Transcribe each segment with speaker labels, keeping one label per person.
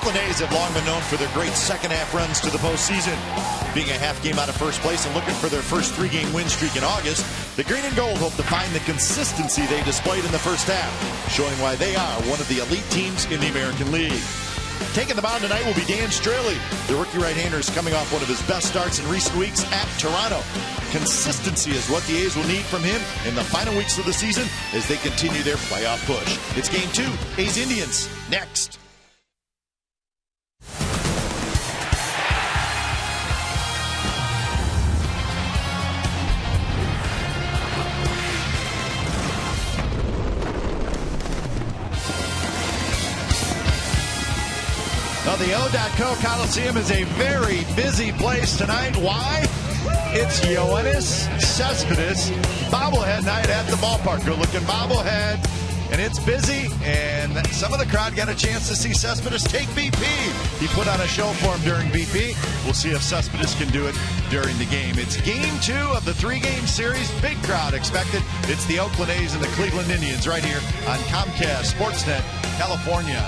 Speaker 1: Oakland A's have long been known for their great second-half runs to the postseason. Being a half game out of first place and looking for their first three-game win streak in August, the Green and Gold hope to find the consistency they displayed in the first half, showing why they are one of the elite teams in the American League. Taking the mound tonight will be Dan Straley. The rookie right-hander is coming off one of his best starts in recent weeks at Toronto. Consistency is what the A's will need from him in the final weeks of the season as they continue their playoff push. It's Game 2, A's-Indians, next. Well, the O.K Coliseum is a very busy place tonight. Why? It's Yoenis Cespedes bobblehead night at the ballpark. Good-looking bobblehead, and it's busy, and some of the crowd got a chance to see Cespedes take BP. He put on a show for him during BP. We'll see if Cespedes can do it during the game. It's Game 2 of the three-game series. Big crowd expected. It's the Oakland A's and the Cleveland Indians right here on Comcast Sportsnet, California.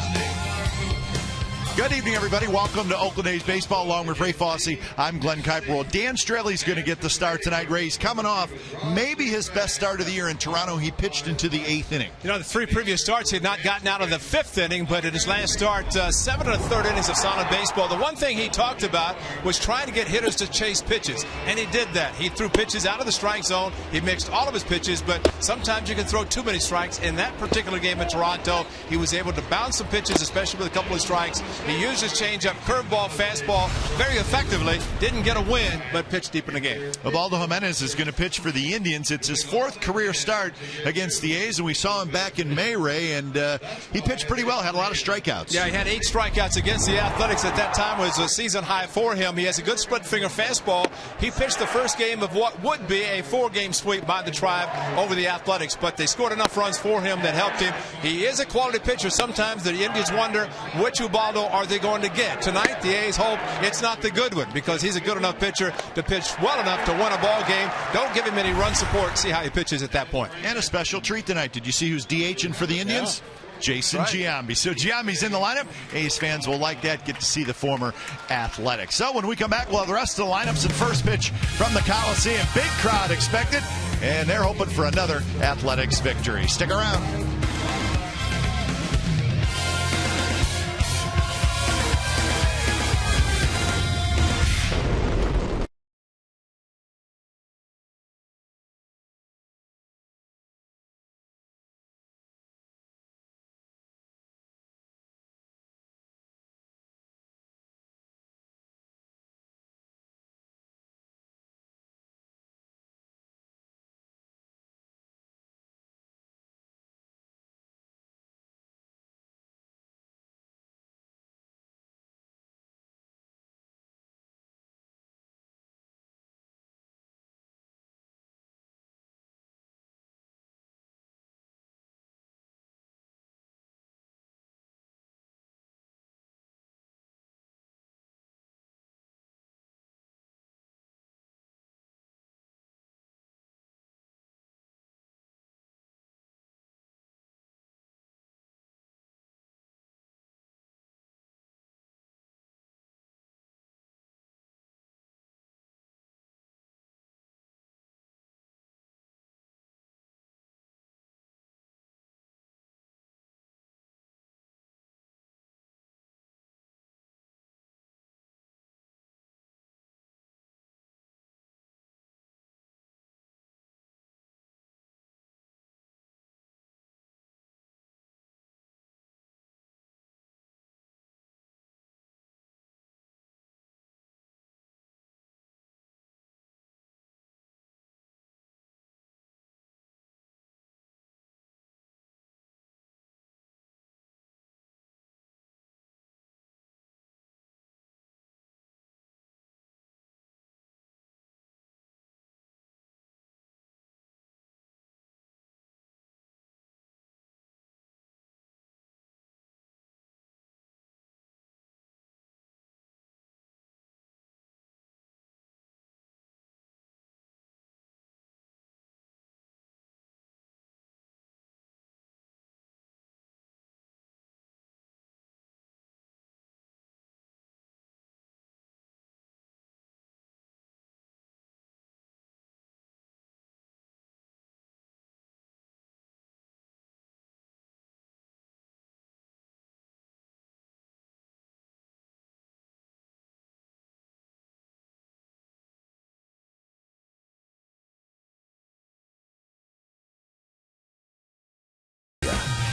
Speaker 1: Good evening, everybody. Welcome to Oakland A's Baseball. Along with Ray Fosse, I'm Glenn Kuiper. Dan Straley's going to get the start tonight. Ray's coming off maybe his best start of the year in Toronto. He pitched into the 8th inning.
Speaker 2: You know, the three previous starts, he had not gotten out of the 5th inning, but in his last start, 7 1/3 innings of solid baseball. The one thing he talked about was trying to get hitters to chase pitches, and he did that. He threw pitches out of the strike zone. He mixed all of his pitches, but sometimes you can throw too many strikes. In that particular game in Toronto, he was able to bounce some pitches, especially with a couple of strikes. He used his changeup, curveball, fastball very effectively. Didn't get a win, but pitched deep in the game.
Speaker 1: Ubaldo Jimenez is going to pitch for the Indians. It's his 4th career start against the A's, and we saw him back in May, Ray, and he pitched pretty well, had a lot of strikeouts.
Speaker 2: Yeah, he had 8 strikeouts against the Athletics. At that time was a season high for him. He has a good split finger fastball. He pitched the first game of what would be a 4-game sweep by the Tribe over the Athletics, but they scored enough runs for him that helped him. He is a quality pitcher. Sometimes the Indians wonder which Ubaldo are they going to get. Tonight, the A's hope it's not the good one, because he's a good enough pitcher to pitch well enough to win a ball game. Don't give him any run support. See how he pitches at that point.
Speaker 1: And a special treat tonight. Did you see who's DHing for the Indians? Yeah. Jason Giambi. So Giambi's in the lineup. A's fans will like that. Get to see the former Athletic. So when we come back, we'll have the rest of the lineups and first pitch from the Coliseum. Big crowd expected, and they're hoping for another Athletics victory. Stick around.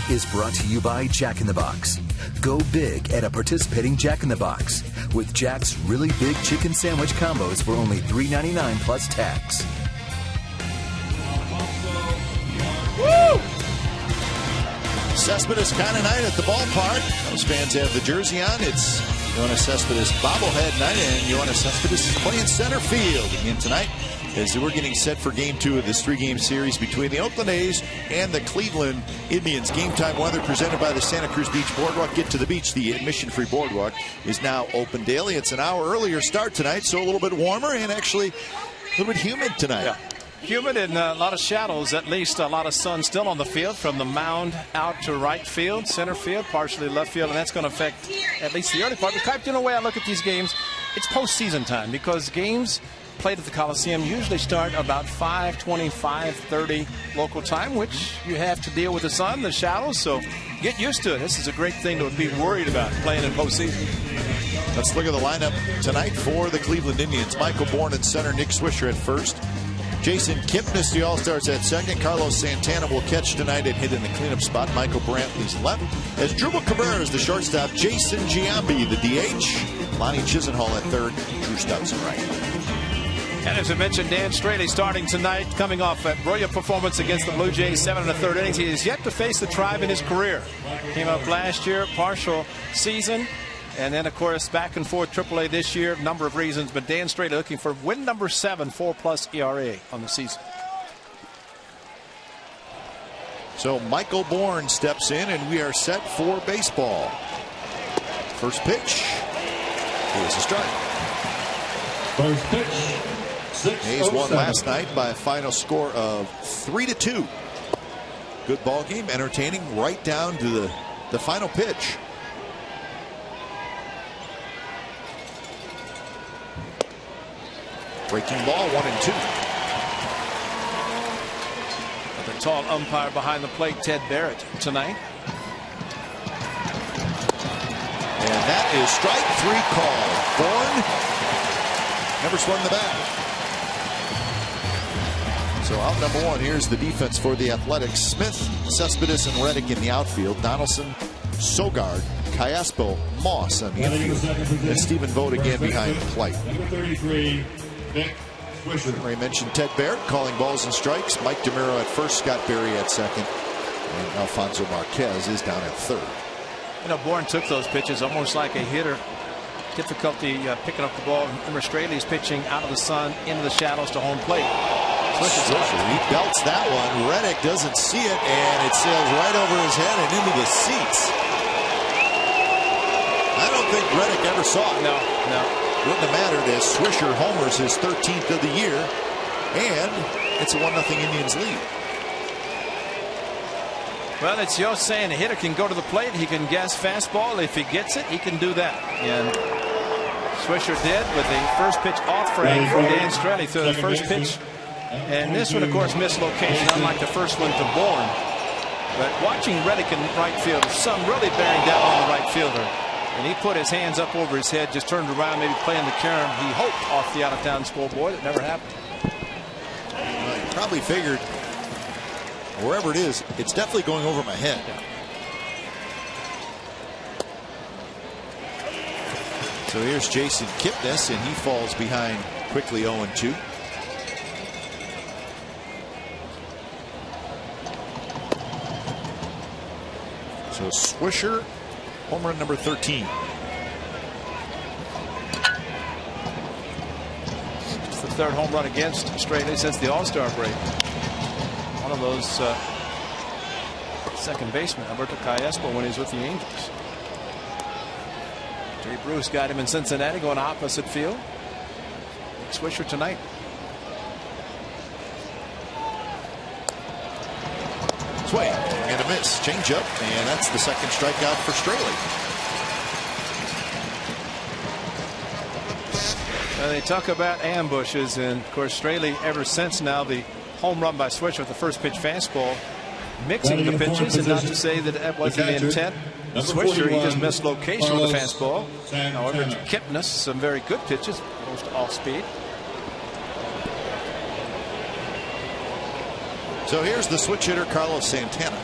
Speaker 3: is brought to you by Jack in the Box. Go big at a participating Jack in the Box with Jack's really big chicken sandwich combos for only $3.99 plus tax.
Speaker 1: Woo! Cespedes kind of night at the ballpark. Those fans have the jersey on. It's Yoenis Cespedes bobblehead night, and Yoenis Cespedes is playing center field again tonight as we're getting set for Game 2 of this 3-game series between the Oakland A's and the Cleveland Indians. Game time weather presented by the Santa Cruz Beach Boardwalk. Get to the beach. The admission-free boardwalk is now open daily. It's an hour earlier start tonight, so a little bit warmer and actually a little bit humid tonight.
Speaker 2: Yeah. Humid and a lot of shadows, at least a lot of sun still on the field from the mound out to right field, center field, partially left field, and that's going to affect at least the early part. But Kipe, you know, the way I look at these games, it's postseason time because games played at the Coliseum usually start about 5:20, 5:30 local time, which you have to deal with the sun, the shadows, so get used to it. This is a great thing to be worried about playing in postseason.
Speaker 1: Let's look at the lineup tonight for the Cleveland Indians. Michael Bourne at center, Nick Swisher at first. Jason Kipnis, the All-Stars, at second. Carlos Santana will catch tonight and hit in the cleanup spot. Michael Brantley's left. As Drupal Cabrera is the shortstop. Jason Giambi, the DH. Lonnie Chisenhall at third. Drew Stutson right.
Speaker 2: And as I mentioned, Dan Straley starting tonight, coming off a brilliant performance against the Blue Jays, 7 1/3 innings. He has yet to face the Tribe in his career. Came up last year, partial season. And then, of course, back and forth AAA this year, number of reasons. But Dan Straley looking for win number 7, 4+ ERA on the season.
Speaker 1: So Michael Bourne steps in, and we are set for baseball. First pitch is a strike.
Speaker 4: First pitch.
Speaker 1: A's won last night by a final score of 3-2. Good ball game, entertaining right down to the final pitch. Breaking ball, 1-2.
Speaker 2: The tall umpire behind the plate, Ted Barrett, tonight.
Speaker 1: And that is strike 3 call. Bourne never swung the bat. So out number 1, here's the defense for the Athletics. Smith, Cespedes, and Reddick in the outfield. Donaldson, Sogard, Callaspo, Moss on the infield. And Stephen Vogt again behind the plate.
Speaker 4: Number 33.
Speaker 1: Ray mentioned Ted Barrett calling balls and strikes. Mike DeMuro at first, Scott Berry at second, and Alfonso Marquez is down at third.
Speaker 2: You know, Bourne took those pitches almost like a hitter. Difficulty picking up the ball. Remember, Straley's pitching out of the sun into the shadows to home plate.
Speaker 1: Swisher, he belts that one. Reddick doesn't see it, and it sails right over his head and into the seats. I don't think Reddick ever saw it.
Speaker 2: No.
Speaker 1: Wouldn't have mattered as Swisher homers his 13th of the year, and it's a 1-0 Indians lead.
Speaker 2: Well, it's Yo saying a hitter can go to the plate. He can guess fastball. If he gets it, he can do that. And Swisher did with the first pitch off frame from Dan Straley through the first pitch. And this one, of course, missed location, unlike the first one to Bourne. But watching Reddick in right field, the sun really bearing down on the right fielder. And he put his hands up over his head, just turned around, maybe playing the carom. He hoped off the out-of-town scoreboard. It never happened.
Speaker 1: He probably figured, wherever it is, it's definitely going over my head. Yeah. So here's Jason Kipnis, and he falls behind quickly 0-2. So Swisher, home run number 13.
Speaker 2: It's the third home run against Straley since the All-Star break. One of those second baseman, Alberto Callaspo, when he was with the Angels. Jerry Bruce got him in Cincinnati going opposite field. Swisher tonight.
Speaker 1: Swing and a miss. Change up, and that's the second strikeout for Straley.
Speaker 2: Well, they talk about ambushes, and of course Straley ever since now the home run by Swisher with the first pitch fastball, mixing the pitches, and not to say that that wasn't the intent. Swisher, he just missed location with the fastball. However, to Kipnis, some very good pitches, close to off speed.
Speaker 1: So here's the switch hitter, Carlos Santana.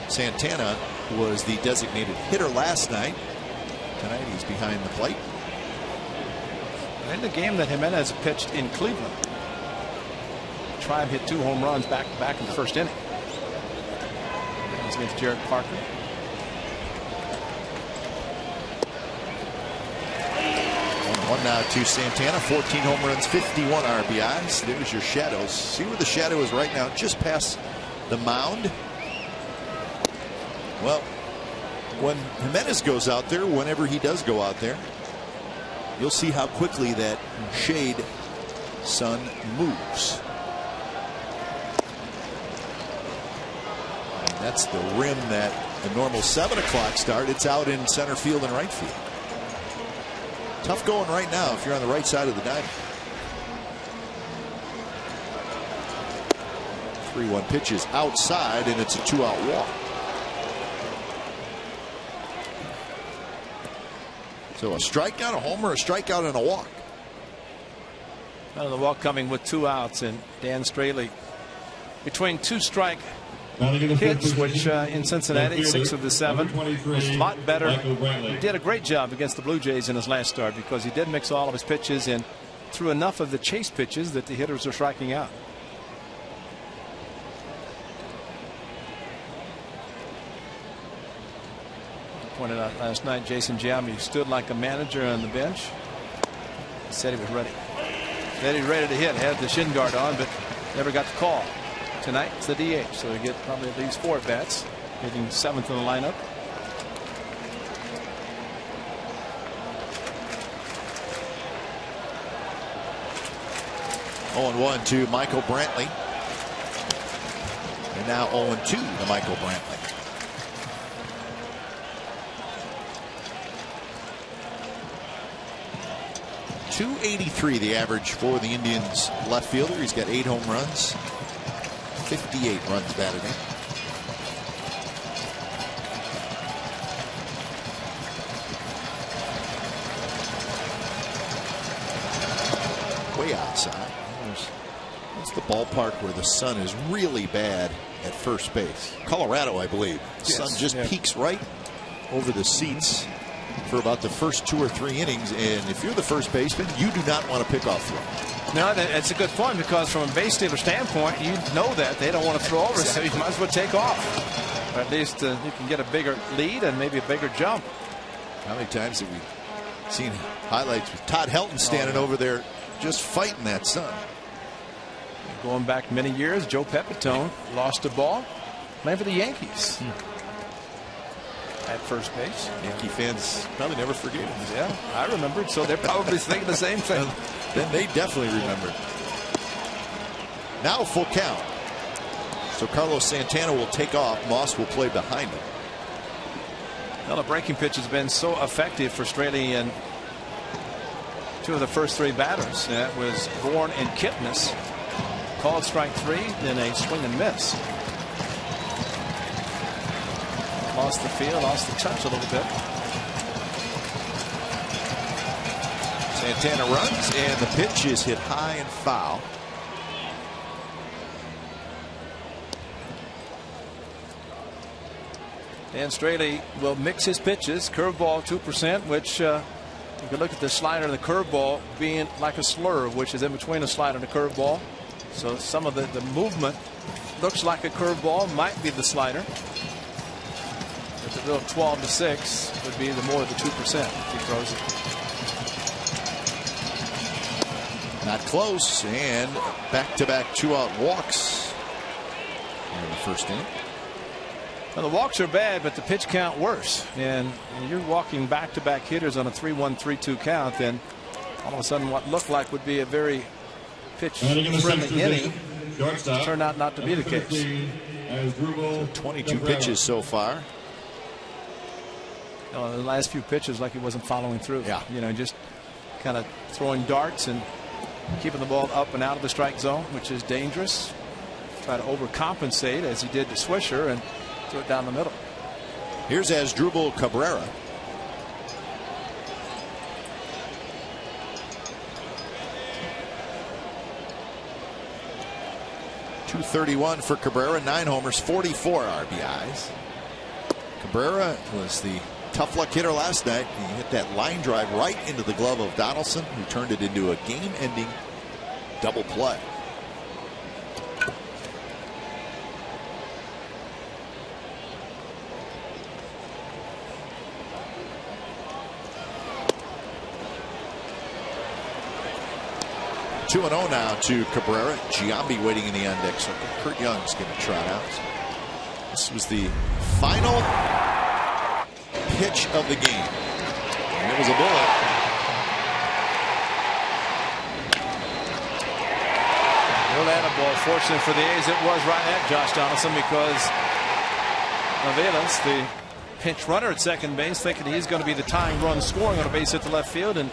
Speaker 1: Santana was the designated hitter last night. Tonight he's behind the plate.
Speaker 2: In the game that Jimenez pitched in Cleveland, Tribe hit 2 home runs back to back in the first inning. That was against Jared Parker.
Speaker 1: One now to Santana. 14 home runs, 51 RBIs. There's your shadows. See where the shadow is right now, just past the mound. Well, when Jimenez goes out there, whenever he does go out there, you'll see how quickly that shade sun moves. And that's the rim that the normal 7 o'clock start. It's out in center field and right field. Tough going right now if you're on the right side of the diamond. 3-1 pitch is outside, and it's a 2-out walk. So a strikeout, a homer, a strikeout, and a walk.
Speaker 2: The walk coming with 2 outs, and Dan Straley between 2 strike hits, which in Cincinnati, 6 of the 7, was a lot better. He did a great job against the Blue Jays in his last start because he did mix all of his pitches and threw enough of the chase pitches that the hitters are striking out. Pointed out last night, Jason Giambi stood like a manager on the bench. He said he was ready. Said he was ready to hit. Had the shin guard on, but never got the call. Tonight it's the DH, so he get probably at least 4 at bats, hitting 7th in the lineup.
Speaker 1: Oh, 0-1 to Michael Brantley. And now 0-2 to Michael Brantley. .283 the average for the Indians left fielder. He's got 8 home runs, 58 runs batted in. Way outside. That's the ballpark where the sun is really bad at first base. Colorado, I believe. The sun just peaks right over the seats for about the first 2 or 3 innings, and if you're the first baseman, you do not want to pick off throw.
Speaker 2: No, that's a good point, because from a base stealer standpoint, you know that they don't want to throw over, exactly. So you might as well take off. Or at least you can get a bigger lead and maybe a bigger jump.
Speaker 1: How many times have we seen highlights with Todd Helton standing over there just fighting that sun?
Speaker 2: Going back many years, Joe Pepitone lost a ball playing for the Yankees. At first base.
Speaker 1: Yankee fans probably never forget it.
Speaker 2: Yeah, I remember it, so they're probably thinking the same thing.
Speaker 1: Then they definitely remember. Now full count. So Carlos Santana will take off. Moss will play behind him.
Speaker 2: Well, the breaking pitch has been so effective for Straley and 2 of the first 3 batters. That was Bourne and Kipnis. Called strike 3, then a swing and miss. Lost the feel, lost the touch a little bit.
Speaker 1: Santana runs, and the pitch is hit high and foul.
Speaker 2: Dan Straley will mix his pitches. Curveball 2%, which you can look at the slider and the curveball being like a slur, which is in between a slider and a curveball. So some of the movement looks like a curveball, might be the slider. But the real 12-6 would be the more of the 2% if he throws it.
Speaker 1: Not close, and back-to-back 2-out walks in the first inning.
Speaker 2: Well, the walks are bad, but the pitch count worse. And when you're walking back-to-back hitters on a 3-1, 3-2 count, then all of a sudden what looked like would be a very pitch-friendly inning turned out not to be the case.
Speaker 1: So 22 pitches so far.
Speaker 2: The last few pitches, like he wasn't following through.
Speaker 1: Yeah.
Speaker 2: Just kind of throwing darts and keeping the ball up and out of the strike zone, which is dangerous. Try to overcompensate as he did to Swisher and throw it down the middle.
Speaker 1: Here's Asdrubal Cabrera. .231 for Cabrera, 9 homers, 44 RBIs. Cabrera was the tough luck hitter last night. He hit that line drive right into the glove of Donaldson, who turned it into a game-ending double play. Two and 0 now to Cabrera. Giambi waiting in the on deck circle. Kurt Young's going to trot out. This was the final pitch of the game. And it was a bullet.
Speaker 2: Well, that ball. Fortunate for the A's, it was right at Josh Donaldson, because Valens, the pinch runner at second base, thinking he's going to be the tying run scoring on a base hit to left field, and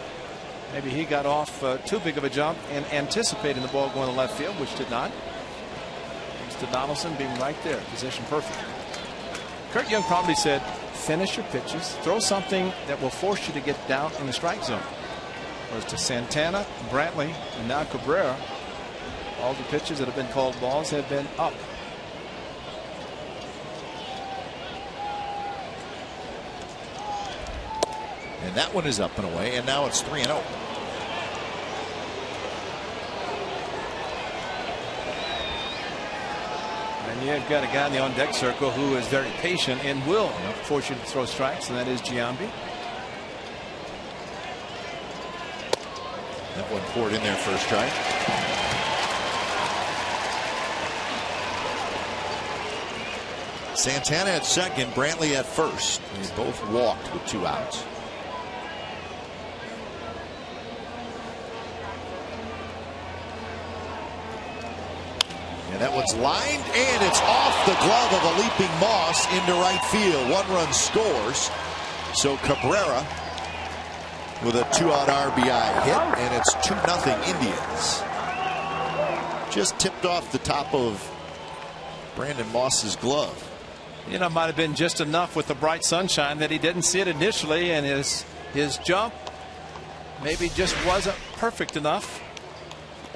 Speaker 2: maybe he got off too big of a jump and anticipating the ball going to left field, which did not. Thanks to Donaldson being right there, position perfect. Kurt Young probably said, finish your pitches, throw something that will force you to get down in the strike zone. Whereas to Santana, Brantley, and now Cabrera, all the pitches that have been called balls have been up.
Speaker 1: And that one is up and away, and now it's 3-0.
Speaker 2: And you've got a guy in the on-deck circle who is very patient and will force you to throw strikes, and that is Giambi.
Speaker 1: That one poured in there for a strike. Santana at second, Brantley at first. They both walked with 2 outs. And that one's lined, and it's off the glove of a leaping Moss into right field. 1 run scores. So Cabrera with a 2-out RBI hit, and it's 2-0 Indians. Just tipped off the top of Brandon Moss's glove.
Speaker 2: You know, it might have been just enough with the bright sunshine that he didn't see it initially, and his jump maybe just wasn't perfect enough.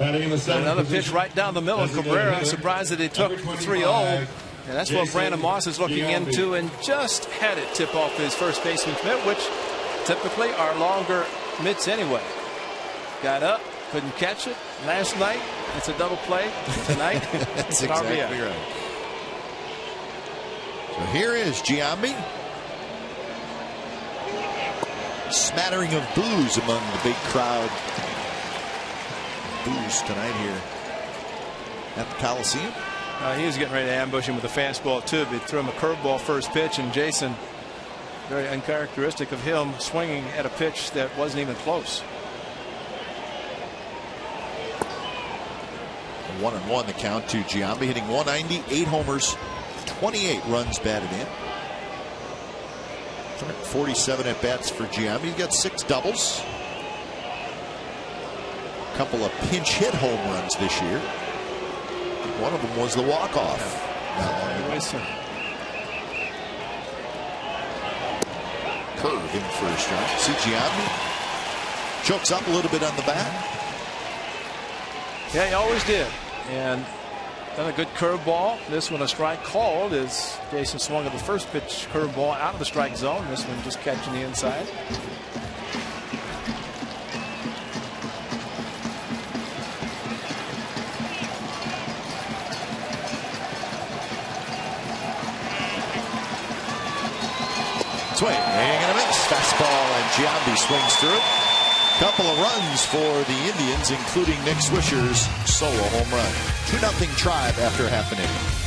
Speaker 2: Another pitch right down the middle. Cabrera, I'm surprised that he took 3-0. And that's what Brandon Moss is looking into, and just had it tip off his first baseman's mitt, which typically are longer mitts anyway. Got up, couldn't catch it last night. It's a double play tonight.
Speaker 1: That's exactly right. So here is Giambi. Smattering of boos among the big crowd. Boos tonight here at the Coliseum.
Speaker 2: He was getting ready to ambush him with a fastball too. They threw him a curveball first pitch, and Jason, very uncharacteristic of him, swinging at a pitch that wasn't even close.
Speaker 1: 1-1 the count to Giambi, hitting 190, 8 homers, 28 runs batted in. 47 at bats for Giambi. He's got 6 doubles. A couple of pinch hit home runs this year. One of them was the walk-off. Curve in for a strike. See Giambi chokes up a little bit on the bat.
Speaker 2: Yeah, he always did. And then a good curveball. This one a strike called as Jason swung at the first pitch curveball out of the strike zone. This one just catching the inside.
Speaker 1: Swing and a miss. Fastball, and Giambi swings through. Couple of runs for the Indians, including Nick Swisher's solo home run. 2-0 Tribe after half an inning.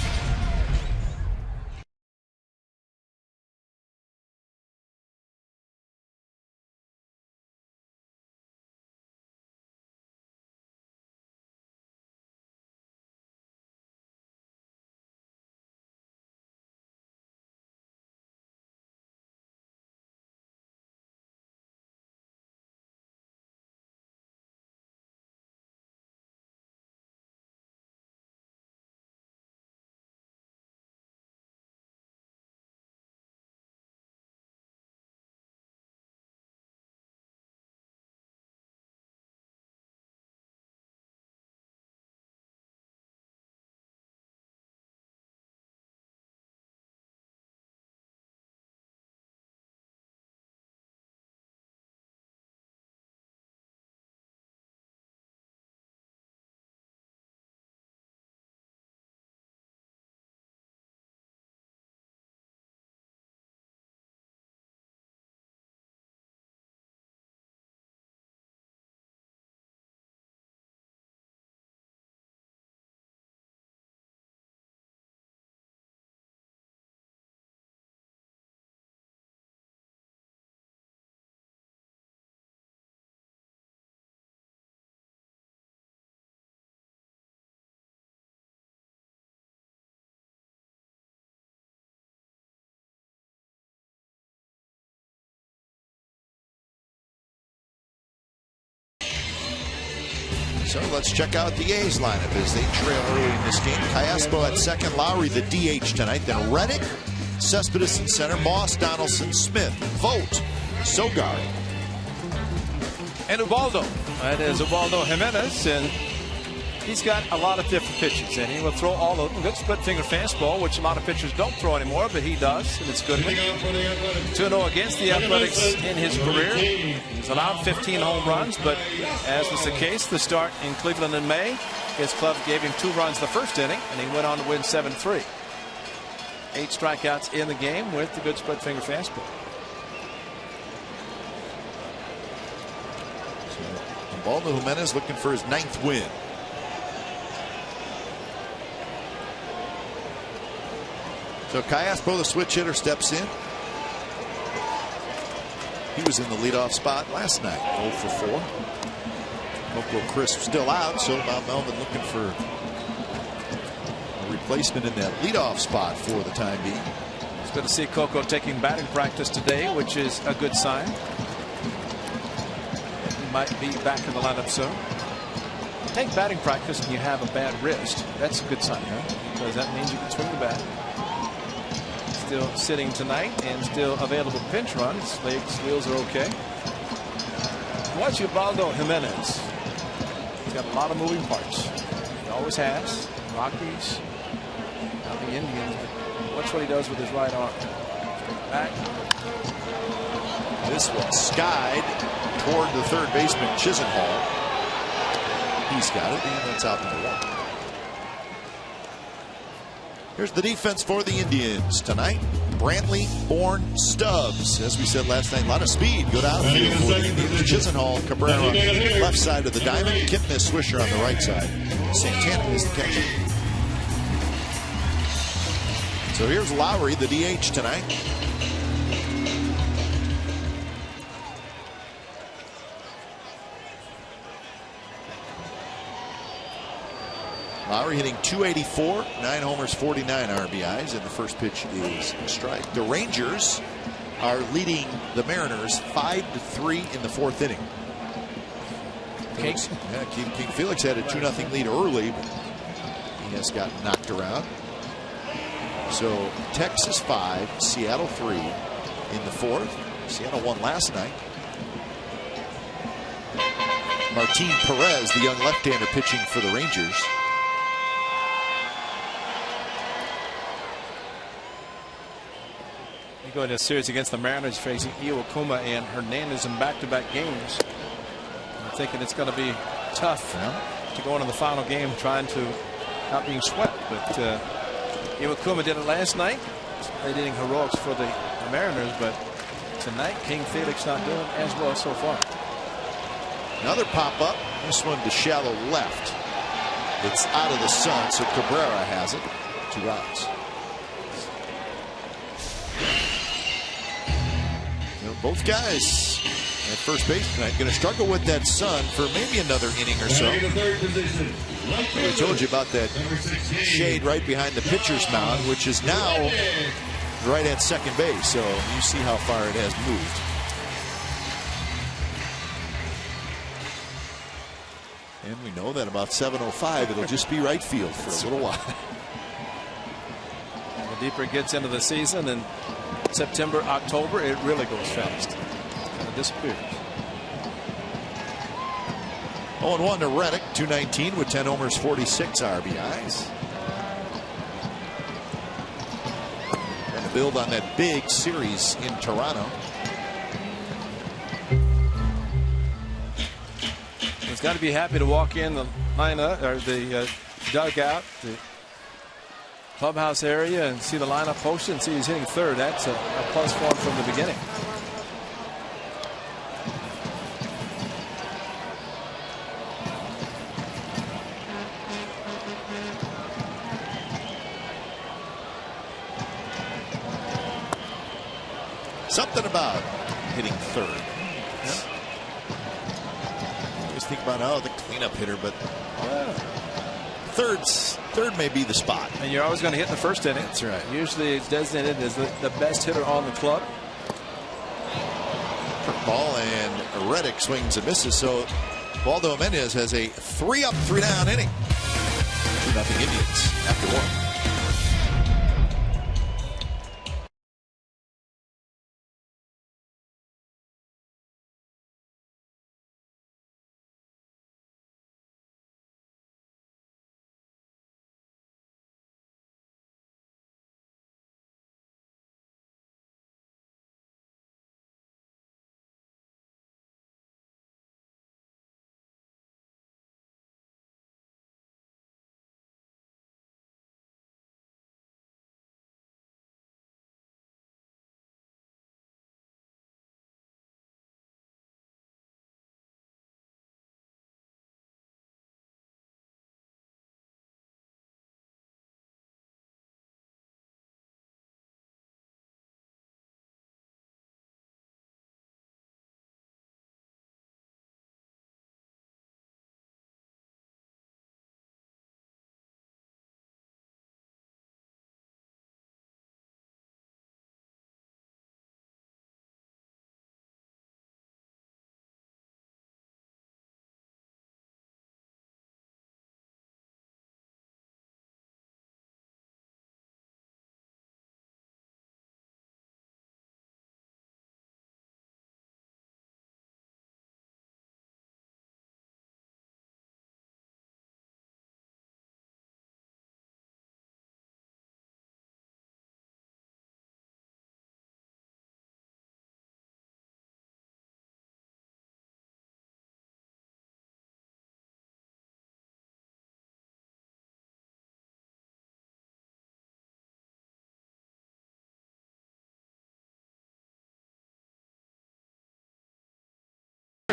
Speaker 1: So let's check out the A's lineup as they trail early in this game. Callaspo at second, Lowry the DH tonight. Then Reddick, Cespedes in center, Moss, Donaldson, Smith, Vogt, Sogard,
Speaker 2: and Ubaldo. That is Ubaldo Jimenez, and he's got a lot of different pitches, and he will throw all the good split finger fastball, which a lot of pitchers don't throw anymore, but he does, and it's good. 2-0 against the Athletics in his career. He's allowed 15 home runs, but as was the case, the start in Cleveland in May, his club gave him 2 runs the first inning, and he went on to win 7-3. 8 strikeouts in the game with the good split finger fastball.
Speaker 1: So Ubaldo Jimenez looking for his 9th win. So Callaspo, the switch hitter, steps in. He was in the leadoff spot last night, 0 for 4. Coco Crisp still out, so Bob Melvin looking for a replacement in that leadoff spot for the time being.
Speaker 2: It's good to see Coco taking batting practice today, which is a good sign. He might be back in the lineup soon. Take batting practice and you have a bad wrist. That's a good sign, huh? Because that means you can swing the bat. Still sitting tonight and still available to pinch run. His legs, wheels are okay. Watch Ubaldo Jimenez. He's got a lot of moving parts. He always has. Rockies, not the Indians. Watch what he does with his right arm. Back.
Speaker 1: This one skied toward the third baseman Chisenhall. He's got it, and that's out number 1. Here's the defense for the Indians tonight. Brantley, Bourne, Stubbs. As we said last night, a lot of speed. Good outfield for the Indians. Chisenhall, Cabrera, left side of the diamond. Kipnis, Swisher on the right side. Santana is the catcher. So here's Lowry, the DH tonight. Lowry hitting .284, 9 homers, 49 RBIs, and the first pitch is a strike. The Rangers are leading the Mariners 5-3 in the 4th inning. King Felix had a 2-0 lead early, but he has gotten knocked around. So Texas 5, Seattle 3 in the 4th. Seattle won last night. Martin Perez, the young left-hander, pitching for the Rangers.
Speaker 2: Go into a series against the Mariners facing Iwakuma and Hernandez in back-to-back games. I'm thinking it's going to be tough to go into the final game trying to not being swept. But Iwakuma did it last night. They did heroics for the Mariners, but tonight King Felix not doing as well so far.
Speaker 1: Another pop-up. This one to shallow left. It's out of the sun, so Cabrera has it. 2 outs. Both guys at first base tonight going to struggle with that sun for maybe another inning or so. We told you about that shade right behind the pitcher's mound, which is now right at second base. So you see how far it has moved. And we know that about 7:05 it'll just be right field for a little while.
Speaker 2: And the deeper it gets into the season and September, October, it really goes fast. Kind of disappears.
Speaker 1: 0-1 to Reddick, 219 with 10 homers, 46 RBIs. Trying to build on that big series in Toronto.
Speaker 2: He's got to be happy to walk in the lineup or the dugout, the clubhouse area, and see the lineup posted and see he's hitting third. That's a plus for him from the beginning.
Speaker 1: Something about hitting third. I always think about the cleanup hitter, but third may be the spot.
Speaker 2: And you're always going to hit in the first inning.
Speaker 1: That's right.
Speaker 2: Usually it's designated as the best hitter on the club.
Speaker 1: Ball, and Reddick swings and misses. So Waldo Jimenez has a 3-up, 3-down inning. 2-0 Indians after 1.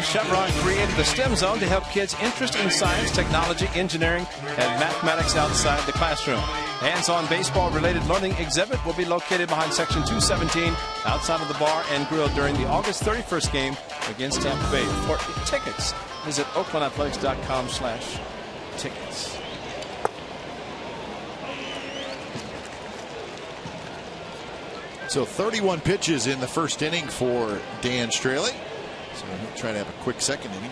Speaker 2: Chevron created the STEM Zone to help kids interested in science, technology, engineering, and mathematics outside the classroom. Hands-on baseball-related learning exhibit will be located behind Section 217 outside of the bar and grill during the August 31st game against Tampa Bay. For tickets, visit oaklandathletics.com/tickets.
Speaker 1: So 31 pitches in the first inning for Dan Straley. So he'll try to have a quick second inning.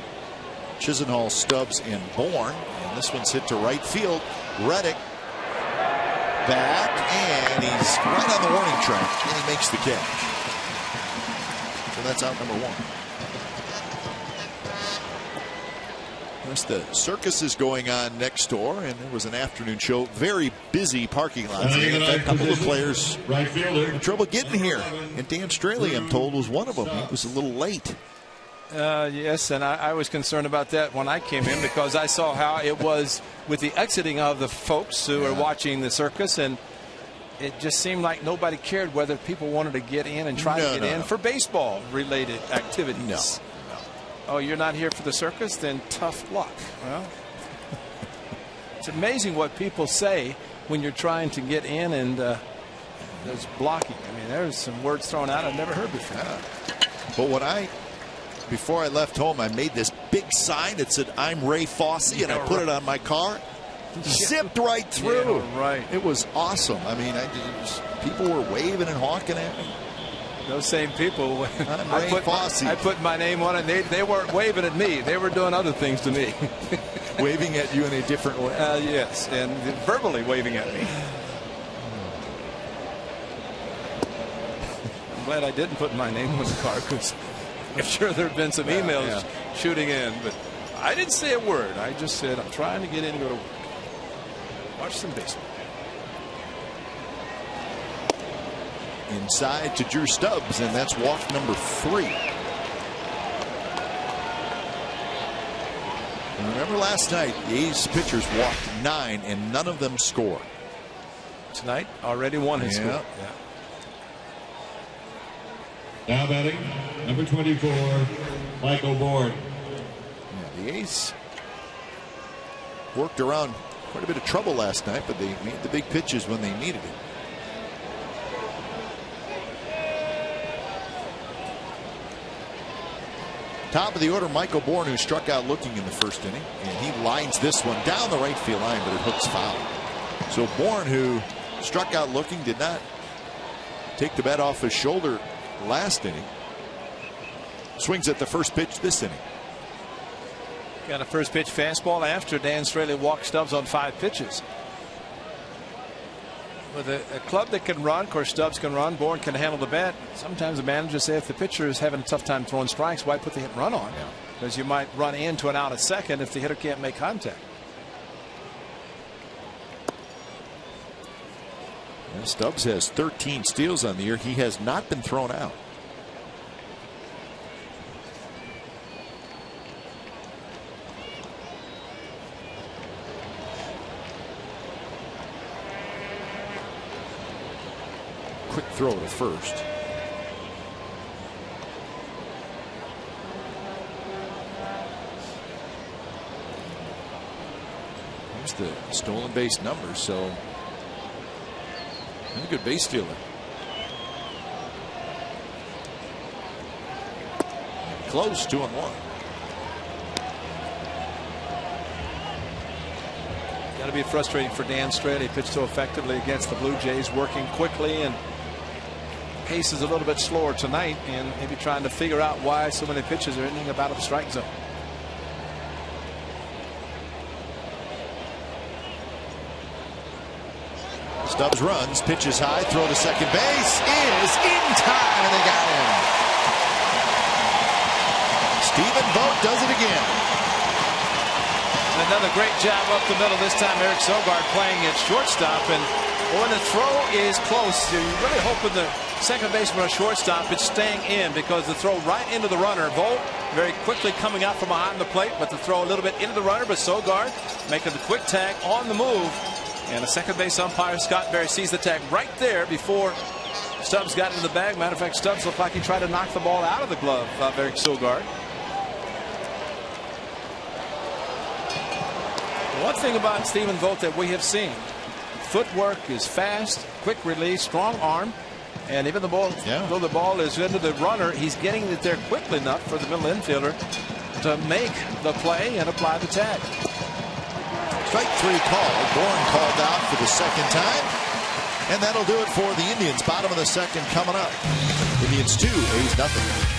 Speaker 1: Chisenhall, Stubbs, and Bourne. And this one's hit to right field. Reddick back, and he's right on the warning track, and he makes the catch. So that's out number 1. The circus is going on next door, and there was an afternoon show. Very busy parking lot. In fact, a couple of players had trouble getting here. And Dan Straley, I'm told, was one of them. He was a little late.
Speaker 2: Yes, and I was concerned about that when I came in because I saw how it was with the exiting of the folks who were watching the circus, and it just seemed like nobody cared whether people wanted to get in and try to get in for baseball-related activities.
Speaker 1: No.
Speaker 2: Oh, you're not here for the circus? Then tough luck. Well, it's amazing what people say when you're trying to get in, and there's blocking. I mean, there's some words thrown out I've never heard before.
Speaker 1: But before I left home, I made this big sign that said, "I'm Ray Fosse," and I put it on my car. Zipped right through.
Speaker 2: Yeah, right.
Speaker 1: It was awesome. I mean, people were waving and honking at me.
Speaker 2: Those same people,
Speaker 1: I
Speaker 2: put my name on it. They weren't waving at me. They were doing other things to me.
Speaker 1: Waving at you in a different way.
Speaker 2: Yes, and verbally waving at me. I'm glad I didn't put my name on the car because I'm sure there have been some emails shooting in. But I didn't say a word. I just said, I'm trying to get in and go to work. Watch some baseball.
Speaker 1: Inside to Drew Stubbs, and that's walk number 3. And remember last night, the A's pitchers walked 9, and none of them scored.
Speaker 2: Tonight, already 1 has scored.
Speaker 4: Now batting, number 24, Michael Bourne.
Speaker 1: Yeah, the A's worked around quite a bit of trouble last night, but they made the big pitches when they needed it. Top of the order, Michael Bourne, who struck out looking in the first inning, and he lines this one down the right field line, but it hooks foul. So Bourne, who struck out looking, did not take the bat off his shoulder last inning. Swings at the first pitch this inning.
Speaker 2: Got a first pitch fastball after Dan Straley walked Stubbs on 5 pitches. With a club that can run, of course Stubbs can run, Bourne can handle the bat. Sometimes the managers say if the pitcher is having a tough time throwing strikes, why put the hit and run on? Because you might run into an out at second if the hitter can't make contact.
Speaker 5: Well, Stubbs has 13 steals on the year. He has not been thrown out. Quick throw to first. Here's the stolen base number, so a good base stealer. Close, 2-1.
Speaker 2: Got to be frustrating for Dan Straley. He pitched so effectively against the Blue Jays, working quickly, and pace is a little bit slower tonight, and maybe trying to figure out why so many pitches are ending up out of the strike zone.
Speaker 5: Stubbs runs, pitches high, throw to second base is in time, and they got him. Stephen Vogt does it again.
Speaker 2: Another great job up the middle. This time Eric Sogard playing at shortstop, and when the throw is close, you're really hoping the second baseman or shortstop is staying in, because the throw right into the runner. Vogt very quickly coming out from behind the plate, but the throw a little bit into the runner, but Sogard making the quick tag on the move. And a second base umpire, Scott Berry, sees the tag right there before Stubbs got into the bag. Matter of fact, Stubbs looked like he tried to knock the ball out of the glove of Eric Sogard. One thing about Stephen Vogt that we have seen, footwork is fast, quick release, strong arm, and even though the ball is into the runner, he's getting it there quickly enough for the middle infielder to make the play and apply the tag.
Speaker 5: Strike 3 called. Bourne called out for the second time. And that'll do it for the Indians. Bottom of the second coming up. Indians 2, A's nothing.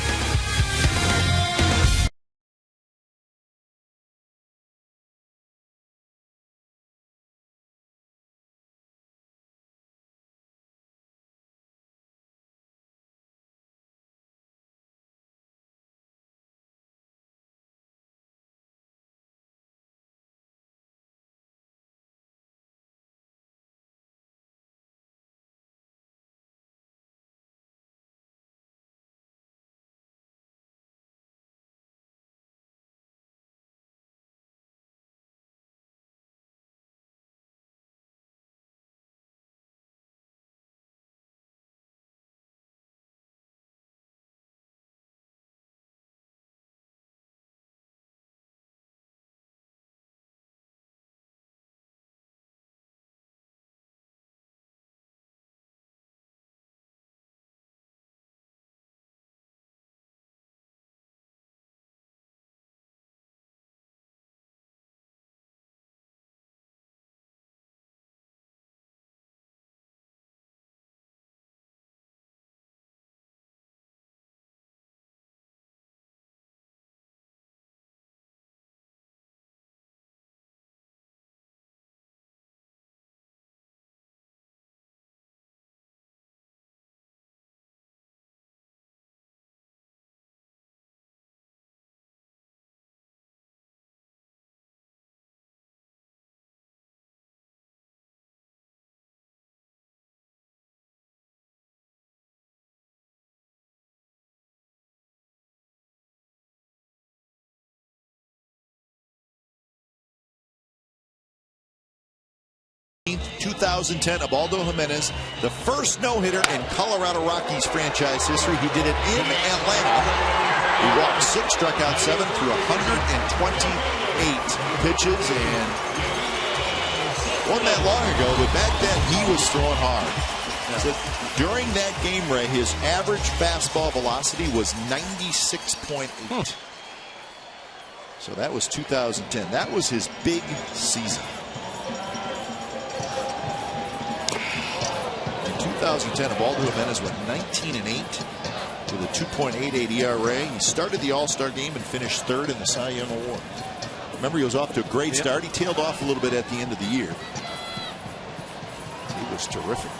Speaker 5: In 2010, Ubaldo Jimenez, the first no-hitter in Colorado Rockies franchise history. He did it in Atlanta. He walked 6, struck out 7 through 128 pitches, and wasn't that long ago, but back then he was throwing hard. So during that game, Ray, his average fastball velocity was 96.8. So that was 2010. That was his big season. 2010, Ubaldo Jimenez went 19-8 with a 2.88 ERA. He started the All-Star game and finished 3rd in the Cy Young Award. Remember, he was off to a great start. He tailed off a little bit at the end of the year. He was terrific.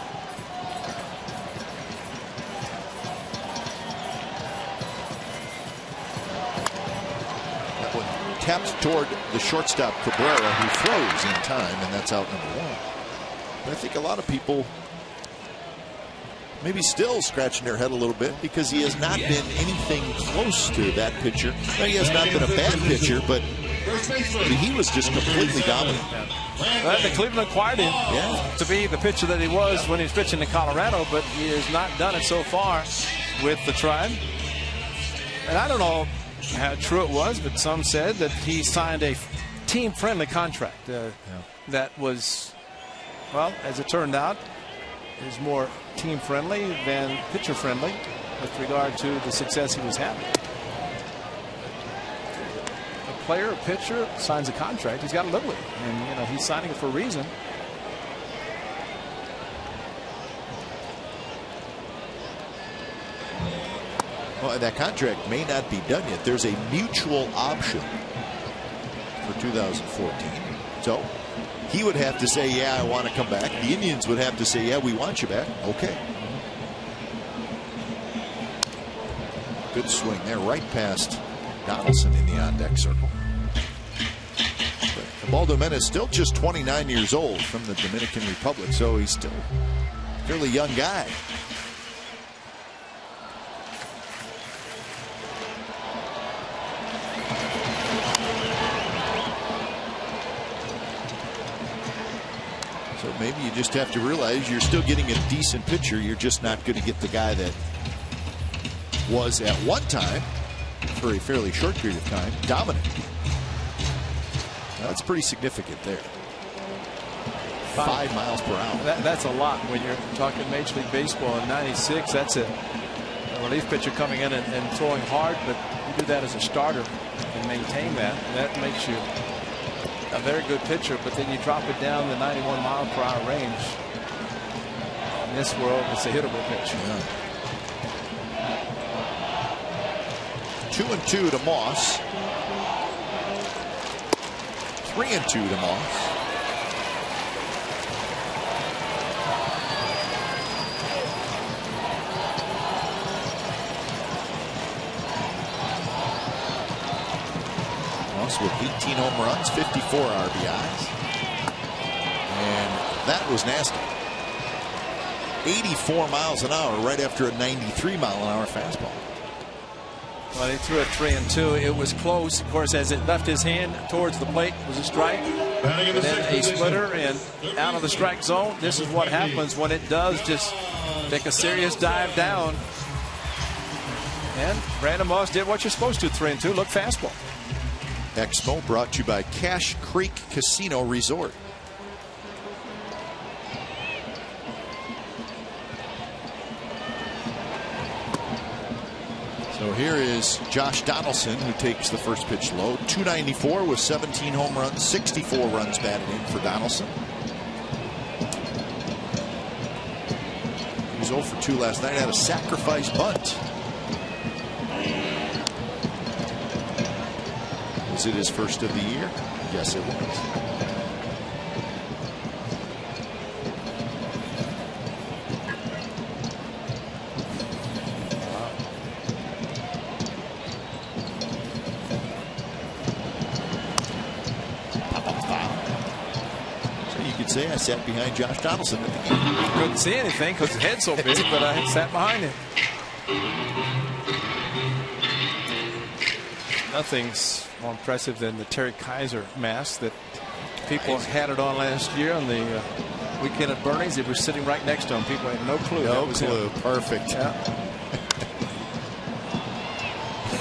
Speaker 5: That one tapped toward the shortstop Cabrera, who throws in time, and that's out number 1. But I think a lot of people maybe still scratching their head a little bit because he has not been anything close to that pitcher. Now, he has not been a bad pitcher, but he was just completely dominant.
Speaker 2: Well, the Cleveland acquired him to be the pitcher that he was when he was pitching in Colorado, but he has not done it so far with the Tribe. And I don't know how true it was, but some said that he signed a team-friendly contract that was, well, as it turned out, is more team-friendly than pitcher-friendly with regard to the success he was having. A player, a pitcher signs a contract, he's got to live with it, and you know he's signing it for a reason.
Speaker 5: Well, that contract may not be done yet. There's a mutual option for 2014. So he would have to say, yeah, I want to come back. The Indians would have to say, yeah, we want you back. Okay. Good swing there, right past Donaldson in the on-deck circle. But Ubaldo Jimenez still just 29 years old from the Dominican Republic, so he's still a fairly young guy. So maybe you just have to realize you're still getting a decent pitcher. You're just not going to get the guy that was at one time, for a fairly short period of time, dominant. That's pretty significant there. 5 miles per hour.
Speaker 2: That's a lot when you're talking Major League Baseball in '96. That's a relief pitcher coming in and throwing hard, but you do that as a starter and maintain that. And that makes you a very good pitcher, but then you drop it down the 91 mile per hour range. In this world, it's a hittable pitch.
Speaker 5: 2-2 to Moss. 3-2 to Moss. Moss with 18 home runs, 54 RBIs. And that was nasty. 84 miles an hour right after a 93 mile an hour fastball.
Speaker 2: Well, he threw it 3-2. It was close. Of course, as it left his hand towards the plate was a strike. And then a splitter and out of the strike zone. This is what happens when it does just take a serious dive down. And Brandon Moss did what you're supposed to. 3-2. Look, fastball.
Speaker 5: Expo brought to you by Cache Creek Casino Resort. So here is Josh Donaldson, who takes the first pitch low. 294 with 17 home runs, 64 runs batted in for Donaldson. He was 0 for 2 last night, had a sacrifice bunt. Was it his first of the year? Yes, it was. Say I sat behind Josh Donaldson at the game.
Speaker 2: Couldn't see anything because his head's so big, but I sat behind him. Nothing's more impressive than the Terry Kaiser mask that people had it on last year on the weekend at Bernie's. It was sitting right next to him. People had no clue.
Speaker 5: No
Speaker 2: that was
Speaker 5: clue.
Speaker 2: Him.
Speaker 5: Perfect.
Speaker 2: Yeah.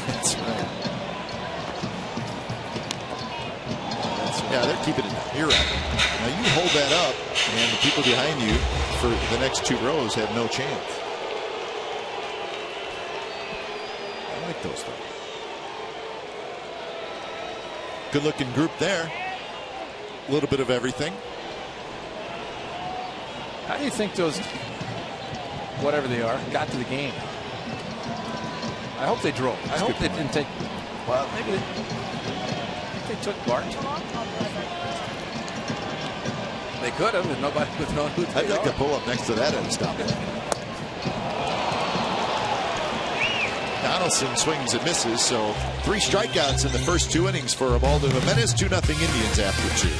Speaker 5: That's right. Yeah, they're keeping it. You're right. Now you hold that up, and the people behind you for the next 2 rows have no chance. I like those things. Good looking group there. A little bit of everything.
Speaker 2: How do you think those, whatever they are, got to the game? I hope they drove. I hope they didn't take. Well, maybe
Speaker 6: they took Bart? They could have, and nobody would know who they
Speaker 5: I'd like
Speaker 6: are.
Speaker 5: to pull up next to that and stop it. Donaldson swings and misses, so 3 strikeouts in the first 2 innings for Ubaldo Jimenez. 2-0 Indians after 2.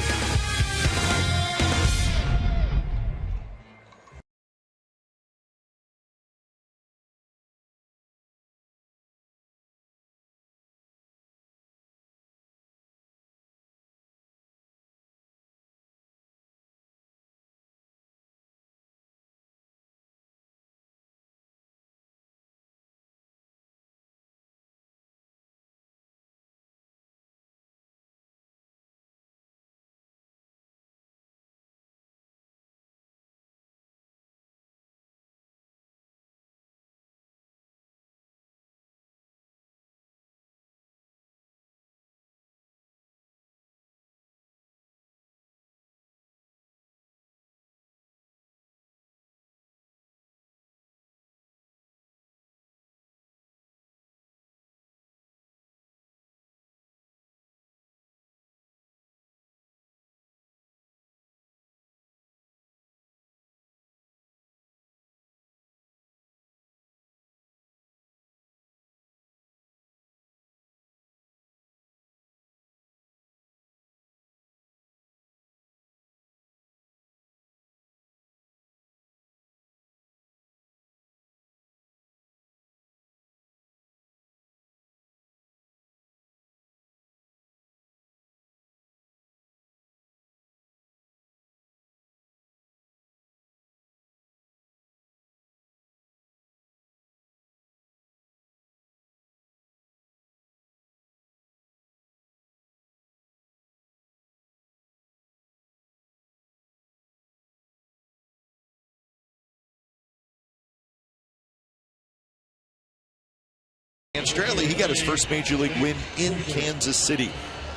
Speaker 5: Straley, he got his first major league win in Kansas City.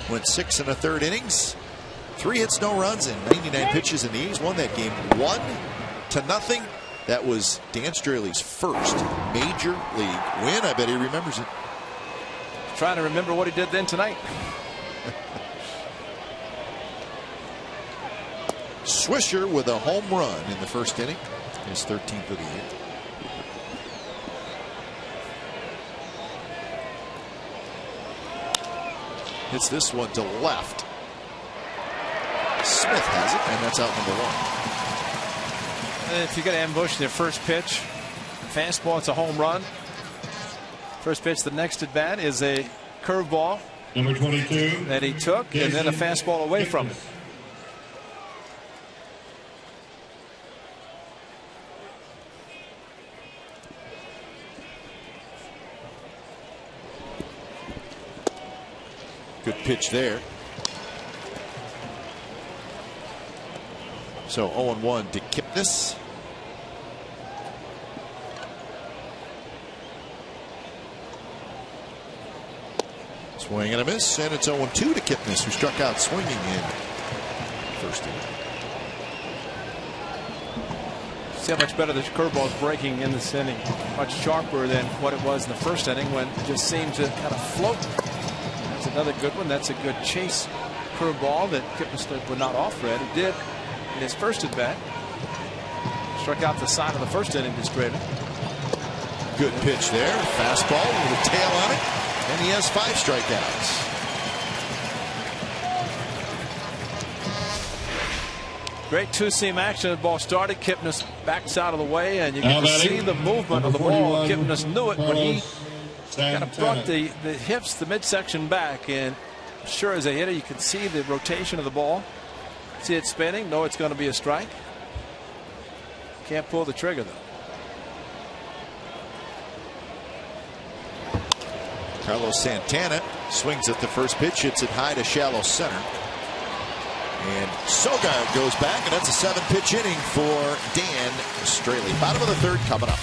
Speaker 5: Went 6 1/3 innings, 3 hits, no runs, and 99 pitches, and the A's won that game 1-0. That was Dan Straley's first major league win. I bet he remembers it.
Speaker 6: Trying to remember what he did then tonight.
Speaker 5: Swisher with a home run in the first inning, his 13th of the year. Hits this one to left. Smith has it, and that's out number 1.
Speaker 6: If you get ambushed their first pitch, fastball, it's a home run. First pitch, the next at bat is a curveball
Speaker 4: Number 22.
Speaker 6: that he took, and then a fastball away from it.
Speaker 5: Good pitch there. So 0-1 to Kipnis. Swing and a miss, and it's 0-2 to Kipnis, who struck out swinging in first inning.
Speaker 6: See how much better the curveball is breaking in this inning. Much sharper than what it was in the first inning when it just seemed to kind of float. That's another good one. That's a good chase curveball that Kipnis would not offer it. He did in his first at bat. Struck out the side of the first inning to Straley.
Speaker 5: Good pitch there. Fastball with a tail on it. And he has 5 strikeouts.
Speaker 6: Great two-seam action. The ball started. Kipnis backs out of the way, and you get to see the movement of the ball. Kipnis knew it when he kind of brought the hips, the midsection back, and sure as a hitter, you can see the rotation of the ball. See it spinning. Know it's going to be a strike. Can't pull the trigger though.
Speaker 5: Carlos Santana swings at the first pitch, hits it high to shallow center. And Sogard goes back, and that's a 7-pitch inning for Dan Straley. Bottom of the 3rd coming up.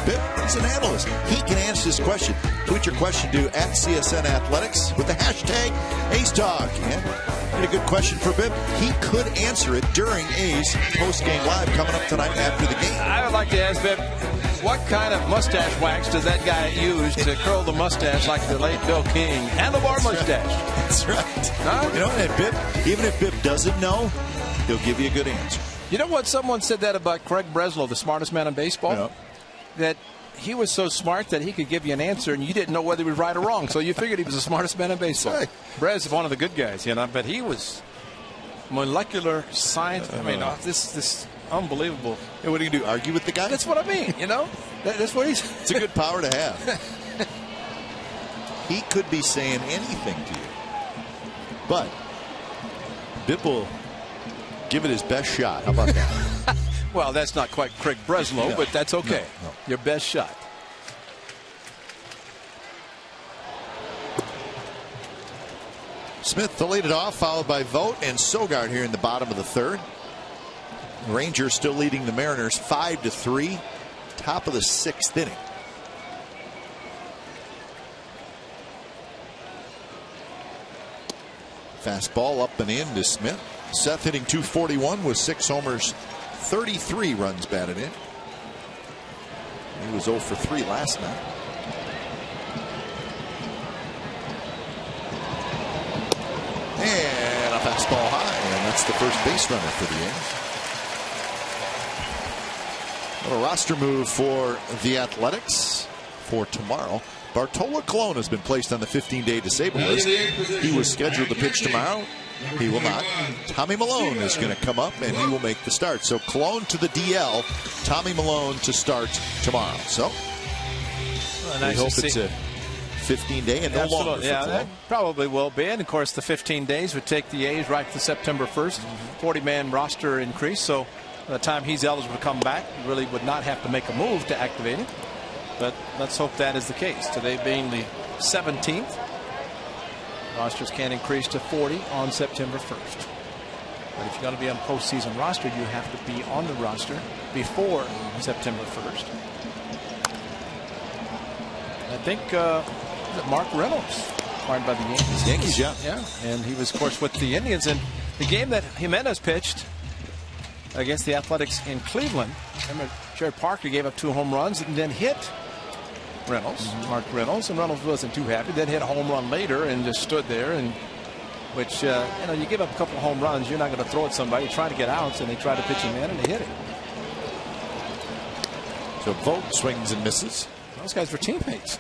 Speaker 5: Bibb is an analyst. He can answer this question. Tweet your question to @CSN Athletics with the hashtag A's Talk. And a good question for Bibb. He could answer it during A's post-game live coming up tonight after the game.
Speaker 6: I would like to ask Bibb, what kind of mustache wax does that guy use to curl the mustache like the late Bill King? Handlebar mustache.
Speaker 5: That's right.
Speaker 6: Huh?
Speaker 5: You know, and Bibb, even if Bibb doesn't know, he'll give you a good answer.
Speaker 6: You know what? Someone said that about Craig Breslow, the smartest man in baseball.
Speaker 5: Yeah.
Speaker 6: That he was so smart that he could give you an answer and you didn't know whether he was right or wrong. So you figured he was the smartest man in baseball.
Speaker 5: Right.
Speaker 6: Brez is one of the good guys, you know, but he was molecular science. I mean, this unbelievable.
Speaker 5: Hey, what are you going to do? Argue with the guy?
Speaker 6: That's what I mean, you know? That's what he's.
Speaker 5: It's a good power to have. He could be saying anything to you. But Bibb will give it his best shot. How about that?
Speaker 6: Well, that's not quite Craig Breslow,
Speaker 5: No.
Speaker 6: but that's okay.
Speaker 5: No.
Speaker 6: Your best shot.
Speaker 5: Smith to lead it off, followed by Vogt and Sogard here in the bottom of the third. Rangers still leading the Mariners 5-3. Top of the sixth inning. Fastball up and in to Smith. Seth hitting .241 with 6 homers, 33 runs batted in. He was 0 for 3 last night. And a fastball high, and that's the first base runner for the A's. A roster move for the Athletics for tomorrow. Bartolo Colon has been placed on the 15-day disabled list. He was scheduled to pitch tomorrow. He will not. Tommy Malone is going to come up, and he will make the start. So Colon to the DL, Tommy Malone to start tomorrow. So
Speaker 6: Nice
Speaker 5: we hope
Speaker 6: to
Speaker 5: it's
Speaker 6: see.
Speaker 5: a 15-day and no longer for
Speaker 6: Yeah,
Speaker 5: Colon.
Speaker 6: that probably will be. And, of course, the 15 days would take the A's right to September 1st. 40-man roster increase. So by the time he's eligible to come back, he really would not have to make a move to activate him. But let's hope that is the case. Today being the 17th, rosters can increase to 40 on September 1st. But if you're going to be on postseason roster, you have to be on the roster before September 1st. I think Mark Reynolds, acquired by the Yankees.
Speaker 5: Yankees, yeah.
Speaker 6: Yeah, and he was, of course, with the Indians. And the game that Jimenez pitched against the Athletics in Cleveland, remember, Jared Parker gave up 2 home runs and then hit Reynolds, Mark Reynolds, and Reynolds wasn't too happy. Then hit a home run later and just stood there. And which, you know, you give up a couple of home runs, you're not going to throw at somebody. You're trying to get outs, and they try to pitch him in, and they hit it.
Speaker 5: So Vogt swings and misses.
Speaker 6: Those guys were teammates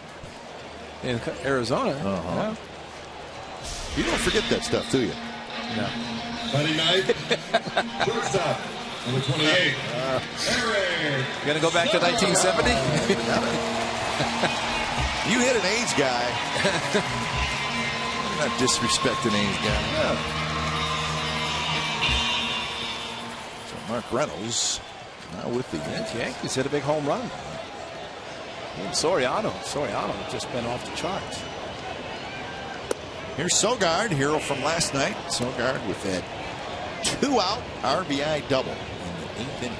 Speaker 6: in Arizona.
Speaker 5: Uh-huh. You don't forget that stuff, do you?
Speaker 6: No.
Speaker 4: Friday night, shortstop, number 28.
Speaker 6: You going to go back to 1970?
Speaker 5: You hit an A's guy. You're not disrespecting A's guy. No. So Mark Reynolds now with the Yankees.
Speaker 6: Yankees hit a big home run. And Soriano had just been off the charts.
Speaker 5: Here's Sogard, hero from last night. Sogard with that 2-out RBI double in the 8th inning.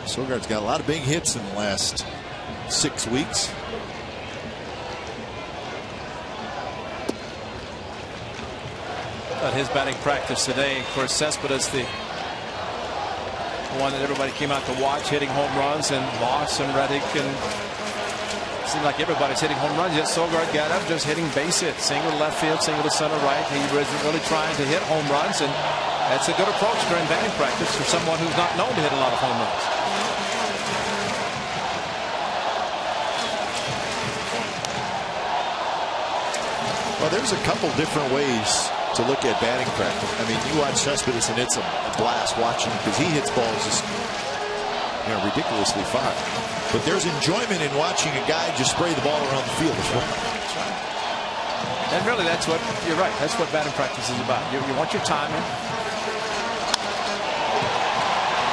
Speaker 5: Sogard's got a lot of big hits in the last 6 weeks.
Speaker 6: But his batting practice today, of course, Cespedes, the one that everybody came out to watch, hitting home runs, and Voss and Reddick, and it seemed like everybody's hitting home runs. Yet Sogard got up just hitting base hits, single to left field, single to center right. He wasn't really trying to hit home runs, and that's a good approach during batting practice for someone who's not known to hit a lot of home runs.
Speaker 5: Well, there's a couple different ways to look at batting practice. I mean, you watch Cespedes and it's a blast watching because he hits balls just, you know, ridiculously far. But there's enjoyment in watching a guy just spray the ball around the field as well.
Speaker 6: That's right. And really, that's what you're right. That's what batting practice is about. You want your timing.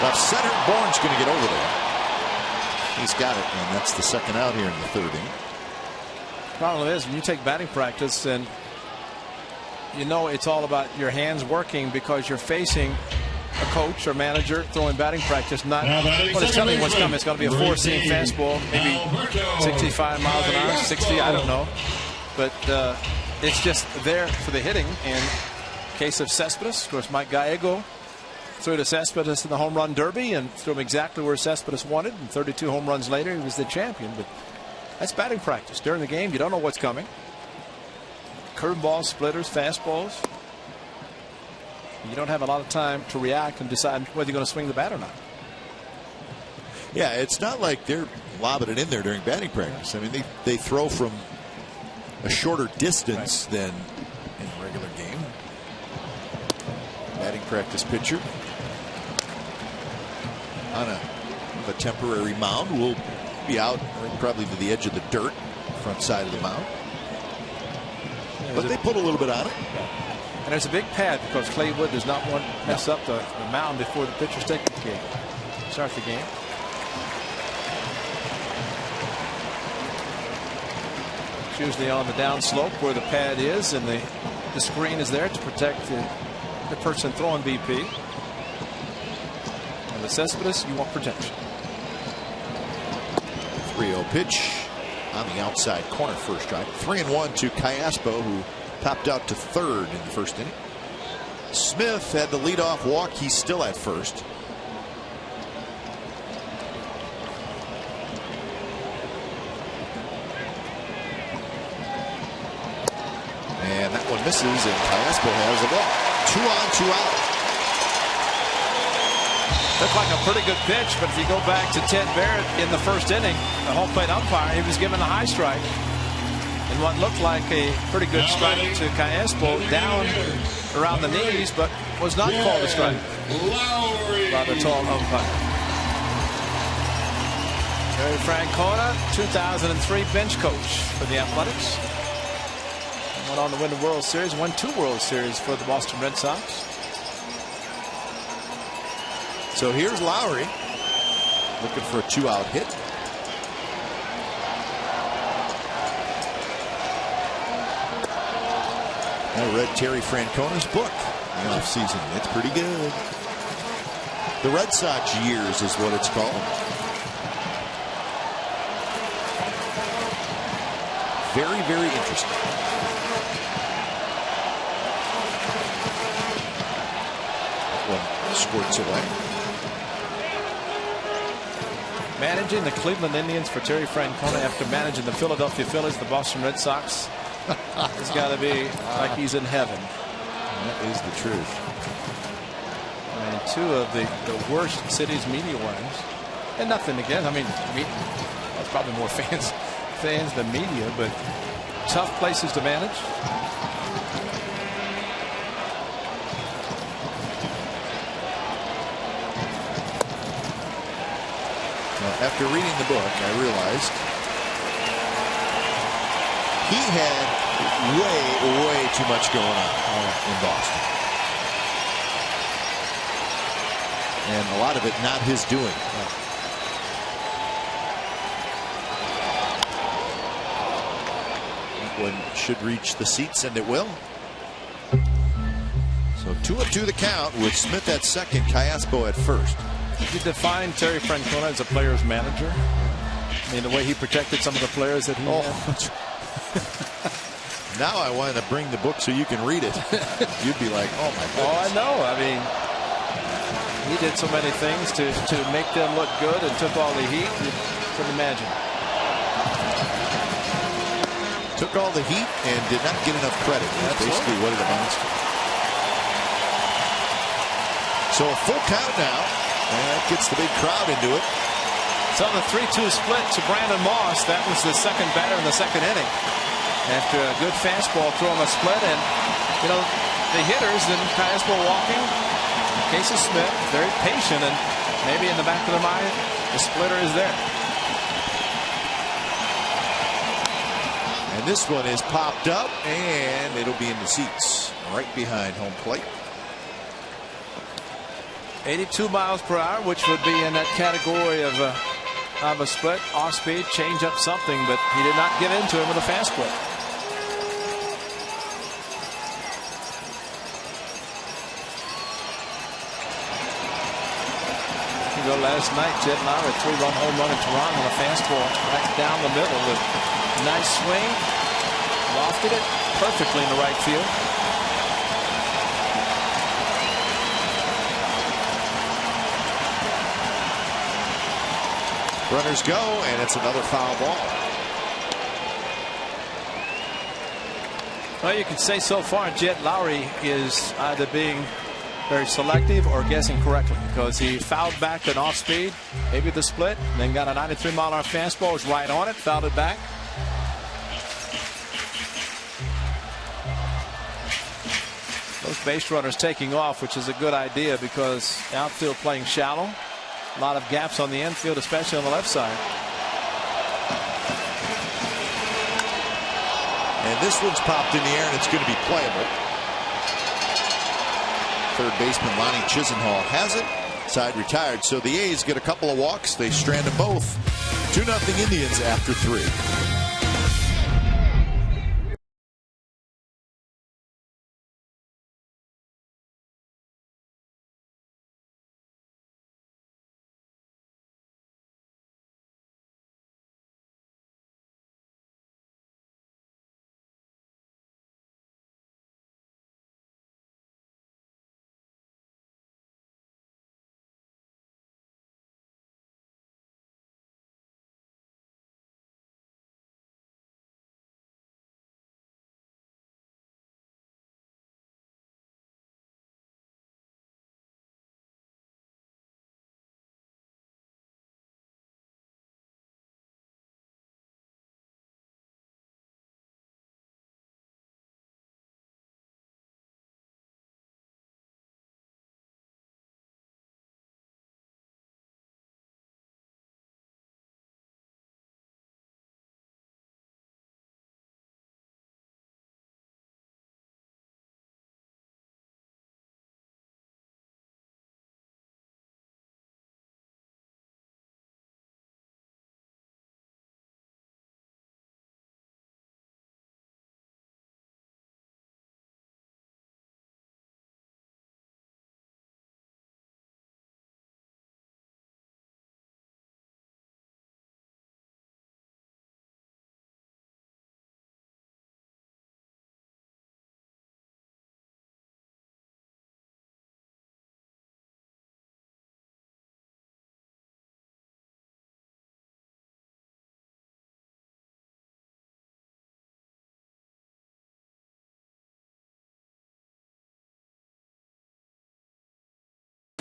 Speaker 5: Left center, Bourne's going to get over there. He's got it, and that's the second out here in the 3rd inning.
Speaker 6: Problem is, when you take batting practice, and you know it's all about your hands working because you're facing a coach or manager throwing batting practice, not well, it's telling you what's coming. It's going to be a four-seam fastball, maybe 65 miles an hour, 60, I don't know. But it's just there for the hitting. In case of Cespedes, of course, Mike Gallego threw to Cespedes in the home run derby and threw him exactly where Cespedes wanted. And 32 home runs later, he was the champion. But that's batting practice. During the game, you don't know what's coming. Curveballs, splitters, fastballs. You don't have a lot of time to react and decide whether you're going to swing the bat or not.
Speaker 5: Yeah, it's not like they're lobbing it in there during batting practice. I mean, they throw from a shorter distance than in a regular game. Batting practice pitcher on a temporary mound will be out probably to the edge of the dirt, front side of the mound. Yeah, but they put a little bit on it.
Speaker 6: And there's a big pad because Clay Wood does not want to mess up the mound before the pitcher's taking the game. Start the game. It's usually on the down slope where the pad is, and the screen is there to protect the person throwing BP. And the Cespedes, you want protection.
Speaker 5: 3-0 pitch on the outside corner, first strike. 3-1 to Callaspo, who topped out to third in the first inning. Smith had the leadoff walk. He's still at first. And that one misses, and Callaspo has a walk. 2 on, 2 out.
Speaker 6: Looked like a pretty good pitch, but if you go back to Ted Barrett in the first inning, the home plate umpire, he was given a high strike. And what looked like a pretty good strike to Callaspo down around the knees, but was not called a strike by the tall umpire. Terry Francona, 2003 bench coach for the Athletics. Went on to win the World Series, won 2 World Series for the Boston Red Sox.
Speaker 5: So here's Lowry looking for a 2-out hit. I read Terry Francona's book in the offseason. It's pretty good. The Red Sox years is what it's called. Very, very interesting. One squirts away.
Speaker 6: Managing the Cleveland Indians for Terry Francona after managing the Philadelphia Phillies, the Boston Red Sox. It's got to be like he's in heaven.
Speaker 5: That is the truth.
Speaker 6: I mean, 2 of the worst cities media-wise. And nothing again. I mean, that's probably more fans than media, but tough places to manage.
Speaker 5: After reading the book, I realized he had way too much going on in Boston. And a lot of it not his doing. That one should reach the seats, and it will. So 2-2 the count with Smith at second, Callaspo at first.
Speaker 6: Did you define Terry Francona as a player's manager? I mean, the way he protected some of the players that he had.
Speaker 5: Now I want to bring the book so you can read it. You'd be like, oh my goodness.
Speaker 6: Oh, I know. I mean, he did so many things to make them look good and took all the heat. You couldn't imagine.
Speaker 5: Took all the heat and did not get enough credit. That's basically what it amounts to. So a full count now. And that gets the big crowd into it.
Speaker 6: So the 3-2 split to Brandon Moss. That was the second batter in the second inning. After a good fastball, throw him a split, and you know the hitters and Callaspo walking. Casey Smith very patient, and maybe in the back of their mind the splitter is there.
Speaker 5: And this one is popped up, and it'll be in the seats right behind home plate.
Speaker 6: 82 miles per hour, which would be in that category of a split, off speed, change up something, but he did not give in to him with a fast split. ago last night, Jed Lowry, 3-run home run in Toronto on a fastball right down the middle with a nice swing. Lofted it perfectly in the right field.
Speaker 5: Runners go, and it's another foul ball.
Speaker 6: Well, you can say so far Jed Lowry is either being very selective or guessing correctly, because he fouled back an off speed, maybe the split, then got a 93-mile-an-hour fastball, was right on it, fouled it back. Those base runners taking off, which is a good idea because outfield playing shallow. A lot of gaps on the infield, especially on the left side.
Speaker 5: And this one's popped in the air, and it's going to be playable. Third baseman Lonnie Chisenhall has it. Side retired. So the A's get a couple of walks. They strand them both. 2-0 Indians after 3.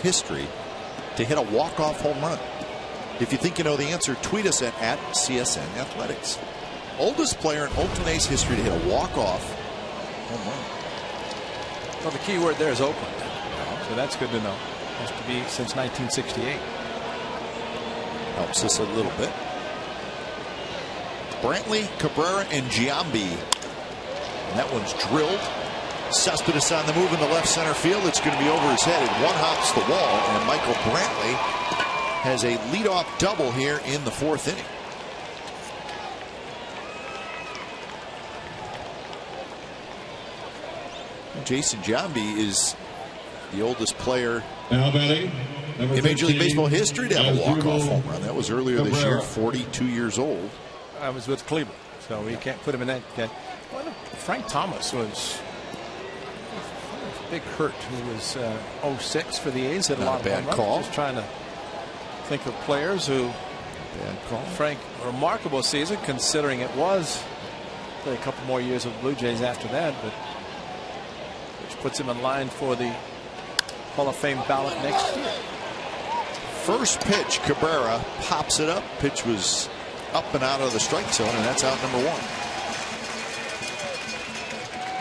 Speaker 5: History to hit a walk-off home run. If you think you know the answer, tweet us at CSN Athletics. Oldest player in Oakland A's history to hit a walk-off home run.
Speaker 6: Well, the key word there is Oakland, so that's good to know. Has to be since 1968.
Speaker 5: Helps us a little bit. Brantley, Cabrera, and Giambi. And that one's drilled. Cespedes on the move in the left center field. It's going to be over his head. It one hops the wall, and Michael Brantley has a leadoff double here in the 4th inning. Jason Giambi is the oldest player
Speaker 4: Now batting,
Speaker 5: in Major League Baseball history to have a walk-off home run. That was earlier this year, 42 years old.
Speaker 6: I was with Cleveland, so we can't put him in that. Well, Frank Thomas was a big hurt. He was 06 for the A's. Had a lot of
Speaker 5: bad
Speaker 6: home
Speaker 5: call.
Speaker 6: runs. Just trying to think of players who.
Speaker 5: Bad call.
Speaker 6: Frank, a remarkable season considering it was a couple more years of Blue Jays after that, but which puts him in line for the Hall of Fame ballot next year.
Speaker 5: First pitch, Cabrera pops it up. Pitch was up and out of the strike zone, and that's out number 1.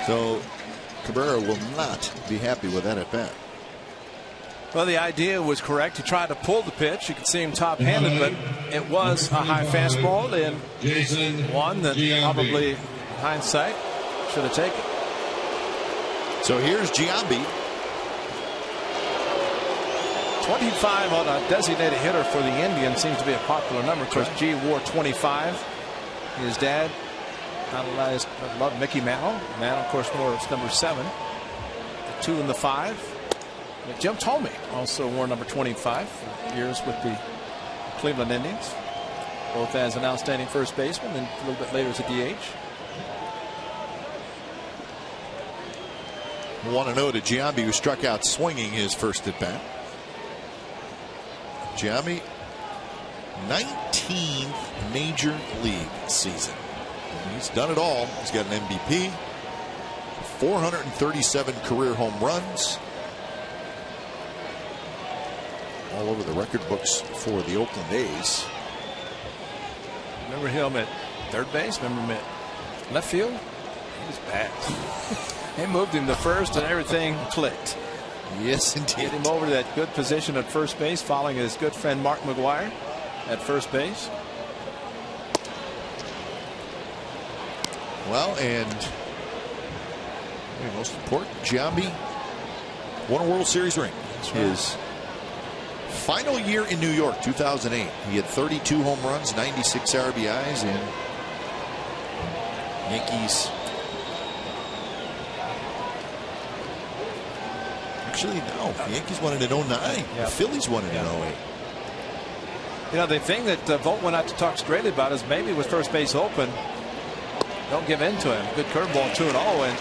Speaker 5: So Cabrera will not be happy with that at bat.
Speaker 6: Well, the idea was correct. He tried to pull the pitch. You could see him top-handed, but it was a high fastball and one that probably, hindsight, should have taken.
Speaker 5: So here's Giambi.
Speaker 6: 25 on a designated hitter for the Indians seems to be a popular number. Of course, G wore 25. His dad idolized, loved Mickey Mantle. Mantle, of course, wore number 7. The 2 and the 5. Jim Thome also wore number 25 for years with the Cleveland Indians, both as an outstanding first baseman and a little bit later as a DH.
Speaker 5: 1-0 to Giambi, who struck out swinging his first at bat. Giambi, 19th major league season. He's done it all. He's got an MVP, 437 career home runs, all over the record books for the Oakland A's.
Speaker 6: Remember him at third base? Remember him at left field? He was bad. They moved him to first and everything clicked.
Speaker 5: Yes, indeed.
Speaker 6: Get him over to that good position at first base, following his good friend Mark McGwire at first base.
Speaker 5: Well, and most important, Giambi won a World Series ring. His final year in New York, 2008. He had 32 home runs, 96 RBIs, and Yankees. Actually, no. The Yankees won it in 09.
Speaker 6: Yeah.
Speaker 5: The Phillies won it in 08.
Speaker 6: You know, the thing that Vogt went out to talk straight about is maybe with first base open, don't give in to him. Good curveball, 2-0, and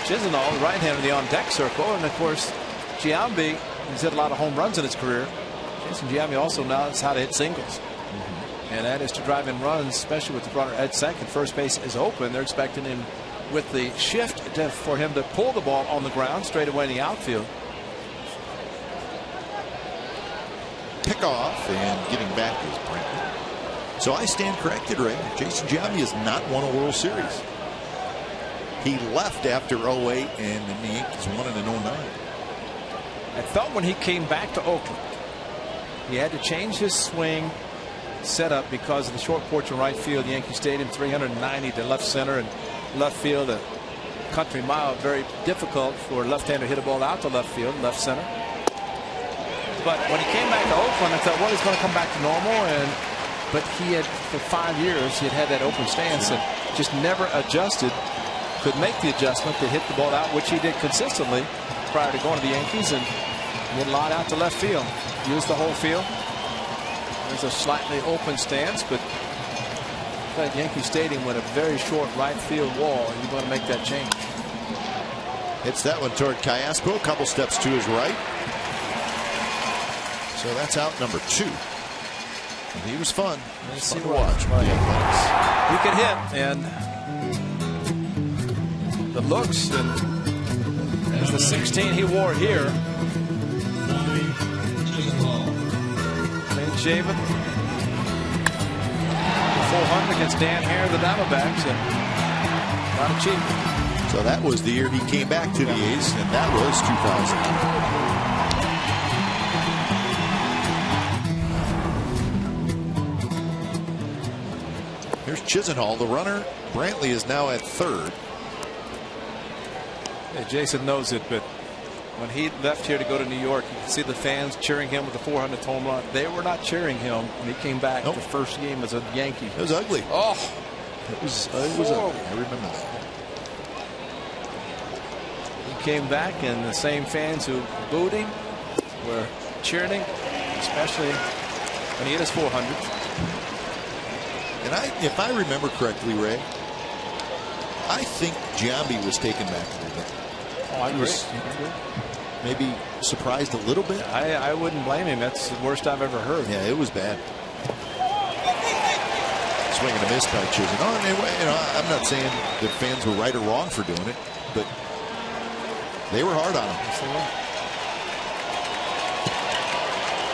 Speaker 6: Chisenhall, the right-hander, in the on-deck circle, and of course, Giambi, he's hit a lot of home runs in his career. Jason Giambi also knows how to hit singles, and that is to drive in runs, especially with the runner at second. First base is open. They're expecting him with the shift for him to pull the ball on the ground straight away in the outfield.
Speaker 5: Pick off and getting back is Brantley. So I stand corrected, Ray. Jason Giambi has not won a World Series. He left after 08, and then the Yankees won it in 09.
Speaker 6: I felt when he came back to Oakland, he had to change his swing setup because of the short porch in right field. Yankee Stadium, 390 to left center, and left field a country mile. Very difficult for a left-hander to hit a ball out to left field, left center. But when he came back to Oakland, I thought, well, he's going to come back to normal. But he had, for 5 years, he had that open stance and just never adjusted. Could make the adjustment to hit the ball out, which he did consistently prior to going to the Yankees, and hit a lot out to left field. Use the whole field. There's a slightly open stance, but at Yankee Stadium with a very short right field wall, you're going to make that change.
Speaker 5: Hits that one toward Callaspo, a couple steps to his right. So that's out number 2. And he was fun. Nice to watch.
Speaker 6: He can hit, and the looks, and as the 16 he wore here, clean shaven, 400 against Dan Hare, the Diamondbacks, and not a cheap.
Speaker 5: So that was the year he came back to the A's, and that was 2000. Here's Chisenhall, the runner. Brantley is now at third.
Speaker 6: Yeah, Jason knows it, but when he left here to go to New York, you can see the fans cheering him with the 400th home run. They were not cheering him when he came back the first game as a Yankee.
Speaker 5: It was ugly.
Speaker 6: Oh,
Speaker 5: it was ugly. I remember that.
Speaker 6: He came back, and the same fans who booed him were cheering him, especially when he hit his 400th.
Speaker 5: And if I remember correctly, Ray, I think Giambi was taken back a little bit.
Speaker 6: Oh, I agree.
Speaker 5: Maybe surprised a little bit.
Speaker 6: I wouldn't blame him. That's the worst I've ever heard.
Speaker 5: Yeah, it was bad. Swing and a miss by Chisenhall. Anyway, I'm not saying that fans were right or wrong for doing it, but they were hard on him.
Speaker 6: Yes, they were.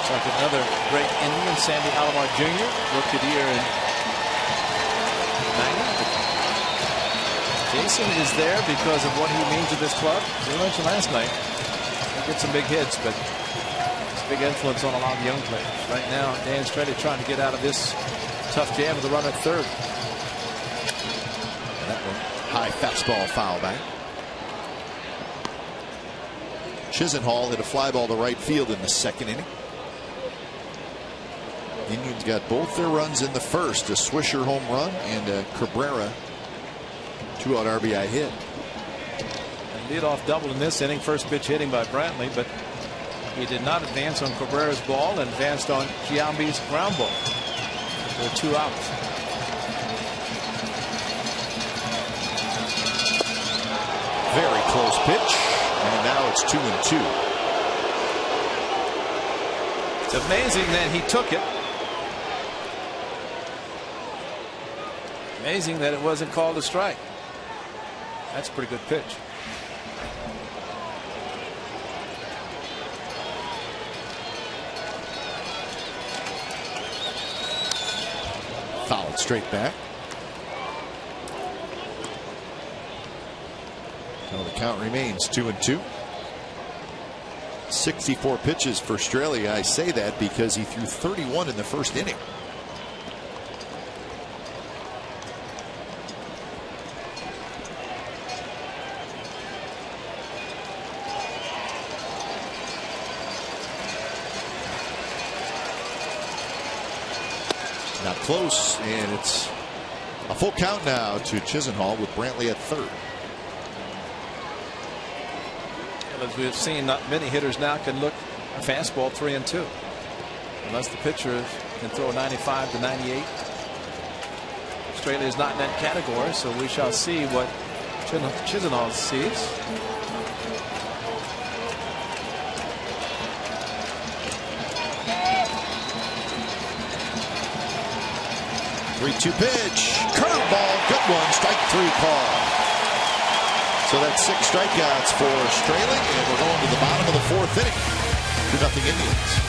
Speaker 6: It's like another great Indian, Sandy Alomar Jr., rookie of the year in 90. Jason is there because of what he means to this club. As we mentioned last night, he gets some big hits, but it's a big influence on a lot of young players. Right now, Dan Strady trying to get out of this tough jam with a runner at third.
Speaker 5: And that one, high fastball foul back. Chisenhall hit a fly ball to right field in the second inning. Indians got both their runs in the first, a Swisher home run and a Cabrera 2-out RBI hit.
Speaker 6: And leadoff double in this inning. First pitch hitting by Brantley, but He did not advance on Cabrera's ball and advanced on Giambi's ground ball. There were 2 outs.
Speaker 5: Very close pitch, and now it's 2-2.
Speaker 6: It's amazing that he took it. Amazing that it wasn't called a strike. That's a pretty good pitch.
Speaker 5: Fouled straight back. So the count remains 2-2. 64 pitches for Australia. I say that because he threw 31 in the first inning. Not close, and it's a full count now to Chisenhall with Brantley at third.
Speaker 6: As we've seen, not many hitters now can look a fastball 3-2 unless the pitcher can throw 95 to 98. Australia is not in that category, so we shall see what Chisenhall sees.
Speaker 5: 3-2 pitch. Curveball. Good one. Strike 3 call. So that's 6 strikeouts for Australia, and we're going to the bottom of the 4th inning. 2-0 Indians.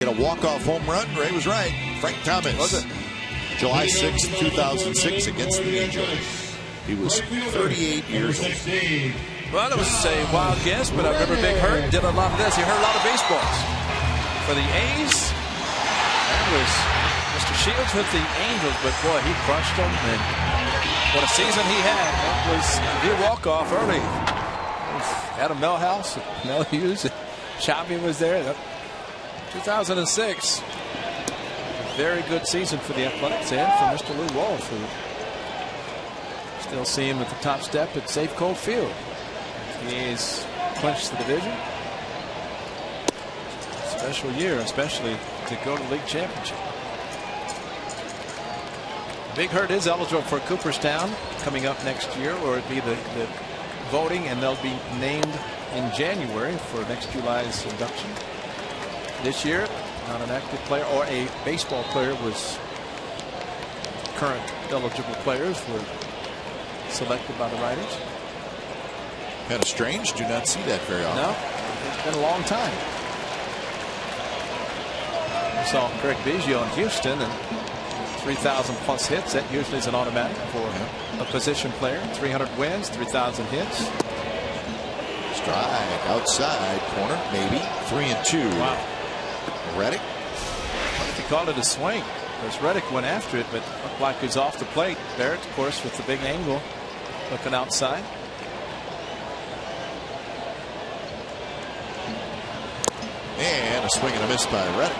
Speaker 5: A walk-off home run. Ray was right. Frank Thomas.
Speaker 6: Was it?
Speaker 5: July 6, 2006 against the Angels. He was 38 years old.
Speaker 6: Well, it was a wild guess, but I remember Big Hurt did a lot of this. He hurt a lot of baseballs. For the A's, that was Mr. Shields with the Angels, but boy, he crushed them. And what a season he had. That was the walk-off early. Adam Melhouse, Mel Hughes, Chappie was there. 2006, a very good season for the Athletics and for Mr. Lou Wolf, who still see him at the top step at Safeco Field. He's clinched the division. Special year, especially to go to the league championship. Big Hurt is eligible for Cooperstown coming up next year, or it'd be the voting, and they'll be named in January for next July's induction. This year, not an active player or a baseball player was current eligible players were selected by the writers.
Speaker 5: Kind of strange. Do not see that very often.
Speaker 6: No, it's been a long time. We saw Craig Biggio in Houston, and 3,000 plus hits. That usually is an automatic for a position player. 300 wins, 3,000 hits.
Speaker 5: Strike outside corner, maybe 3-2.
Speaker 6: Wow.
Speaker 5: Reddick.
Speaker 6: What if you called it a swing? Because Reddick went after it, but looked like he was off the plate. Barrett, of course, with the big angle, looking outside.
Speaker 5: And a swing and a miss by Reddick.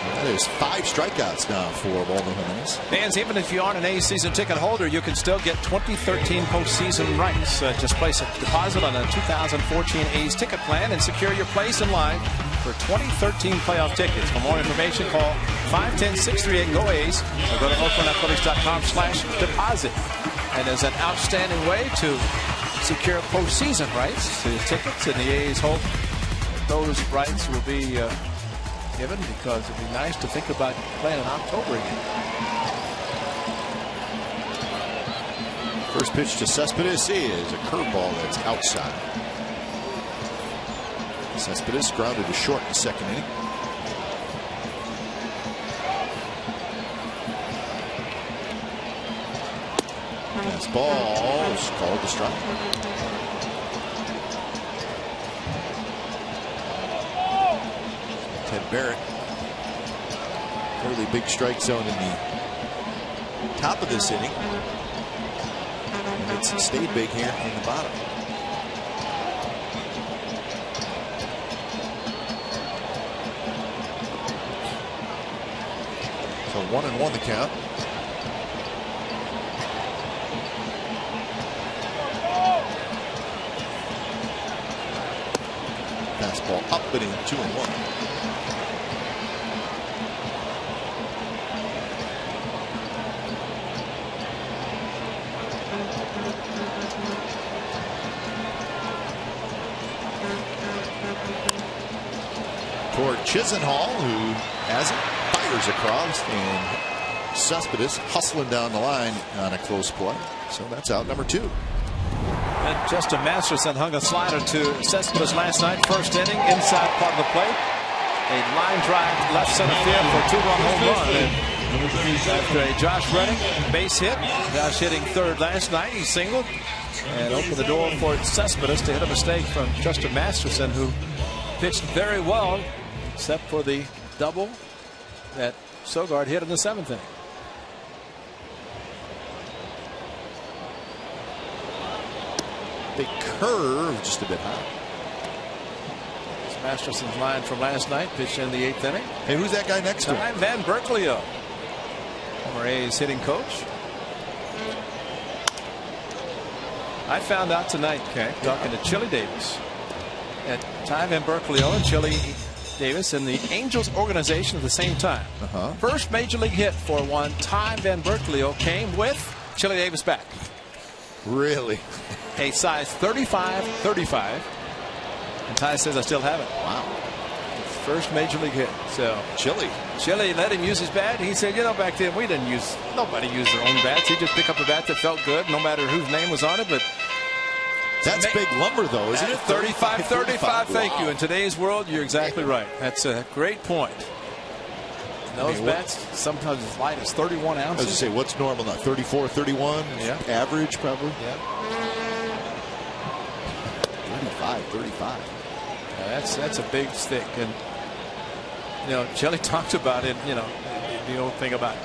Speaker 5: That is 5 strikeouts now for Waldo Jimenez.
Speaker 6: Fans, even if you aren't an A's season ticket holder, you can still get 2013 postseason rights. Just place a deposit on a 2014 A's ticket plan and secure your place in line for 2013 playoff tickets. For more information, call 510-638-GO-A's or go to OaklandAthletics.com/deposit. And there's an outstanding way to secure postseason rights to tickets, and the A's hope those rights will be given, because it'd be nice to think about playing in October again.
Speaker 5: First pitch to Cespedes is a curveball that's outside. Cespedes grounded to short in the second inning. Fastball is called the strike. Ted Barrett, fairly big strike zone in the top of this inning, and it's stayed big here in the bottom. So 1-1 the count. Fastball up and in, 2-1. Toward Chisenhall, who has it, fires across, and Cespedes hustling down the line on a close play. So that's out number 2.
Speaker 6: And Justin Masterson hung a slider to Cespedes last night, first inning, inside part of the plate. A line drive left center field for a 2-run home run. And after a Josh Reddick base hit, Josh hitting third last night, he singled and opened the door for Cespedes to hit a mistake from Justin Masterson, who pitched very well, except for the double that Sogard hit in the 7th inning.
Speaker 5: Big curve, just a bit high.
Speaker 6: It's Masterson's line from last night, pitched in the 8th inning.
Speaker 5: Hey, who's that guy next to him?
Speaker 6: Van Berkelio, former A's hitting coach. I found out tonight, talking to Chili Davis, that Ty Van Berkelio and Chili Davis in the Angels organization at the same time. First major league hit for one Ty Van Berkelio came with Chili Davis back.
Speaker 5: Really?
Speaker 6: A size 35-35. And Ty says, I still have it.
Speaker 5: Wow.
Speaker 6: First major league hit. So
Speaker 5: Chili
Speaker 6: let him use his bat. He said, back then nobody used their own bats. He just picked up a bat that felt good, no matter whose name was on it. But
Speaker 5: that's big lumber, though, isn't it?
Speaker 6: 35-35. Thank you. In today's world, you're exactly right. That's a great point. Those bats sometimes as light as 31 ounces.
Speaker 5: I was going to say, what's normal now? 34, 31?
Speaker 6: Yeah.
Speaker 5: Average, probably?
Speaker 6: Yeah.
Speaker 5: 35.
Speaker 6: That's a big stick. And, Chili talked about it, the old thing about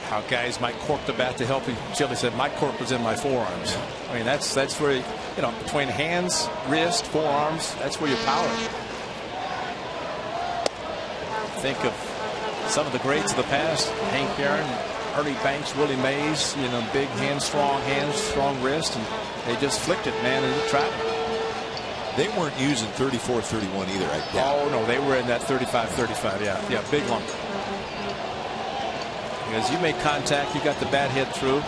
Speaker 6: how guys might cork the bat to help him. Chili said, my cork was in my forearms. I mean, that's where, between hands, wrist, forearms, that's where your power. Think of some of the greats of the past, Hank Aaron, Ernie Banks, Willie Mays, big hands, strong wrist, and they just flicked it, man, in the trap.
Speaker 5: They weren't using 34, 31 either, I doubt.
Speaker 6: Oh, no, they were in that 35, 35, yeah, big lumber. Because you make contact, you got the bat hit through.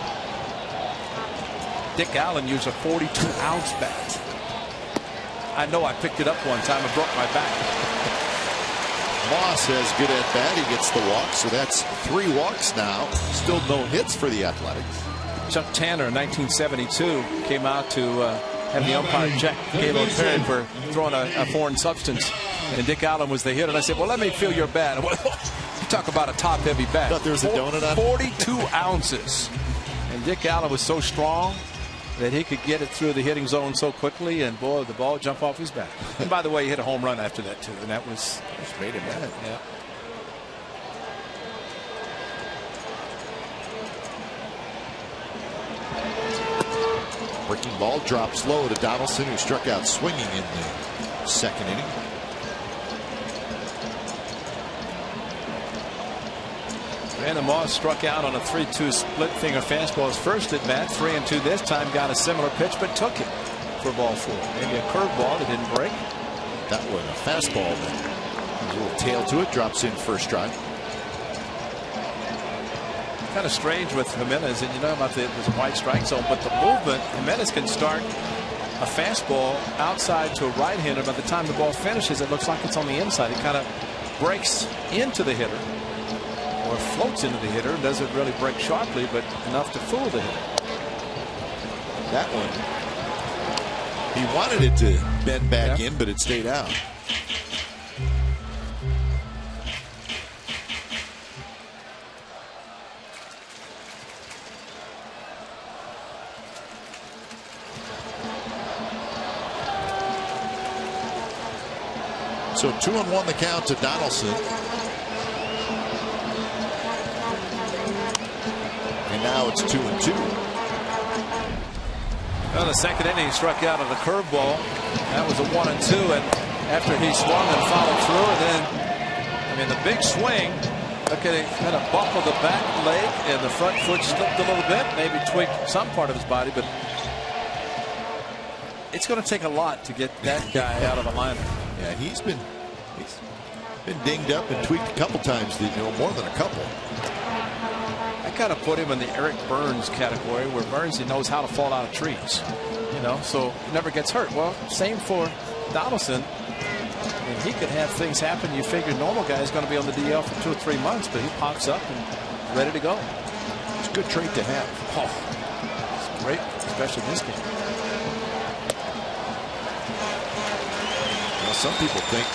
Speaker 6: Dick Allen used a 42-ounce bat. I know I picked it up one time and broke my back.
Speaker 5: Moss has good at bat. He gets the walk, so that's 3 walks now. Still no hits for the Athletics.
Speaker 6: Chuck Tanner in 1972 came out to have the umpire check Gaylord Perry for throwing a foreign substance, and Dick Allen was the hitter. And I said, well, let me feel your bat. talk about a top-heavy bat.
Speaker 5: Thought there was a donut on
Speaker 6: 42 ounces. And Dick Allen was so strong that he could get it through the hitting zone so quickly, and boy, the ball jumped off his bat. And by the way, he hit a home run after that too, and that was
Speaker 5: made him mad.
Speaker 6: Yeah.
Speaker 5: Breaking ball drops low to Donaldson, who struck out swinging in the second inning.
Speaker 6: Brandon Moss struck out on a 3-2 split finger fastball his first at bat. 3-2 this time. Got a similar pitch, but took it for ball 4. Maybe a curveball that didn't break.
Speaker 5: That was a fastball then. There's a little tail to it. Drops in first strike.
Speaker 6: Kind of strange with Jimenez, and you know about there's a white strike zone, but the movement, Jimenez can start a fastball outside to a right-hander. By the time the ball finishes, it looks like it's on the inside. It kind of breaks into the hitter, or floats into the hitter. Doesn't really break sharply, but enough to fool the hitter.
Speaker 5: That one, he wanted it to bend back in, but it stayed out. So 2-1 the count to Donaldson. And now it's 2-2.
Speaker 6: Well, the second inning he struck out on a curveball. That was a 1-2, and after he swung and followed through, and then, I mean, the big swing. Look at it, kind of buckled the back leg, and the front foot slipped a little bit, maybe tweaked some part of his body, but it's going to take a lot to get that guy out of the lineup.
Speaker 5: Yeah, he's been dinged up and tweaked a couple times, more than a couple.
Speaker 6: I kind of put him in the Eric Burns category, where Burns, he knows how to fall out of trees, so he never gets hurt. Well, same for Donaldson. I mean, he could have things happen. You figure normal guy is going to be on the DL for 2 or 3 months, but he pops up and ready to go.
Speaker 5: It's a good trait to have.
Speaker 6: Oh, it's great, especially in this game.
Speaker 5: Well, some people think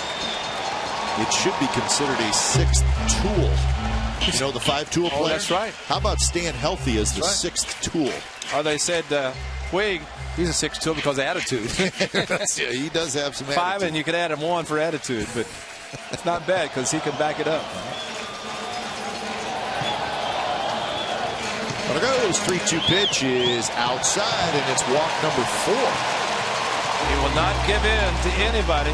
Speaker 5: it should be considered a 6th tool. You know, the 5-tool player?
Speaker 6: Oh, that's right.
Speaker 5: How about staying healthy as the 6th tool?
Speaker 6: Oh, they said Puig, he's a 6th tool because of attitude.
Speaker 5: Yeah, he does have some
Speaker 6: 5,
Speaker 5: attitude.
Speaker 6: and you could add him 1 for attitude, but it's not bad because he can back it up.
Speaker 5: But it goes. 3-2 pitch is outside, and it's walk number 4.
Speaker 6: He will not give in to anybody.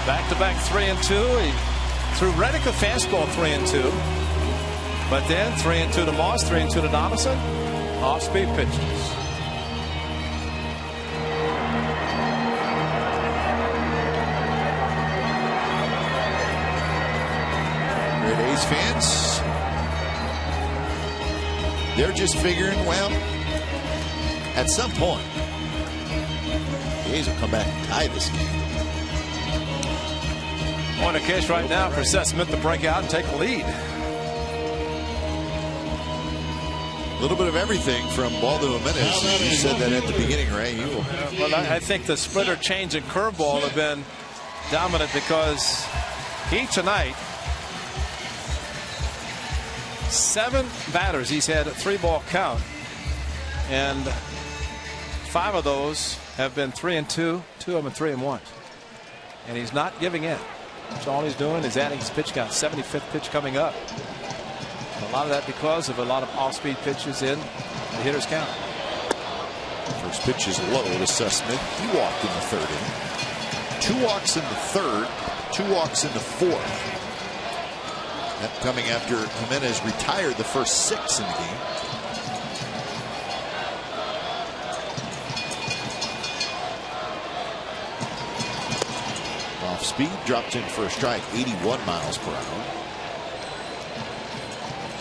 Speaker 6: Back-to-back 3-2. He threw Reddick a fastball 3-2. But then 3-2 to Moss, 3-2 to Donaldson. Off-speed pitches.
Speaker 5: Great A's fans, they're just figuring, well, at some point, the A's will come back and tie this game.
Speaker 6: On a case right now for Seth Smith to break out and take a lead.
Speaker 5: A little bit of everything from Baldo Jimenez. You said that at the beginning, Ray.
Speaker 6: Well, I think the splitter, change, and curveball have been dominant because he tonight, 7 batters. He's had a 3-ball count, and 5 of those have been 3-2, 2 of them 3-1, and he's not giving in. That's all he's doing is adding his pitch count. 75th pitch coming up. And a lot of that because of a lot of off-speed pitches in the hitter's count.
Speaker 5: First pitch is low to Seth Smith. He walked in the 3rd inning. 2 walks in the 3rd, 2 walks in the 4th. That coming after Jimenez retired the first 6 in the game. Off speed, dropped in for a strike, 81 miles per hour.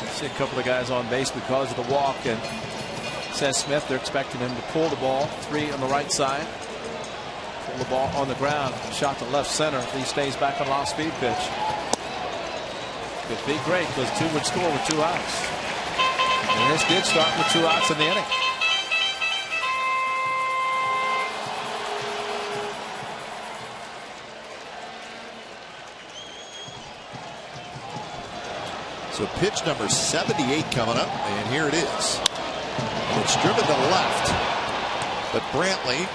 Speaker 6: See a couple of guys on base because of the walk, and Seth Smith, they're expecting him to pull the ball. 3 on the right side. Pull the ball on the ground. Shot to left center if he stays back on an off-speed pitch. Could be great because 2 would score with 2 outs. And this did start with 2 outs in the inning.
Speaker 5: So pitch number 78 coming up, and here it is. And it's driven to left, but Brantley,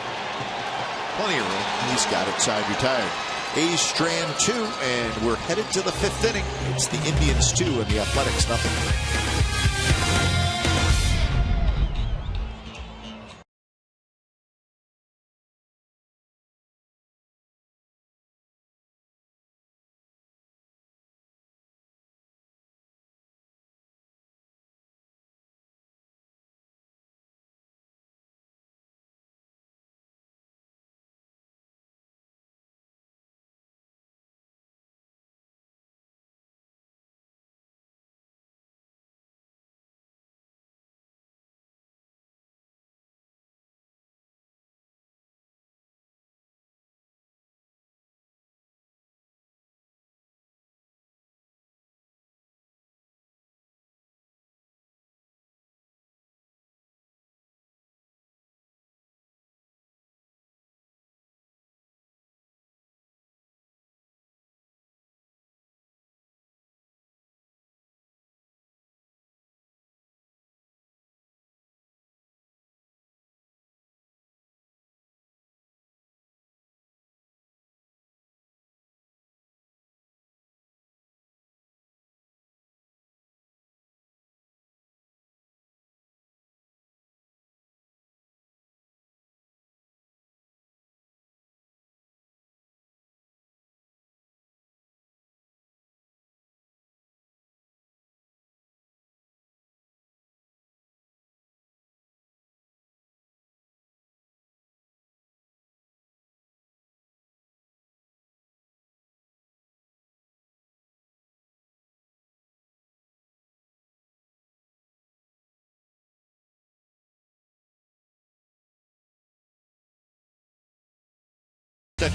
Speaker 5: plenty of room. He's got it side retired. A's strand 2, and we're headed to the 5th inning. It's the Indians 2 and the Athletics nothing.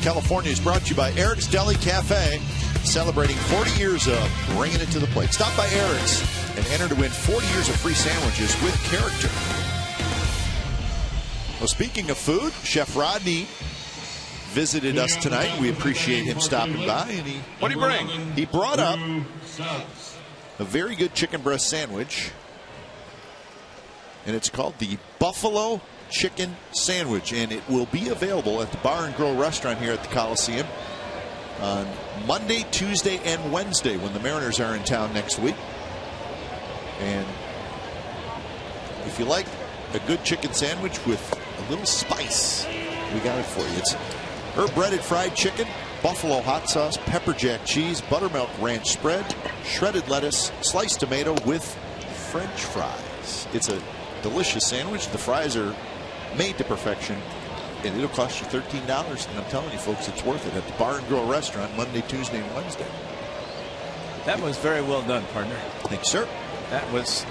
Speaker 5: California is brought to you by Eric's Deli Cafe, celebrating 40 years of bringing it to the plate. Stop by Eric's and enter to win 40 years of free sandwiches with character. Well, speaking of food, Chef Rodney visited us tonight. We appreciate him stopping by. And
Speaker 2: what did he bring?
Speaker 5: He brought up a very good chicken breast sandwich, and it's called the Buffalo Chicken Sandwich, and it will be available at the Bar and Grill restaurant here at the Coliseum on Monday, Tuesday, and Wednesday when the Mariners are in town next week. And if you like a good chicken sandwich with a little spice, we got it for you. It's herb breaded fried chicken, buffalo hot sauce, pepper jack cheese, buttermilk ranch spread, shredded lettuce, sliced tomato with French fries. It's a delicious sandwich. The fries are made to perfection, and it'll cost you $13. And I'm telling you, folks, it's worth it at the Bar and Grill restaurant Monday, Tuesday, and Wednesday.
Speaker 6: That was very well done, partner.
Speaker 5: Thanks, sir.
Speaker 6: That was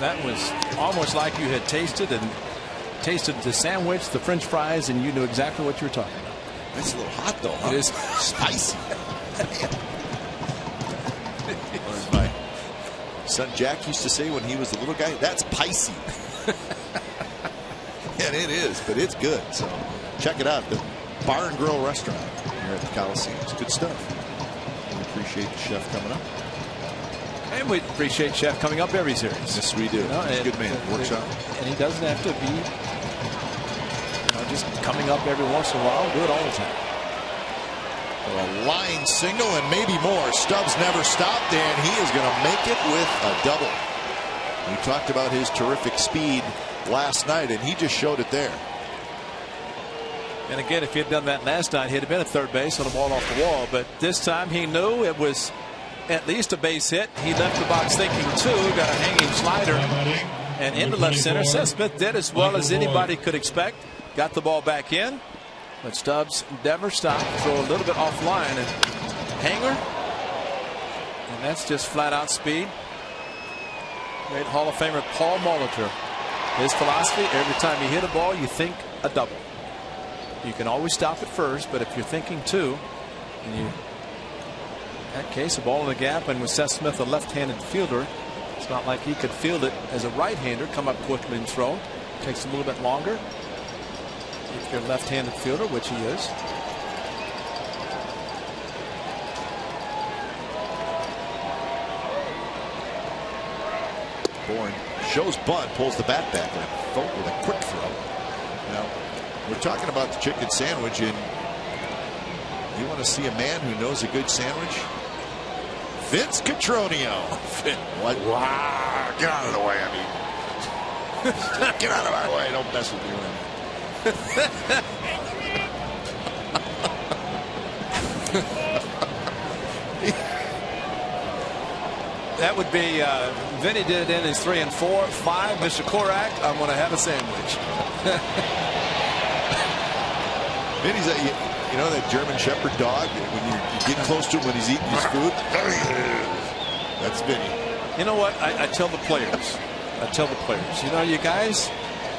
Speaker 6: almost like you had tasted the sandwich, the French fries, and you knew exactly what you were talking about.
Speaker 5: It's a little hot, though, huh?
Speaker 6: It is
Speaker 5: spicy. As my son Jack used to say when he was a little guy, that's picey. And it is, but it's good. So check it out, the Bar and Grill restaurant here at the Coliseum. It's good stuff. We appreciate the chef coming up.
Speaker 6: And we appreciate Chef coming up every series.
Speaker 5: Yes, we do. You know, he's a good man. Works out.
Speaker 6: And he doesn't have to be just coming up every once in a while. Do it all the time.
Speaker 5: A line single and maybe more. Stubbs never stopped, and he is going to make it with a double. We talked about his terrific speed last night, and he just showed it there.
Speaker 6: And again, if he had done that last night, he'd have been at third base on a ball off the wall. But this time he knew it was at least a base hit. He left the box thinking two, got a hanging slider, and into left center. Seth Smith did as well as anybody could expect. Got the ball back in, but Stubbs never stopped. Throw a little bit offline and hanger, and that's just flat out speed. Great Hall of Famer Paul Molitor. His philosophy: every time you hit a ball, you think a double. You can always stop at first, but if you're thinking two, and you, in that case, a ball in the gap, and with Seth Smith a left-handed fielder, it's not like he could field it as a right-hander, come up quickly and throw. It takes a little bit longer if you're a left-handed fielder, which he is.
Speaker 5: Bourne shows bunt, pulls the bat back with a quick throw. Now, we're talking about the chicken sandwich, and you want to see a man who knows a good sandwich? Vince Cotroneo. What? Wow. Get out of the way. I mean, get out of my way. Don't mess with me.
Speaker 6: That would be Vinny did it in his 3 and 4. 5, Mr. Korak, I'm going to have a sandwich.
Speaker 5: Vinny's you know that German Shepherd dog, when you get close to him when he's eating his food? That's Vinny.
Speaker 6: You know what? I tell the players. You know, you guys,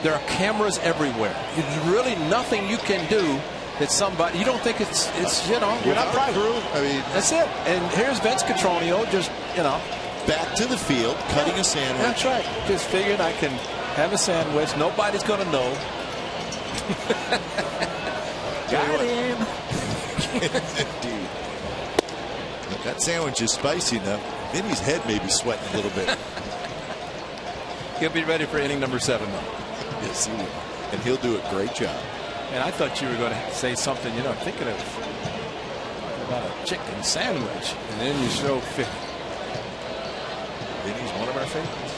Speaker 6: there are cameras everywhere. There's really nothing you can do that somebody, you don't think it's you know, we're not private.
Speaker 5: I mean,
Speaker 6: that's it. And here's Vince Cotroneo, just, you know,
Speaker 5: back to the field, cutting a sandwich.
Speaker 6: That's right. Just figured I can have a sandwich. Nobody's going to know. Got him.
Speaker 5: Indeed. That sandwich is spicy enough. Vinny's head may be sweating a little bit.
Speaker 6: He'll be ready for inning number 7, though.
Speaker 5: Yes, he will. And he'll do a great job.
Speaker 6: And I thought you were going to say something, you know, thinking of about a chicken sandwich. And then you show Vinny.
Speaker 5: Vinny's one of our favorites.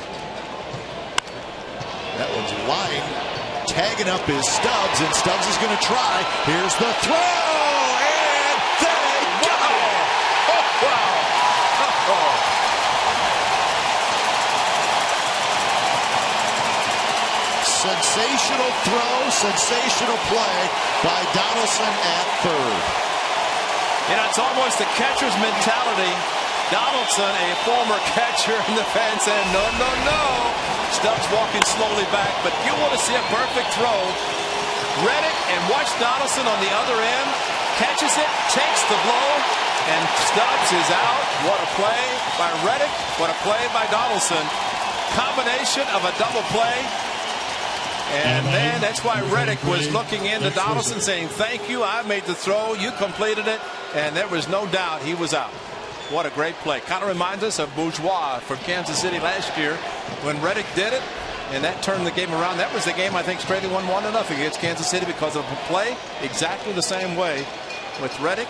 Speaker 5: That one's line. Tagging up is Stubbs, and Stubbs is going to try. Here's the throw, and they go!
Speaker 6: Oh, wow! Oh.
Speaker 5: Sensational throw, sensational play by Donaldson at third.
Speaker 6: You know, it's almost the catcher's mentality. Donaldson, a former catcher, and the fans saying, no, no, no. Stubbs walking slowly back, but you want to see a perfect throw. Reddick, and watch Donaldson on the other end. Catches it, takes the blow, and Stubbs is out. What a play by Reddick. What a play by Donaldson. Combination of a double play. And man, that's why Reddick was looking into Donaldson saying, thank you, I made the throw, you completed it, and there was no doubt he was out. What a great play. Kind of reminds us of Bourgeois for Kansas City last year when Reddick did it, and that turned the game around. That was the game, I think, Straley won 1-0 against Kansas City because of a play exactly the same way with Reddick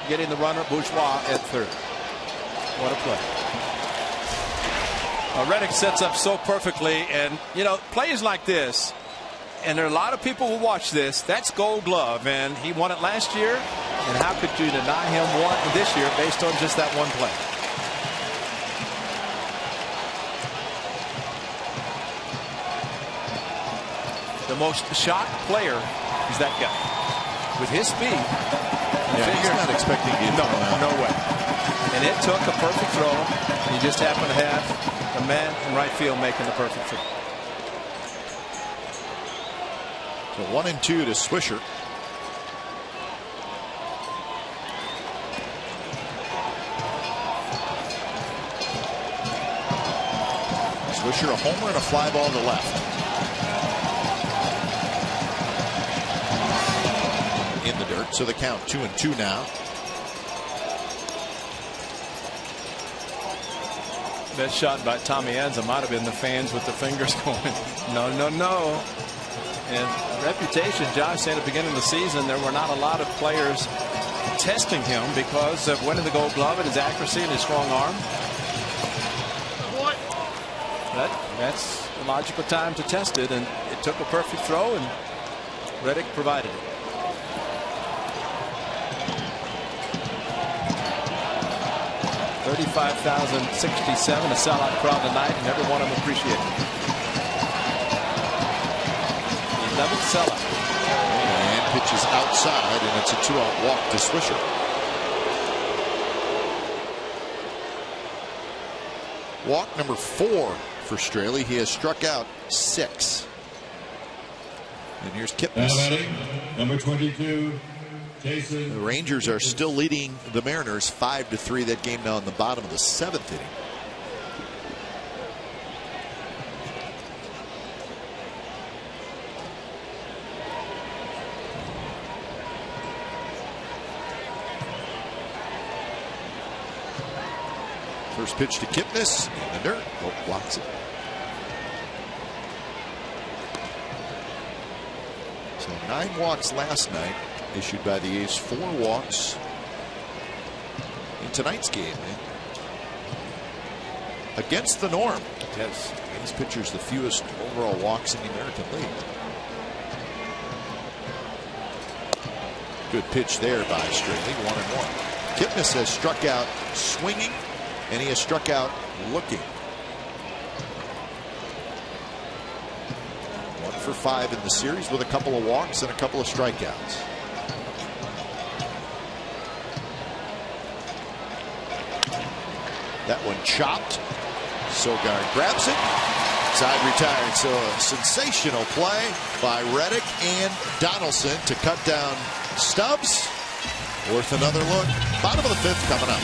Speaker 6: getting the runner, Bourgeois at third. What a play. Reddick sets up so perfectly, and, you know, plays like this, and there are a lot of people who watch this. That's Gold Glove, and he won it last year. And how could you deny him one this year based on just that one play? The most shot player is that guy. With his speed,
Speaker 5: he's not expecting it.
Speaker 6: No way. And it took a perfect throw. He just happened to have a man in right field making the perfect throw.
Speaker 5: So 1-2 to Swisher. Swisher a homer and a fly ball to left. In the dirt, so the count 2-2 now.
Speaker 6: Best shot by Tommy Anza might have been the fans with the fingers going, no, no, no. And reputation, Josh said at the beginning of the season, there were not a lot of players testing him because of winning the Gold Glove and his accuracy and his strong arm. But that's the logical time to test it, and it took a perfect throw, and Reddick provided it. $35,067, a sellout crowd tonight, and every one of them appreciate it. 11th sellout.
Speaker 5: And pitches outside, and it's a 2-out walk to Swisher. Walk number 4 for Straley. He has struck out 6. And here's Kipnis.
Speaker 4: Number 22.
Speaker 5: The Rangers are still leading the Mariners 5-3. That game now in the bottom of the 7th inning. First pitch to Kipnis in the dirt. Blocks it. So 9 walks last night issued by the A's, 4 walks in tonight's game. Against the norm.
Speaker 6: Yes.
Speaker 5: A's pitchers the fewest overall walks in the American League. Good pitch there by Straley, 1-1. Kipnis has struck out swinging, and he has struck out looking. 1 for 5 in the series with a couple of walks and a couple of strikeouts. That one chopped. Sogard grabs it. Side retired. So a sensational play by Reddick and Donaldson to cut down Stubbs. Worth another look. Bottom of the 5th coming up.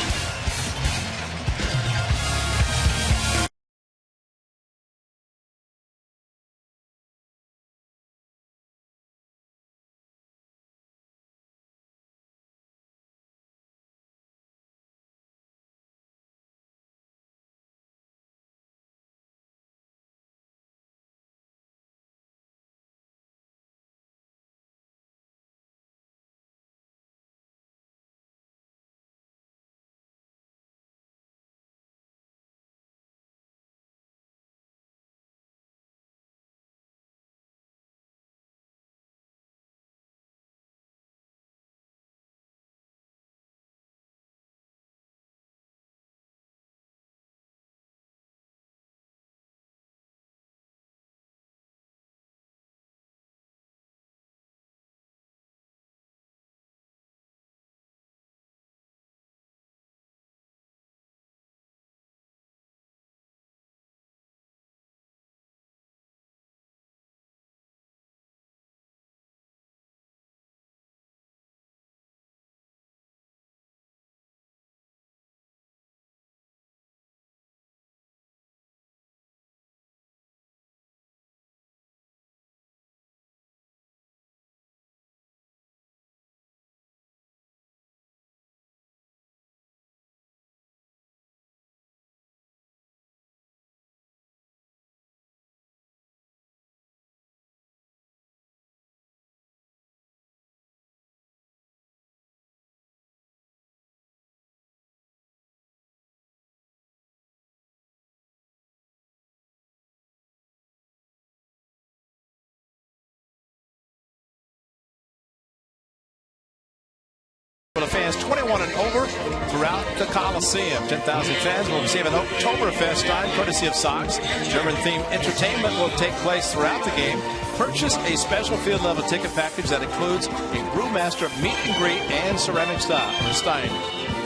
Speaker 2: For the fans 21 and over throughout the Coliseum. 10,000 fans will receive an Oktoberfest time courtesy of Sox. German-themed entertainment will take place throughout the game. Purchase a special field-level ticket package that includes a Brewmaster meet and greet and ceramic stein.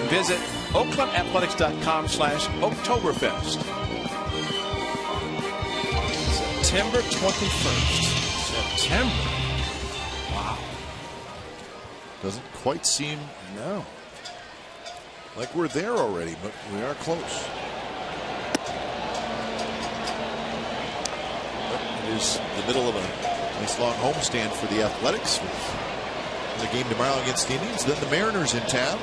Speaker 2: Visit OaklandAthletics.com/Oktoberfest. September 21st. September. Wow.
Speaker 5: Doesn't quite seem like we're there already, but we are close. But it is the middle of a nice long homestand for the Athletics. The game tomorrow against the Indians, then the Mariners in town.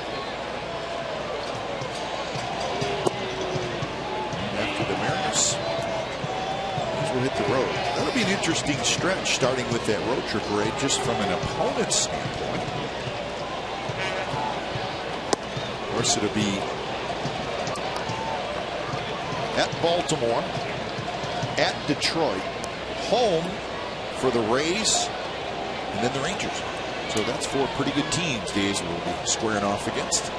Speaker 5: After the Mariners, will hit the road. That'll be an interesting stretch, starting with that road trip parade, just from an opponent's standpoint. Of course, it'll be at Baltimore, at Detroit, home for the Rays, and then the Rangers. So that's 4 pretty good teams the A's will be squaring off against.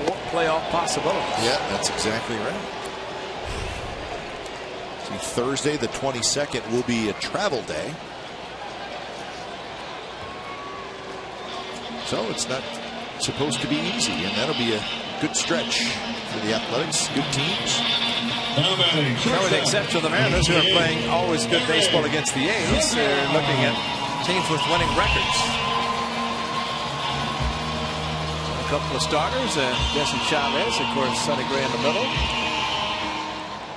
Speaker 6: 4 playoff possibilities.
Speaker 5: Yeah, that's exactly right. See, Thursday the 22nd will be a travel day. So it's not supposed to be easy, and that'll be a good stretch for the Athletics. Good teams.
Speaker 2: Now, with the exception of the Mariners, who are playing always good baseball against the A's, they're looking at teams with winning records. A couple of starters, Jesse Chavez, of course, Sonny Gray in the middle.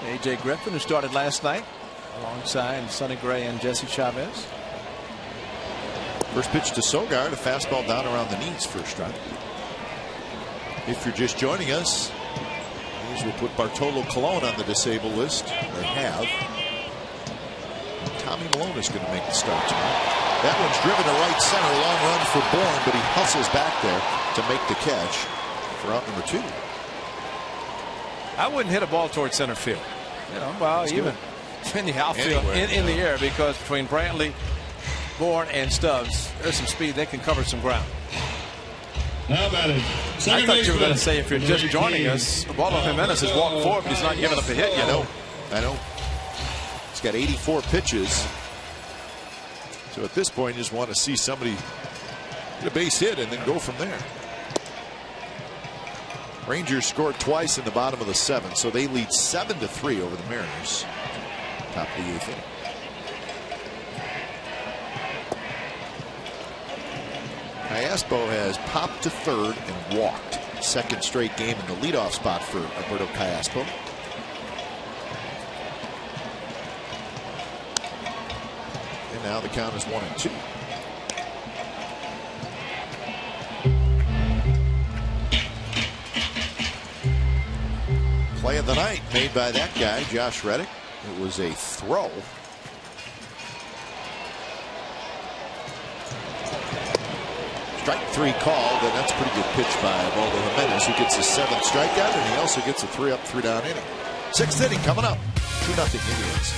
Speaker 2: A.J. Griffin, who started last night alongside Sonny Gray and Jesse Chavez.
Speaker 5: First pitch to Sogard, a fastball down around the knees, first strike. If you're just joining us, we'll put Bartolo Colon on the disabled list, or have. Tommy Malone is going to make the start tonight. That one's driven to right center. Long run for Bourne, but he hustles back there to make the catch for out number 2.
Speaker 6: I wouldn't hit a ball towards center field. You know, well, that's even in the outfield, in the air, because between Brantley, Bourne, and Stubbs, there's some speed. They can cover some ground.
Speaker 4: Now batting.
Speaker 6: I thought you were going to say, if you're just joining us, Ubaldo Jimenez has walked forward, but he's not giving up a hit yet.
Speaker 5: I know. He's got 84 pitches. So at this point, you just want to see somebody get a base hit and then go from there. Rangers scored twice in the bottom of the 7th, so they lead 7-3 over the Mariners. Top of the 8th inning. Callaspo has popped to third and walked. Second straight game in the leadoff spot for Alberto Callaspo. And now the count is 1-2. Play of the night made by that guy, Josh Reddick. It was a throw. Strike 3 called, and that's a pretty good pitch by Ubaldo Jimenez, who gets his 7th strikeout, and he also gets a 3-up, 3-down inning. 6th inning coming up. 2-0 Indians.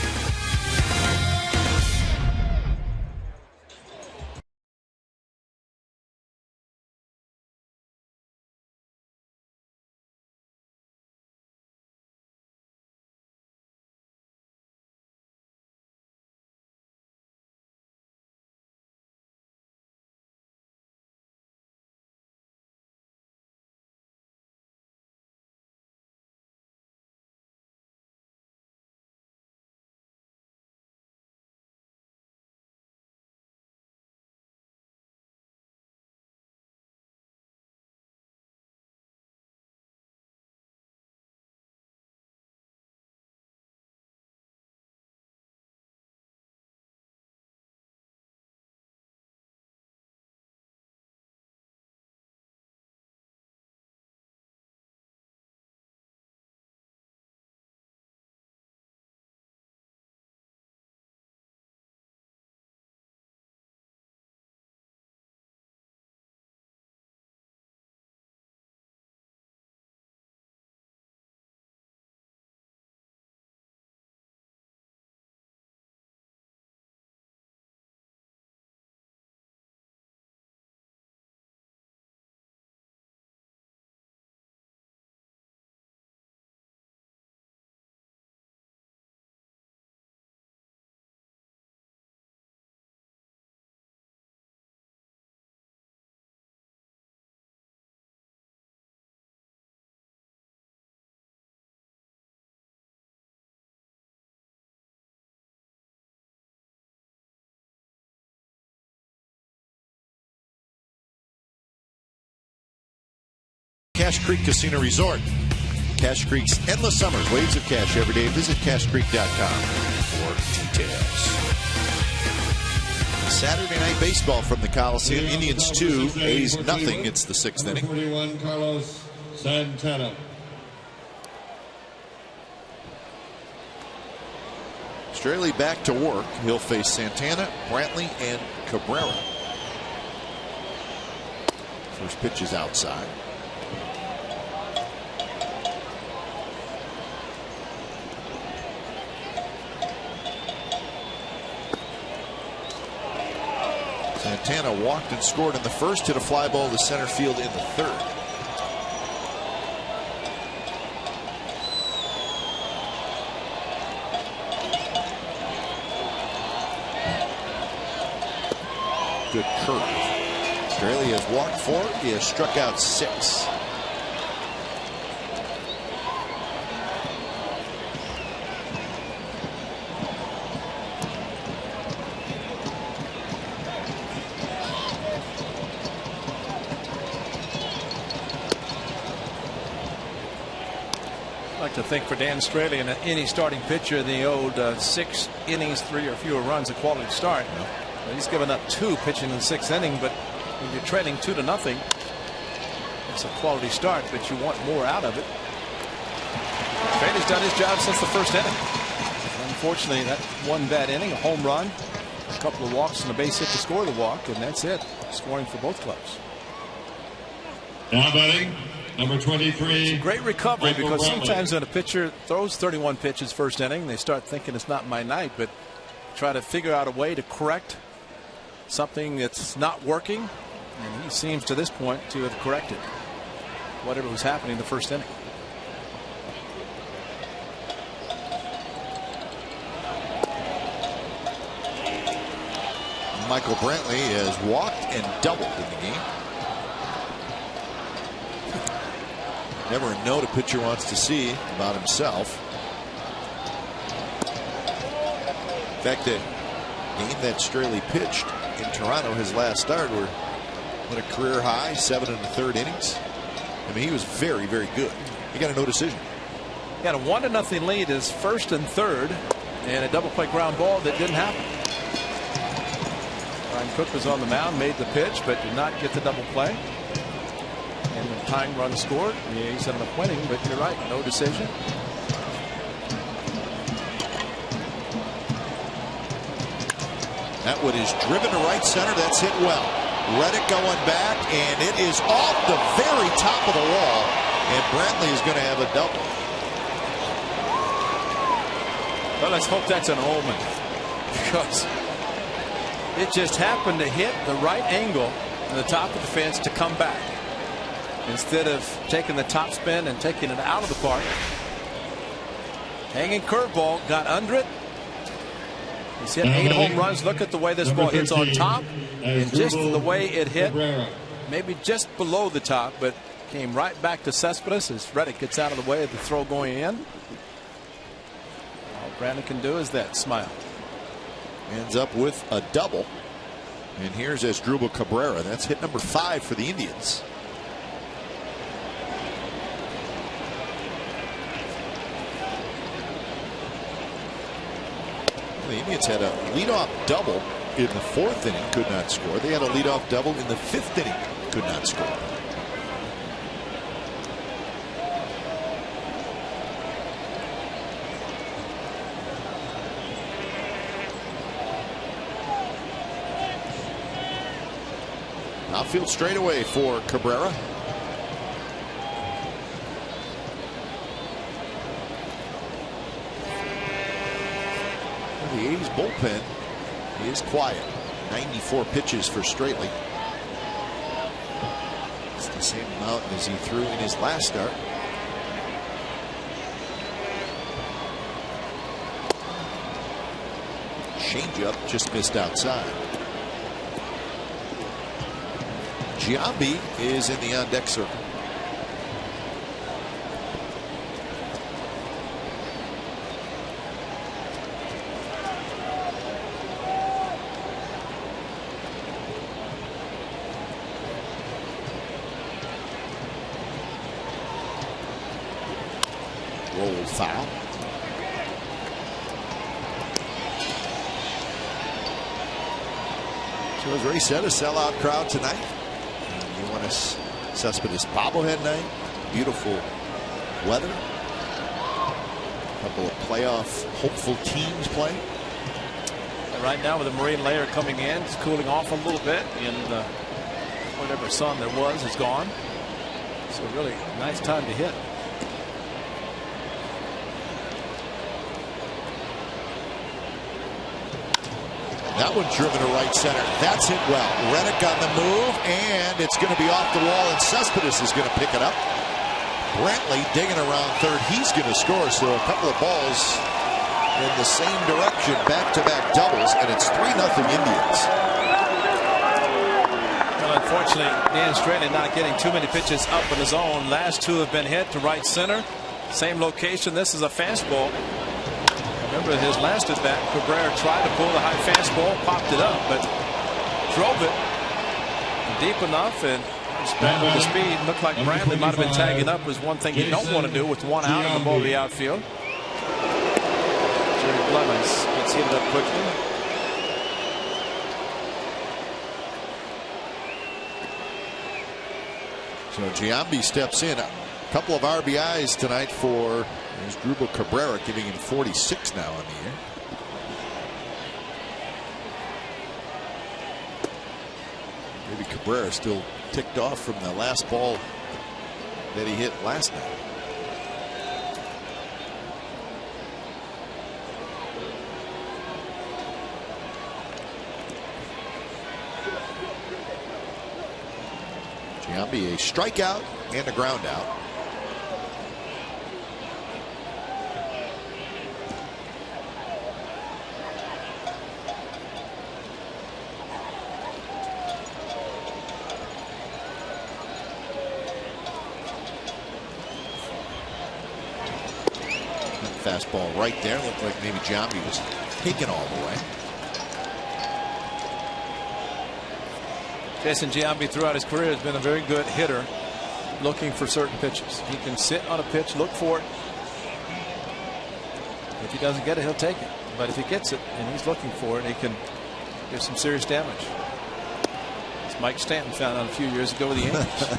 Speaker 5: Cache Creek Casino Resort. Cache Creek's endless summers, waves of cash every day. Visit cachecreek.com for details. Saturday night baseball from the Coliseum. Indians 2, A's nothing. It's the 6th inning.
Speaker 4: 41, Carlos Santana.
Speaker 5: Straley back to work. He'll face Santana, Brantley, and Cabrera. First pitch is outside. Santana walked and scored in the first, hit a fly ball to center field in the 3rd. Good curve. Straley has walked 4. He has struck out 6.
Speaker 6: To think for Dan Straley and any starting pitcher in the old 6 innings, 3 or fewer runs, a quality start. Well, he's given up 2 pitching in the 6th inning, but when you're trailing 2-0, it's a quality start, but you want more out of it. Straley's done his job since the 1st inning. unfortunately, that one bad inning, a home run, a couple of walks and a base hit to score the walk, and that's it. Scoring for both clubs.
Speaker 4: Now batting, number 23.
Speaker 6: It's a great recovery,
Speaker 4: Michael
Speaker 6: because
Speaker 4: Brantley.
Speaker 6: sometimes when a pitcher throws 31 pitches first inning, they start thinking it's not my night, but try to figure out a way to correct something that's not working, and he seems to this point to have corrected whatever was happening in the first inning.
Speaker 5: Michael Brantley has walked and doubled in the game. Never a note a pitcher wants to see about himself. In fact, the game that Straley pitched in Toronto, his last start, were at a career high 7 1/3 innings. I mean, he was very, very good. He got a no decision.
Speaker 6: He had a 1-0 lead as first and third, and a double play ground ball that didn't happen. Ryan Cook was on the mound, made the pitch, but did not get the double play. And the tying run scored. Yeah, he's ended up winning, but you're right, no decision.
Speaker 5: That one is driven to right center. That's hit well. Reddick going back, and it is off the very top of the wall. And Brantley is going to have a double.
Speaker 6: Well, let's hope that's an omen, because it just happened to hit the right angle on the top of the fence to come back. Instead of taking the top spin and taking it out of the park, hanging curveball got under it. He's hit 8 home runs. Look at the way this ball hits on top, and just the way it hit, maybe just below the top, but came right back to Cespedes as Reddick gets out of the way of the throw going in. All Brandon can do is that, smile.
Speaker 5: Ends up with a double. And here's Asdrubal Cabrera. That's hit number 5 for the Indians. The Indians had a leadoff double in the 4th inning, could not score. They had a leadoff double in the 5th inning, could not score. Outfield straightaway for Cabrera. The A's bullpen is quiet. 94 pitches for Straley. It's the same amount as he threw in his last start. Changeup just missed outside. Giambi is in the on-deck circle. Rolled foul. So as Ray said, a sellout crowd tonight. Yoenis Cespedes bobblehead night. Beautiful weather. A couple of playoff hopeful teams playing.
Speaker 6: And right now with the marine layer coming in, it's cooling off a little bit, and whatever sun there was is gone. So really nice time to hit.
Speaker 5: That one driven to right center. That's hit well. Reddick on the move, and it's going to be off the wall, and Cespedes is going to pick it up. Brantley digging around third. He's going to score, so a couple of balls in the same direction. Back-to-back doubles, and it's 3-0 Indians.
Speaker 6: Well, unfortunately, Dan Straley not getting too many pitches up in his own. Last 2 have been hit to right center. Same location. This is a fastball. Remember his last at bat, Cabrera tried to pull the high fastball, popped it up, but drove it deep enough and back with the speed. Looked like Brantley might have been tagging up, was one thing you don't want to do with 1 out and the ball to the outfield. Jerry Clemens gets heated up quickly.
Speaker 5: So Giambi steps in. A couple of RBIs tonight for There's Grupo Cabrera giving him 46 now on the year. Maybe Cabrera still ticked off from the last ball that he hit last night. Giambi, a strikeout and a ground out. Fastball right there. Looked like maybe Giambi was taken all the way.
Speaker 6: Jason Giambi throughout his career has been a very good hitter looking for certain pitches. He can sit on a pitch, look for it. If he doesn't get it, he'll take it. But if he gets it and he's looking for it, he can do some serious damage. As Mike Stanton found out a few years ago with the Yankees.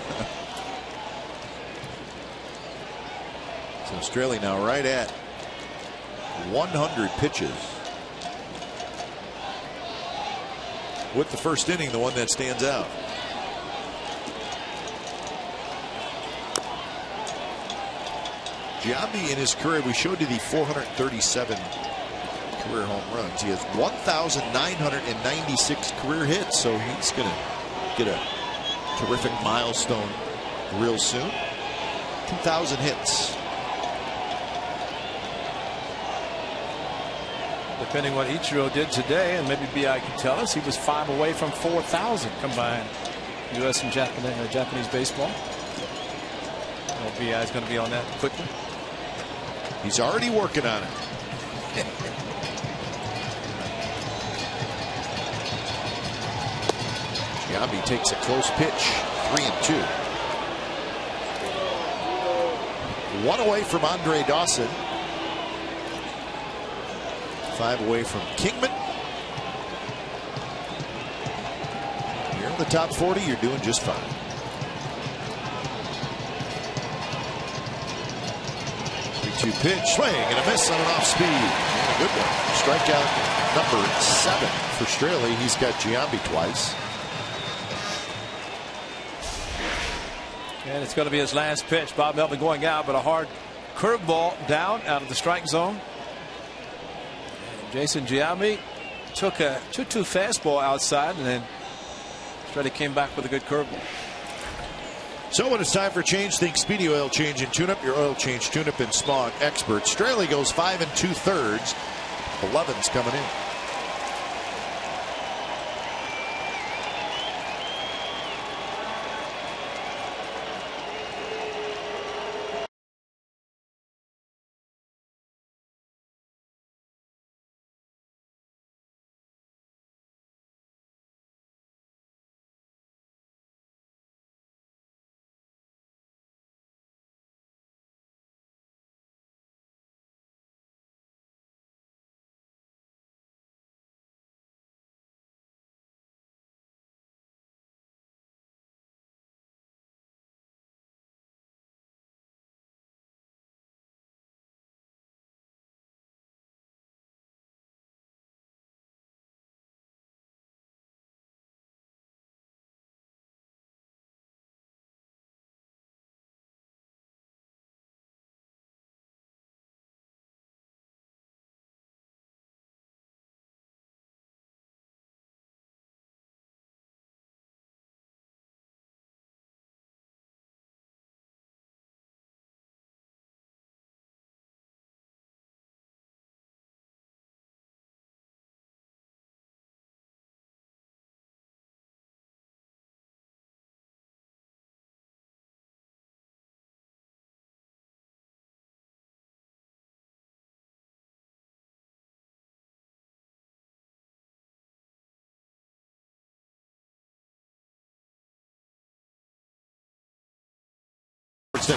Speaker 5: So Australia now right at 100 pitches. With the first inning, the one that stands out. Giambi in his career, we showed you the 437 career home runs. He has 1,996 career hits, so he's going to get a terrific milestone real soon. 2,000 hits.
Speaker 6: Depending on what Ichiro did today, and maybe BI can tell us, he was 5 away from 4,000 combined U.S. and Japanese baseball. Well, BI is going to be on that quickly.
Speaker 5: He's already working on it. Giambi takes a close pitch, 3-2. 1 away from Andre Dawson. 5 away from Kingman. You're in the top 40, you're doing just fine. 3-2 pitch, swing and a miss on an off speed. And a good one. Strikeout number 7 for Straley. He's got Giambi twice.
Speaker 6: And it's going to be his last pitch. Bob Melvin going out, but a hard curveball down out of the strike zone. Jason Giambi took a 2-2 fastball outside, and then Straley came back with a good curveball.
Speaker 5: So when it's time for change, think Speedy Oil Change and Tune-Up, your oil change, tune-up, and smog expert. Straley goes 5 2/3. 11's coming in.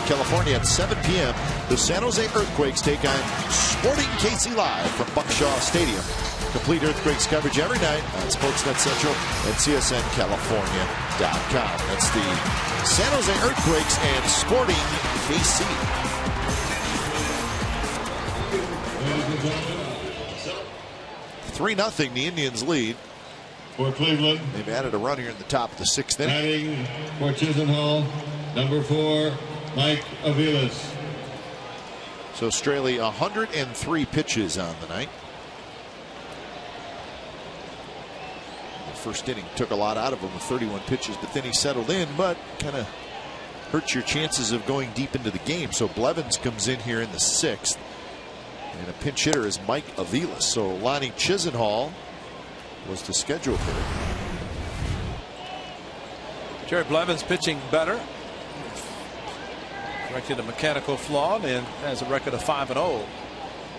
Speaker 5: California at 7 p.m. The San Jose Earthquakes take on Sporting KC Live from Buckshaw Stadium. Complete Earthquakes coverage every night on Sportsnet Central and CSNCalifornia.com. That's the San Jose Earthquakes and Sporting KC. 3-0, the Indians lead.
Speaker 4: For Cleveland,
Speaker 5: they've added a run here in the top of the 6th inning.
Speaker 4: Adding for Chisenhall, number 4, Mike Aviles.
Speaker 5: So Straley 103 pitches on the night. The first inning took a lot out of him with 31 pitches, but then he settled in, but kind of hurts your chances of going deep into the game. So Blevins comes in here in the 6th, and a pinch hitter is Mike Aviles. So Lonnie Chisenhall was the scheduled hitter.
Speaker 6: Jerry Blevins pitching better. Corrected a mechanical flaw and has a record of 5-0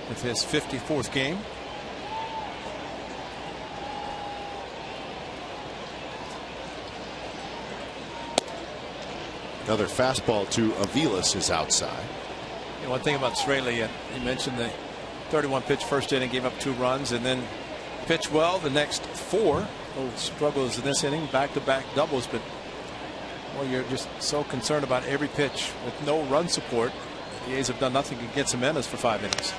Speaker 6: with his 54th game.
Speaker 5: Another fastball to Aviles is outside.
Speaker 6: You know, one thing about Straley, you mentioned the 31 pitch first inning, gave up 2 runs, and then pitched well the next 4. Little struggles in this inning, back-to-back doubles, but well, you're just so concerned about every pitch with no run support. The A's have done nothing against Jimenez for 5 innings.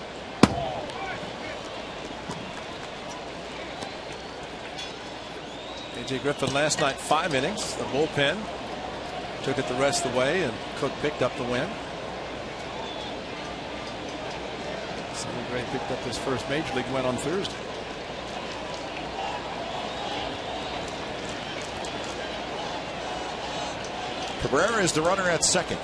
Speaker 6: A.J. Griffin last night 5 innings. The bullpen took it the rest of the way, and Cook picked up the win. Sonny Gray picked up his first major league win on Thursday.
Speaker 5: Cabrera is the runner at second.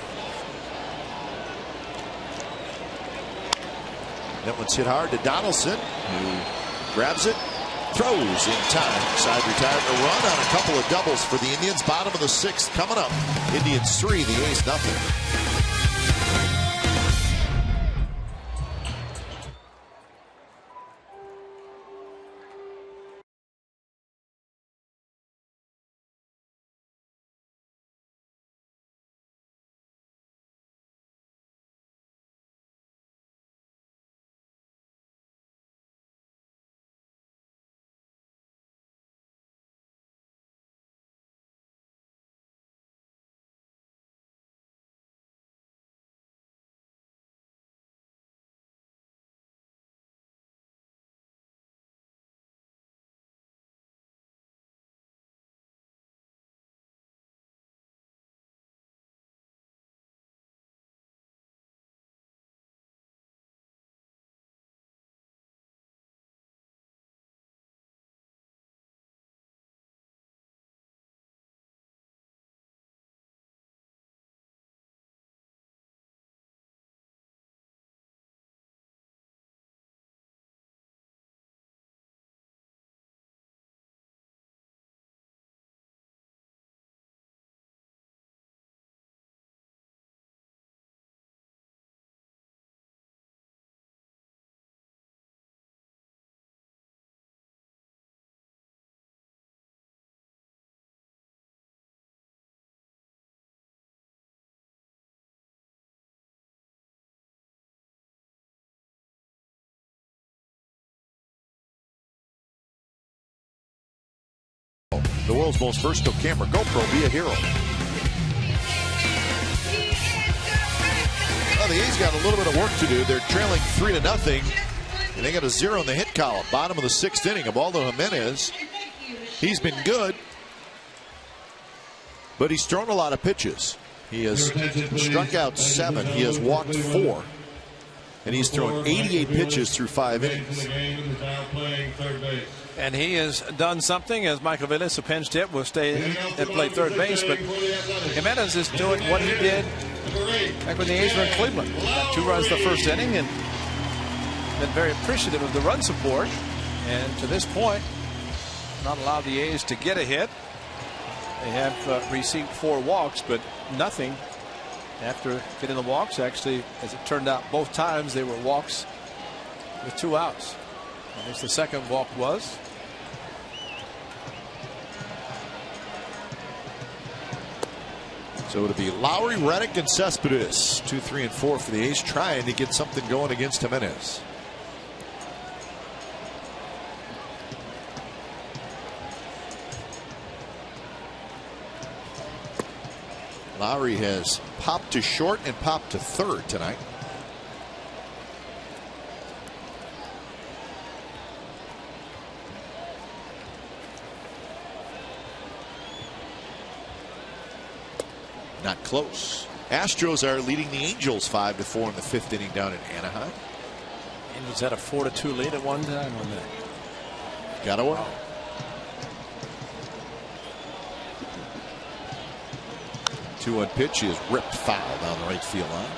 Speaker 5: That one's hit hard to Donaldson, who grabs it, throws in time. Side retired. A run on a couple of doubles for the Indians. Bottom of the 6th coming up. Indians 3, the A's nothing. The world's most versatile camera, GoPro, be a hero. Well, the A's got a little bit of work to do. They're trailing 3-0, and they got a 0 in the hit column. Bottom of the 6th inning. Ubaldo Jimenez, he's been good, but he's thrown a lot of pitches. He has struck out 7. He has walked 4. And he's thrown 88 pitches through 5 innings.
Speaker 6: And he has done something, as Michael Aviles, a pinch hit, will stay and play third base. But Jimenez is doing what he did back when the A's were in Cleveland. Got 2 runs the first inning and been very appreciative of the run support. And to this point, not allowed the A's to get a hit. They have received 4 walks, but nothing after getting the walks. Actually, as it turned out, both times they were walks with 2 outs. At least the second walk was.
Speaker 5: So it'll be Lowry, Reddick, and Cespedes. 2, 3, and 4 for the A's, trying to get something going against Jimenez. Lowry has popped to short and popped to third tonight. Not close. Astros are leading the Angels 5-4 in the 5th inning down in Anaheim.
Speaker 6: Angels had a 4-2 lead at one time on that.
Speaker 5: Got away. 2-1 pitch is ripped foul down the right field line.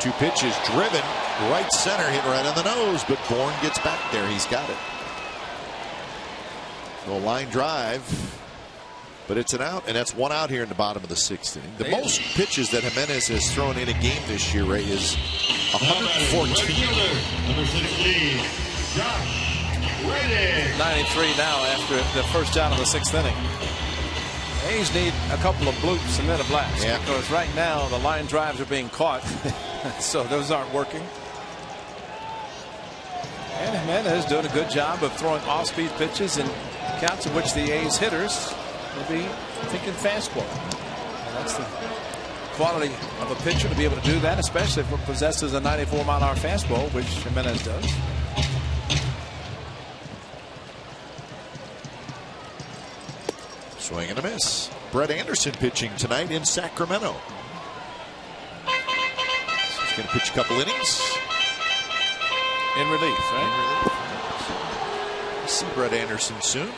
Speaker 5: Two pitches driven right center, hit right on the nose, but Bourne gets back there. He's got it. So line drive, but it's an out, and that's one out here in the bottom of the 6th inning. The most pitches that Jimenez has thrown in a game this year, Ray, is 114.
Speaker 4: Number 16, Josh Reddick.
Speaker 6: 93 now after the first out of the 6th inning. A's need a couple of bloops and then a blast, because right now the line drives are being caught. So those aren't working. And Jimenez doing a good job of throwing off-speed pitches in counts in which the A's hitters will be thinking fastball. And that's the quality of a pitcher to be able to do that, especially if it possesses a 94-mile-an-hour fastball, which Jimenez does.
Speaker 5: Swing and a miss. Brett Anderson pitching tonight in Sacramento. He's going to pitch a couple innings.
Speaker 6: In relief, right?
Speaker 5: We'll see Brett Anderson soon.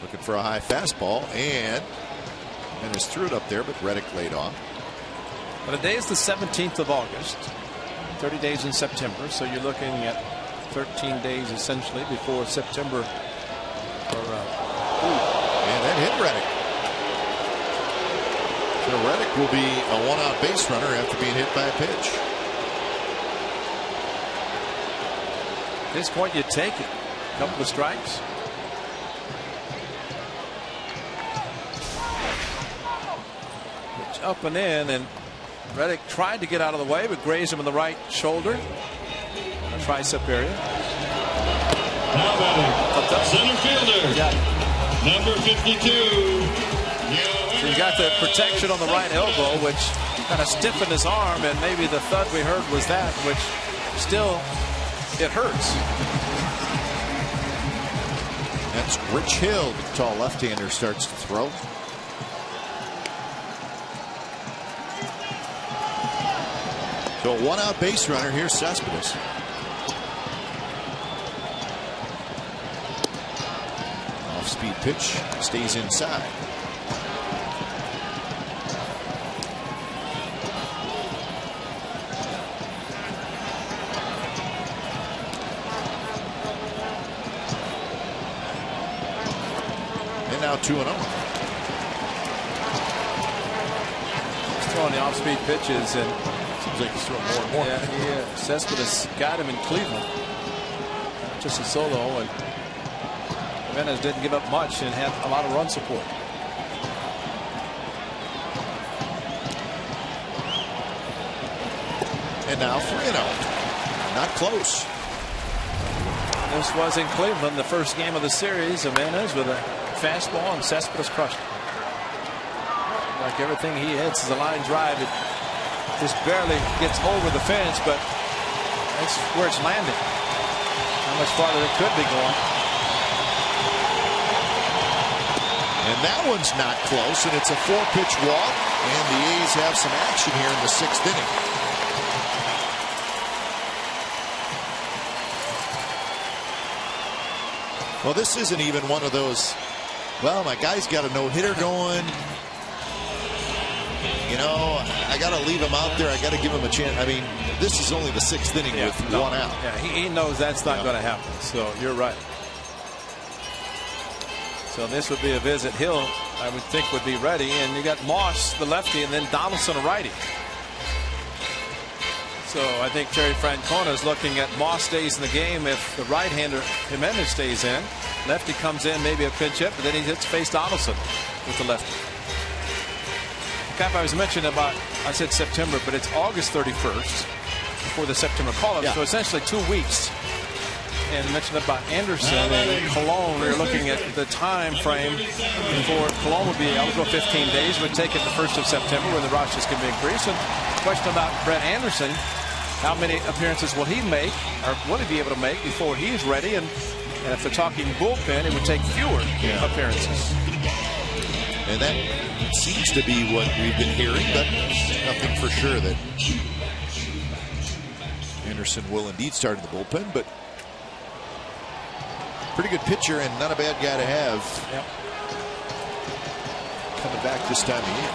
Speaker 5: Looking for a high fastball, and just threw it up there, but Reddick laid off.
Speaker 6: But today is the 17th of August. 30 days in September, so you're looking at 13 days essentially before September.
Speaker 5: And that hit Reddick. So Reddick will be a one-out base runner after being hit by a pitch.
Speaker 6: At this point, you take it. A couple of strikes. Pitch up and in, and Reddick tried to get out of the way, but grazed him in the right shoulder. Tricep area.
Speaker 4: Now batting, center fielder, number 52.
Speaker 6: So you got the protection on the right elbow, which kind of stiffened his arm, and maybe the thud we heard was that, which still, it hurts.
Speaker 5: That's Rich Hill, the tall left-hander, starts to throw. So a one-out base runner. Here's Cespedes. Off-speed pitch, stays inside. And now 2-0.
Speaker 6: He's throwing the off-speed pitches, and
Speaker 5: seems like he's throwing more and more.
Speaker 6: Yeah, Cespedes got him in Cleveland. Just a solo, and Jimenez didn't give up much and had a lot of run support.
Speaker 5: And now 3-0. Not close.
Speaker 6: This was in Cleveland, the first game of the series. Jimenez with a fastball, and Cespedes crushed it. Like everything he hits is a line drive. It just barely gets over the fence, but that's where it's landing. How much farther it could be going.
Speaker 5: And that one's not close, and it's a 4-pitch walk, and the A's have some action here in the 6th inning. Well, this isn't even one of those, well, my guy's got a no-hitter going. You know, I got to leave him out there. I got to give him a chance. I mean, this is only the 6th inning with one out.
Speaker 6: Yeah, he knows that's not going to happen. So you're right. So this would be a visit. Hill, I would think, would be ready. And you got Moss, the lefty, and then Donaldson, a righty. So I think Terry Francona is looking at Moss stays in the game if the right-hander Jimenez stays in. Lefty comes in, maybe a pinch hit, but then he hits face Donaldson with the lefty. Cap, I was mentioning about, I said September, but it's August 31st before the September call-up.
Speaker 5: Yeah.
Speaker 6: So essentially 2 weeks. And mentioned about Anderson and Cologne. We're looking at the time frame before Cologne would be eligible. 15 days would take it the 1st of September when the rosters can be increased. And question about Brett Anderson, how many appearances will he make, or will he be able to make before he's ready? And if they're talking bullpen, it would take fewer appearances.
Speaker 5: And that seems to be what we've been hearing, but nothing for sure that Anderson will indeed start in the bullpen. But pretty good pitcher and not a bad guy to have.
Speaker 6: Yep.
Speaker 5: Coming back this time of year.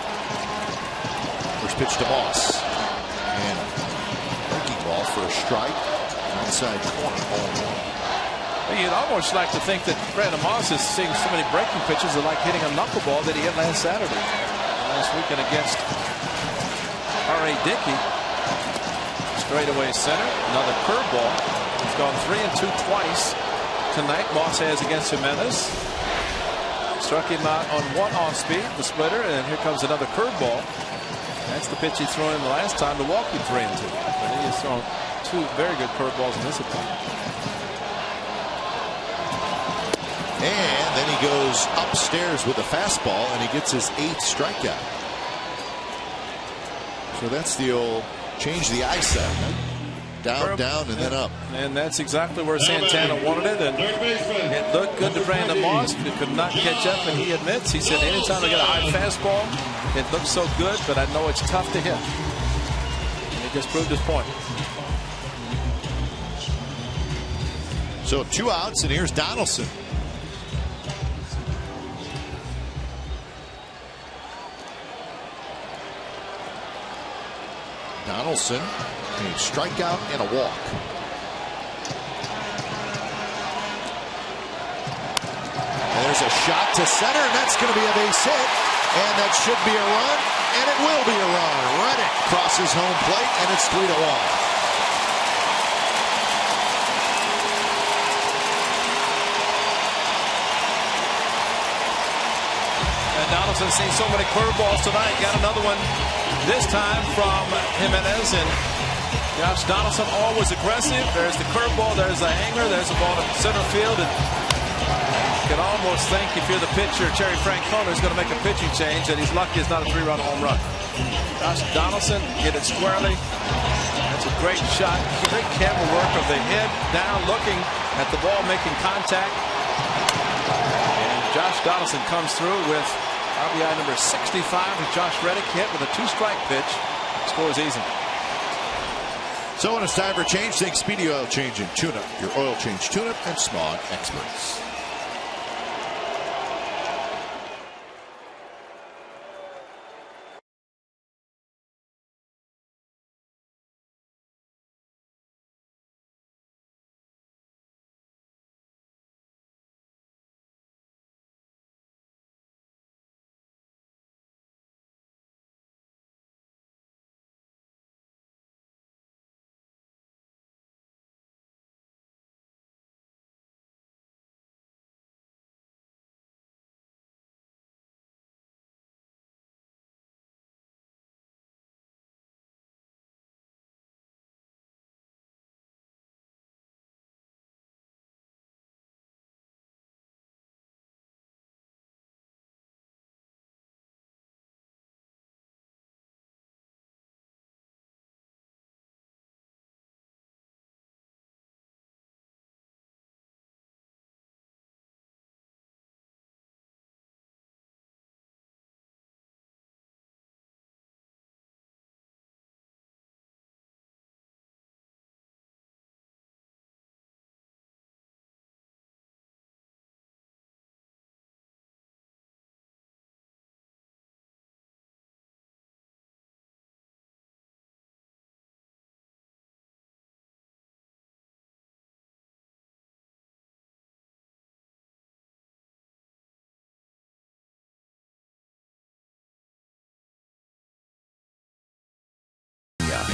Speaker 5: First pitch to Moss. And breaking ball for a strike. Inside corner.
Speaker 6: You'd almost like to think that Brandon Moss is seeing so many breaking pitches are like hitting a knuckleball that he hit last Saturday. Last weekend against R.A. Dickey. Straightaway center. Another curveball. He's gone 3 and 2 twice tonight. Moss has against Jimenez. Struck him out on one off speed, the splitter, and here comes another curveball. That's the pitch he threw in the last time to walk him 3 and 2. But he has thrown 2 very good curveballs in this attempt.
Speaker 5: And then he goes upstairs with a fastball and he gets his 8th strikeout. So that's the old change the eye set. Down, down, and then up.
Speaker 6: And that's exactly where Santana wanted it. And it looked good to Brandon Moss. It could not catch up, and he admits, he said, anytime I get a high fastball, it looks so good, but I know it's tough to hit. And he just proved his point.
Speaker 5: So 2 outs, and here's Donaldson. Donaldson, a strikeout and a walk. And there's a shot to center, and that's going to be a base hit. And that should be a run, and it will be a run. Reddick crosses home plate, and it's 3-1.
Speaker 6: And Donaldson's seen so many curveballs tonight. Got another one this time from Jimenez. And Josh Donaldson always aggressive. There's the curveball. There's the hanger. There's the ball to center field. And you can almost think if you're the pitcher, Terry Francona is going to make a pitching change, and he's lucky it's not a 3-run home run. Josh Donaldson hit it squarely. That's a great shot. Great camera work of the head down, looking at the ball, making contact. And Josh Donaldson comes through with RBI number 65 with Josh Reddick hit with a 2-strike pitch. Scores easy.
Speaker 5: So when it's time for change, think Speedy Oil Change and Tune-Up. Your oil change tune-up and smog experts.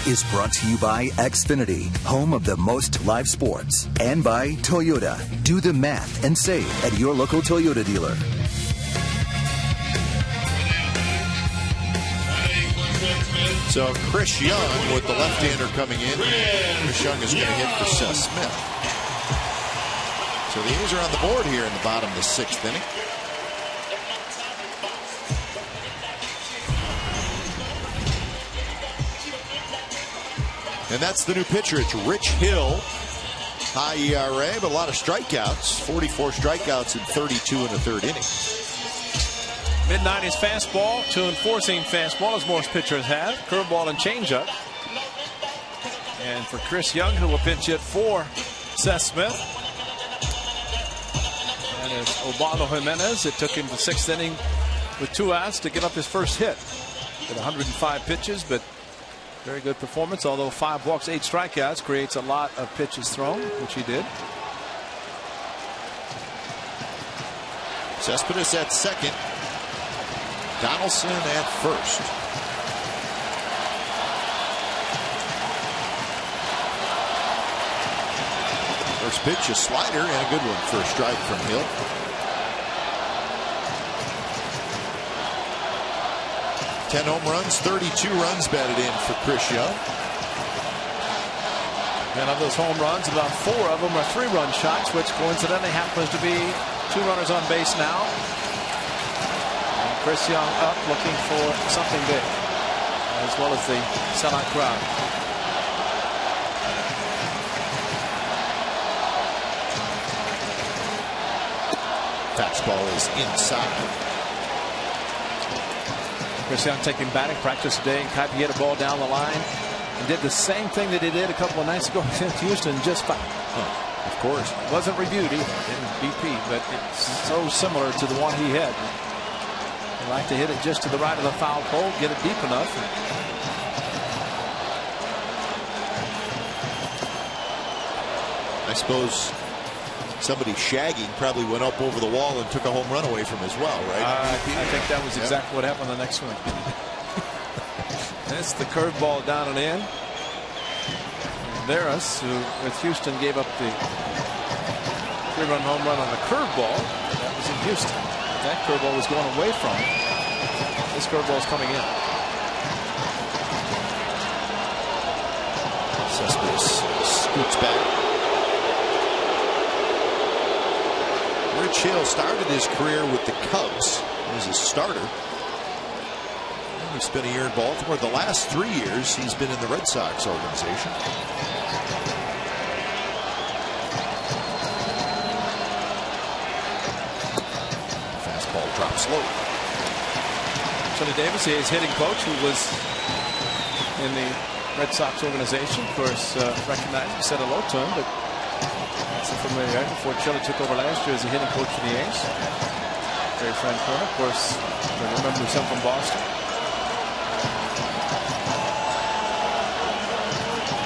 Speaker 3: Is brought to you by Xfinity, home of the most live sports, and by Toyota. Do the math and save at your local Toyota dealer.
Speaker 5: So Chris Young with the left-hander coming in. Chris Young is going to hit for Seth Smith. So the A's are on the board here in the bottom of the 6th inning. And that's the new pitcher. It's Rich Hill. High ERA, but a lot of strikeouts. 44 strikeouts in 32 and a third inning.
Speaker 6: Mid-90s fastball, 2-4 seam fastball, as most pitchers have. Curveball and changeup. And for Chris Young, who will pinch hit for Seth Smith. And as Osvaldo Jimenez, it took him the 6th inning with 2 outs to give up his first hit. With 105 pitches, but very good performance. Although 5 walks, 8 strikeouts, creates a lot of pitches thrown, which he did.
Speaker 5: Cespedes at second. Donaldson at first. First pitch, a slider, and a good one for a strike from Hill. Ten home runs, 32 runs batted in for Chris Young.
Speaker 6: And of those home runs, about 4 of them are 3-run shots, which coincidentally happens to be 2 runners on base now. And Chris Young up looking for something big, as well as the sellout crowd.
Speaker 5: Fastball is inside.
Speaker 6: Chris Young taking batting practice today, and Kaipi hit a ball down the line and did the same thing that he did a couple of nights ago against Houston, just fine.
Speaker 5: Of course.
Speaker 6: It wasn't reviewed either in BP, but it's so similar to the one he had. He liked to hit it just to the right of the foul pole, get it deep enough.
Speaker 5: I suppose somebody shagging probably went up over the wall and took a home run away from him as well, right?
Speaker 6: I think that was exactly what happened the next swing. That's the curveball down and in. Veras, who with Houston gave up the 3-run home run on the curveball. That was in Houston. That curveball was going away from him. This curveball is coming in.
Speaker 5: Cespedes scoots back. Rich Hill started his career with the Cubs as a starter. He spent a year in Baltimore. The last 3 years he's been in the Red Sox organization. Fastball drops low.
Speaker 6: Chili Davis, his hitting coach, who was in the Red Sox organization, of course, recognized, said hello to him, but that's a familiarity before Chili took over last year as a hitting coach for the A's. Very friend for him. Of course, I remember him from Boston.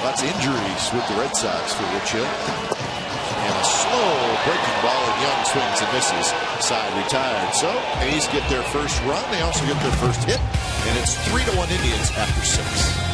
Speaker 5: Lots of injuries with the Red Sox for Rich Hill. And a slow breaking ball, and Young swings and misses. Side retired. So A's get their first run. They also get their first hit. And it's 3-1 Indians after 6.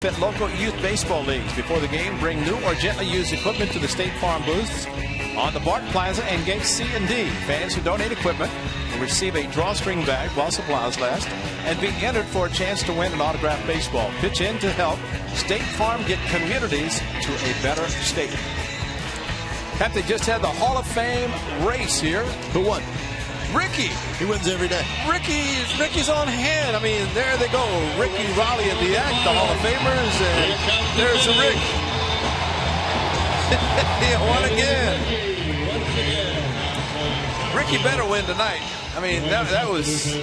Speaker 6: fit local youth baseball leagues. Before the game, bring new or gently used equipment to the State Farm booths on the Bart Plaza and Gate C and D. Fans who donate equipment will receive a drawstring bag while supplies last and be entered for a chance to win an autographed baseball. Pitch in to help State Farm get communities to a better state. Cap, they just had the Hall of Fame race here.
Speaker 5: Who won?
Speaker 6: Ricky.
Speaker 5: He wins every day.
Speaker 6: Ricky's on hand. I mean, there they go. Ricky Raleigh at the act, the Hall of Famers, and there's the Rick. He won again. Ricky better win tonight. I mean, that was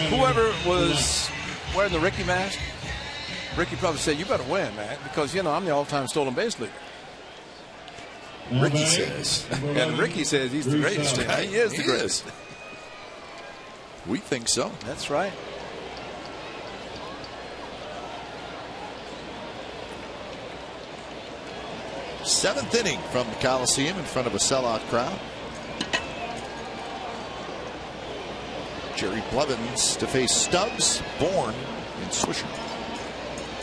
Speaker 6: whoever was wearing the Ricky mask. Ricky probably said, "You better win, man, because I'm the all-time stolen base leader."
Speaker 5: Ricky says,
Speaker 6: and Ricky says he's the greatest. He is the greatest.
Speaker 5: We think so.
Speaker 6: That's right.
Speaker 5: Seventh inning from the Coliseum in front of a sellout crowd. Jerry Blevins to face Stubbs, Bourne, and Swisher.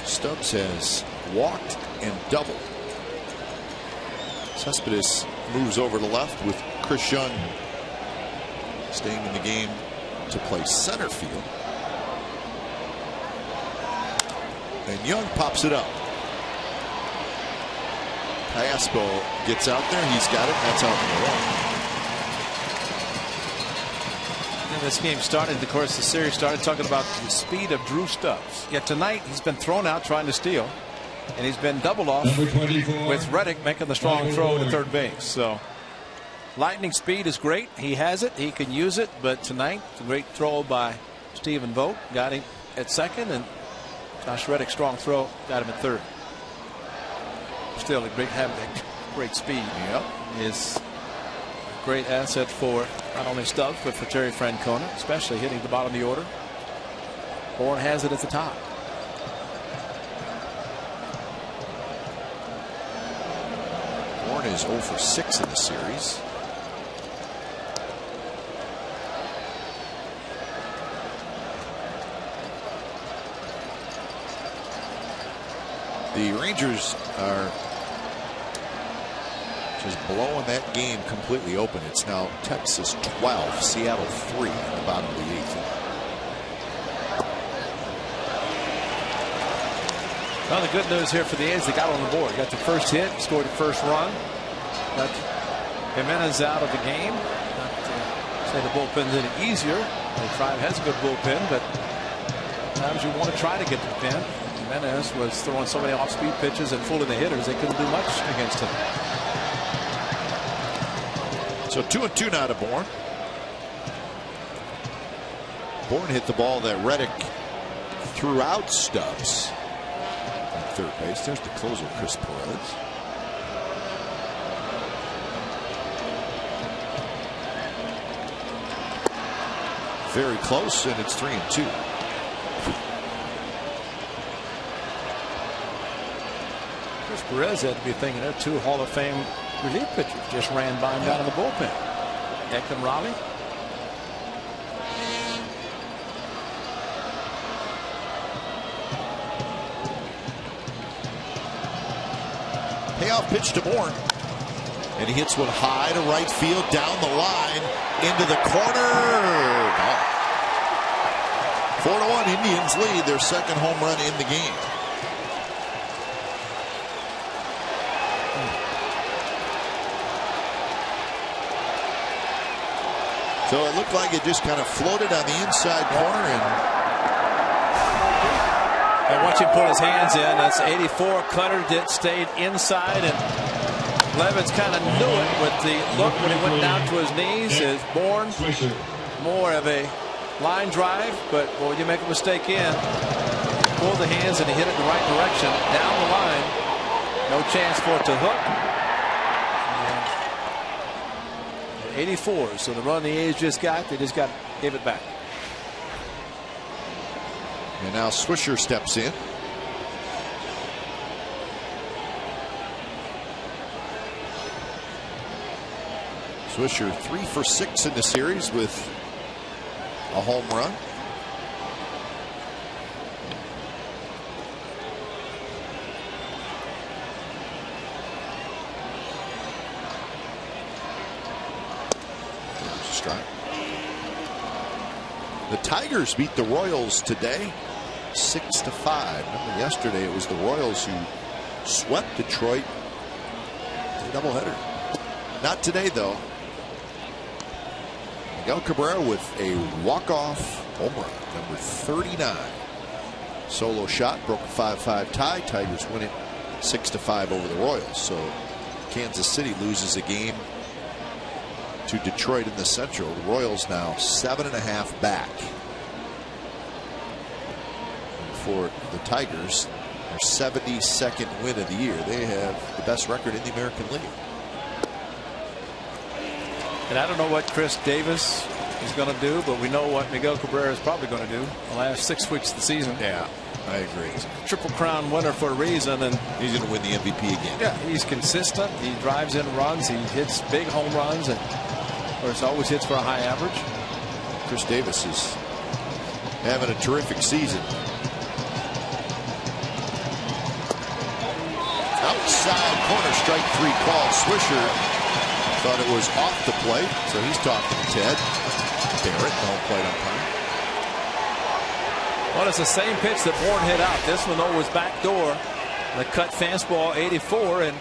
Speaker 5: Stubbs has walked and doubled. Cespedes moves over to left with Chris Young staying in the game to play center field. And Young pops it up. Caspo gets out there. He's got it. That's out in the wall.
Speaker 6: This game started, of course, the series started talking about the speed of Drew Stubbs. Yet tonight he's been thrown out trying to steal. And he's been doubled off with Reddick making the strong throw to third base. So lightning speed is great. He has it. He can use it. But tonight, it's a great throw by Stephen Vogt. Got him at second. And Josh Reddick's strong throw got him at third. Still having great speed.
Speaker 5: Yep.
Speaker 6: Is a great asset for not only Stubbs, but for Terry Francona, especially hitting the bottom of the order. Bourne has it at the top.
Speaker 5: Bourne is 0 for 6 in the series. The Rangers are just blowing that game completely open. It's now Texas 12, Seattle 3 in the bottom of the 8th.
Speaker 6: Well, the good news here for the A's, they got on the board. Got the first hit, scored the first run. Got Jimenez out of the game. Not to say the bullpen's any easier. The Tribe has a good bullpen, but sometimes you want to try to get to the pen. Jimenez was throwing so many off-speed pitches and fooling the hitters, they couldn't do much against him.
Speaker 5: So 2-2 now to Bourne. Bourne hit the ball that Reddick threw out Stubbs at third base. There's the closer, Chris Perez. Very close, and it's 3-2.
Speaker 6: Chris Perez had to be thinking there, two Hall of Fame relief pitchers just ran by him down in the bullpen. Declan Raleigh.
Speaker 5: Payoff pitch to Bourne. And he hits one high to right field, down the line, into the corner. Oh. 4-1, Indians lead their second home run in the game. So it looked like it just kind of floated on the inside corner.
Speaker 6: And watch him put his hands in. That's 84. Cutter stayed inside, and Blevins kind of knew it with the look when he went down to his knees. Is Bourne more of a line drive, but boy, when you make a mistake pull the hands and he hit it in the right direction down the line. No chance for it to hook. 84. So the run the A's just got, they just gave it back.
Speaker 5: And now Swisher steps in. Swisher 3 for 6 in the series with a home run. stride. The Tigers beat the Royals today 6-5. Remember yesterday it was the Royals who swept Detroit in a doubleheader. Not today though. Miguel Cabrera with a walk-off home run, number 39. Solo shot, broke a 5-5 tie. Tigers win it 6-5 over the Royals. So Kansas City loses a game to Detroit in the Central. The Royals now 7.5 back. And for the Tigers, their 72nd win of the year. They have the best record in the American League.
Speaker 6: And I don't know what Chris Davis is going to do, but we know what Miguel Cabrera is probably going to do the last 6 weeks of the season.
Speaker 5: Yeah, I agree.
Speaker 6: He's a Triple Crown winner for a reason, and
Speaker 5: he's going to win the MVP again.
Speaker 6: Yeah, he's consistent. He drives in runs. He hits big home runs, and of course always hits for a high average.
Speaker 5: Chris Davis is having a terrific season. Outside corner, strike 3 call. Swisher thought it was off the plate, so he's talking to Ted Barrett, the home plate umpire.
Speaker 6: Well, it's the same pitch that Bourne hit out. This one, though, was backdoor. The cut fastball, 84, and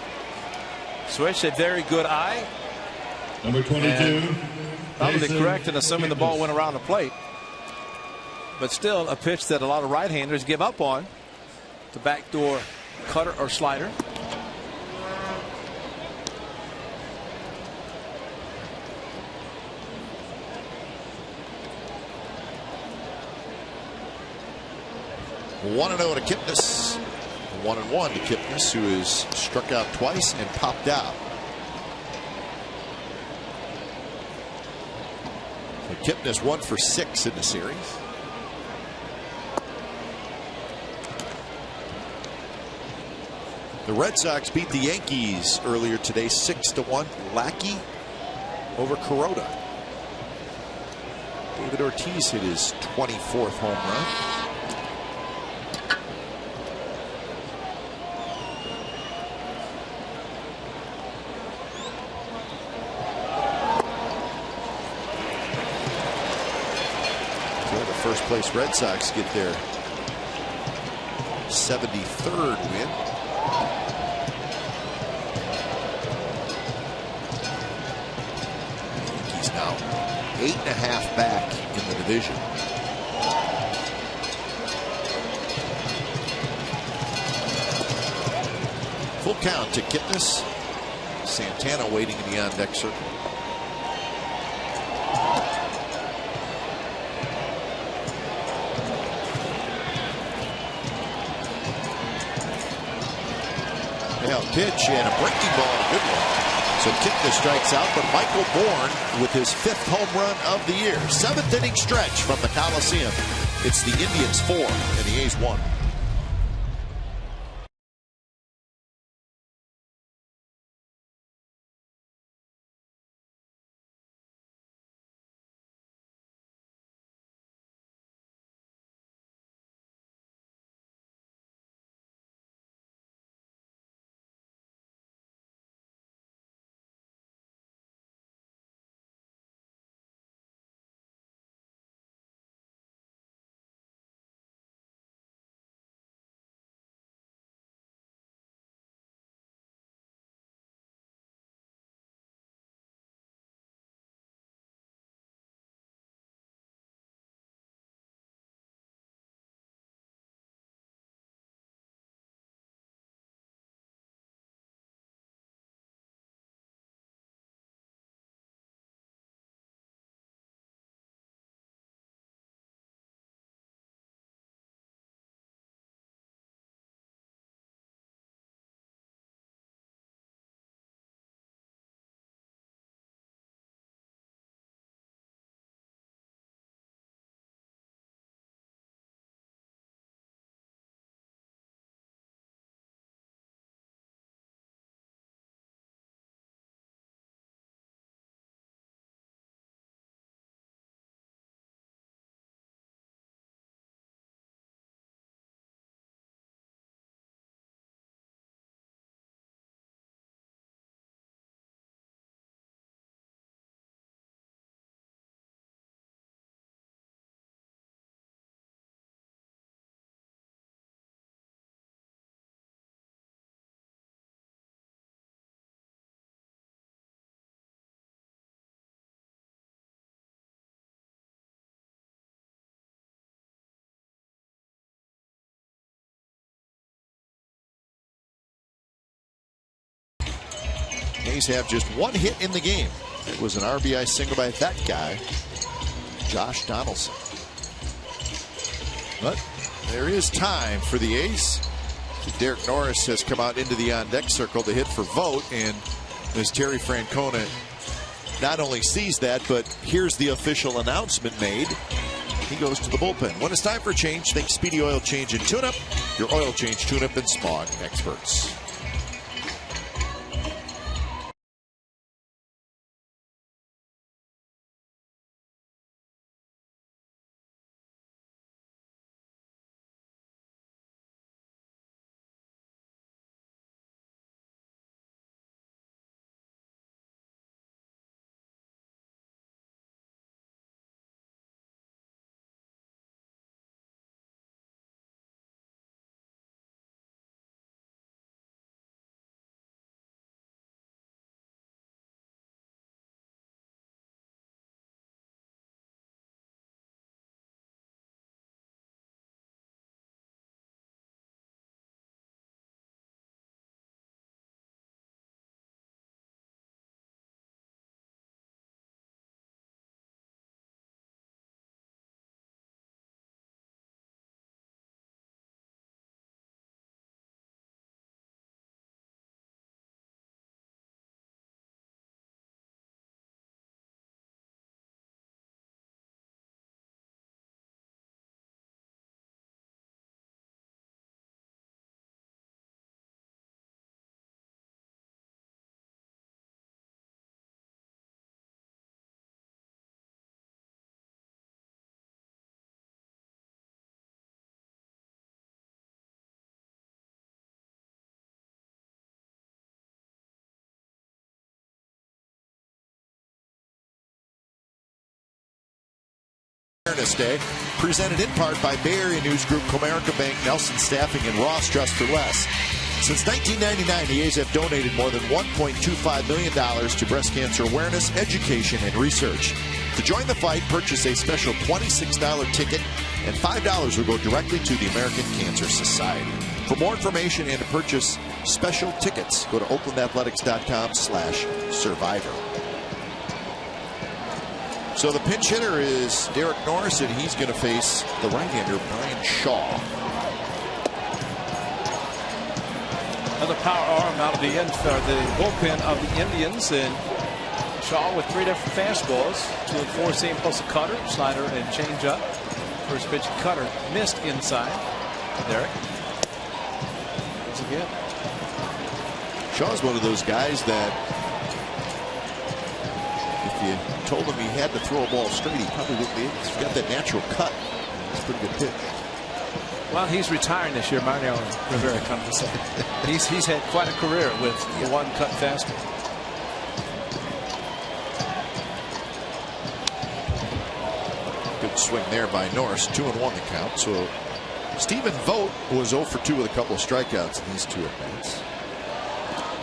Speaker 6: Swish a very good eye.
Speaker 4: Number 22.
Speaker 6: Probably correct in assuming the ball went around the plate. But still, a pitch that a lot of right-handers give up on. The backdoor cutter or slider.
Speaker 5: One 1-0 to Kipnis. 1-1 to Kipnis, who has struck out twice and popped out. So Kipnis 1 for 6 in the series. The Red Sox beat the Yankees earlier today 6-1. Lackey over Kuroda. David Ortiz hit his 24th home run. First place Red Sox get their 73rd win. Yankees now 8.5 back in the division. Full count to Kipnis. Santana waiting in the on-deck circle. Pitch and a breaking ball, a good one. So Kipnis strikes out, but Michael Bourne with his 5th home run of the year. 7th inning stretch from the Coliseum. It's the Indians 4 and the A's 1. A's have just one hit in the game. It was an RBI single by that guy, Josh Donaldson. But there is time for the A's. Derek Norris has come out into the on-deck circle to hit for Vogt, and as Terry Francona not only sees that, but here's the official announcement made. He goes to the bullpen. When it's time for a change, think Speedy Oil Change and Tune-Up, your oil change, tune-up, and smog experts. Awareness Day, presented in part by Bay Area News Group, Comerica Bank, Nelson Staffing, and Ross Dress for Less. Since 1999, the A's have donated more than $1.25 million to breast cancer awareness, education, and research. To join the fight, purchase a special $26 ticket, and $5 will go directly to the American Cancer Society. For more information and to purchase special tickets, go to oaklandathletics.com/survivor. So the pinch hitter is Derek Norris, and he's going to face the right-hander Brian Shaw.
Speaker 6: Another power arm out of the bullpen of the Indians, and Shaw with 3 different fastballs, 2 and 4 seam plus a cutter, slider, and changeup. First pitch cutter missed inside. Derek. Once again.
Speaker 5: Shaw's one of those guys that, if you told him he had to throw a ball straight, he probably wouldn't be able to. He's got that natural cut. It's a pretty good pitch.
Speaker 6: Well, he's retiring this year, Mario Rivera comes to say. He's had quite a career with the one cut fastball.
Speaker 5: Good swing there by Norris. 2-1 the count. So Stephen Vogt was 0 for 2 with a couple of strikeouts in these 2 at-bats.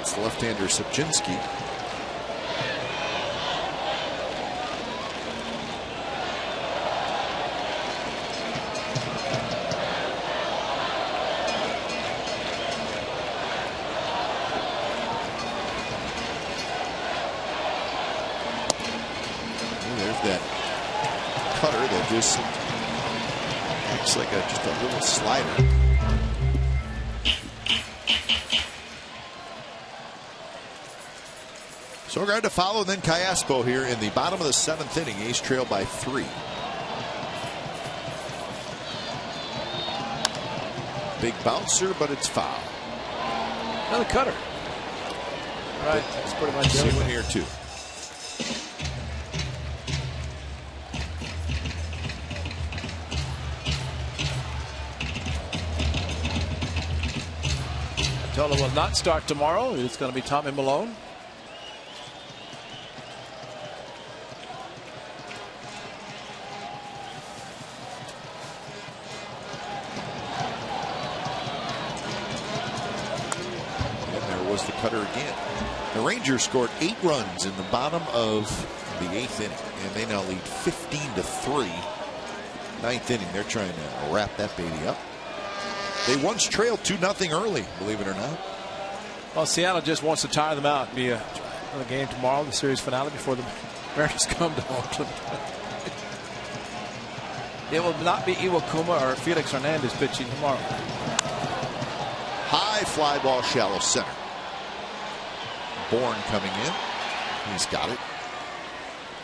Speaker 5: It's the left-hander Subchinski. That cutter that just looks like just a little slider. So we're going to follow then Callaspo here in the bottom of the 7th inning. A's trail by 3. Big bouncer, but it's foul.
Speaker 6: Another cutter. Right, that's pretty much
Speaker 5: see one here too.
Speaker 6: Tola will not start tomorrow. It's going to be Tommy Malone.
Speaker 5: And there was the cutter again. The Rangers scored 8 runs in the bottom of the 8th inning, and they now lead 15-3. 9th inning, they're trying to wrap that baby up. They once trailed 2-0 early, believe it or not.
Speaker 6: Well, Seattle just wants to tire them out, be a the game tomorrow, the series finale, before the Mariners come to Oakland. It will not be Iwakuma or Felix Hernandez pitching tomorrow.
Speaker 5: High fly ball, shallow center. Bourne coming in. He's got it.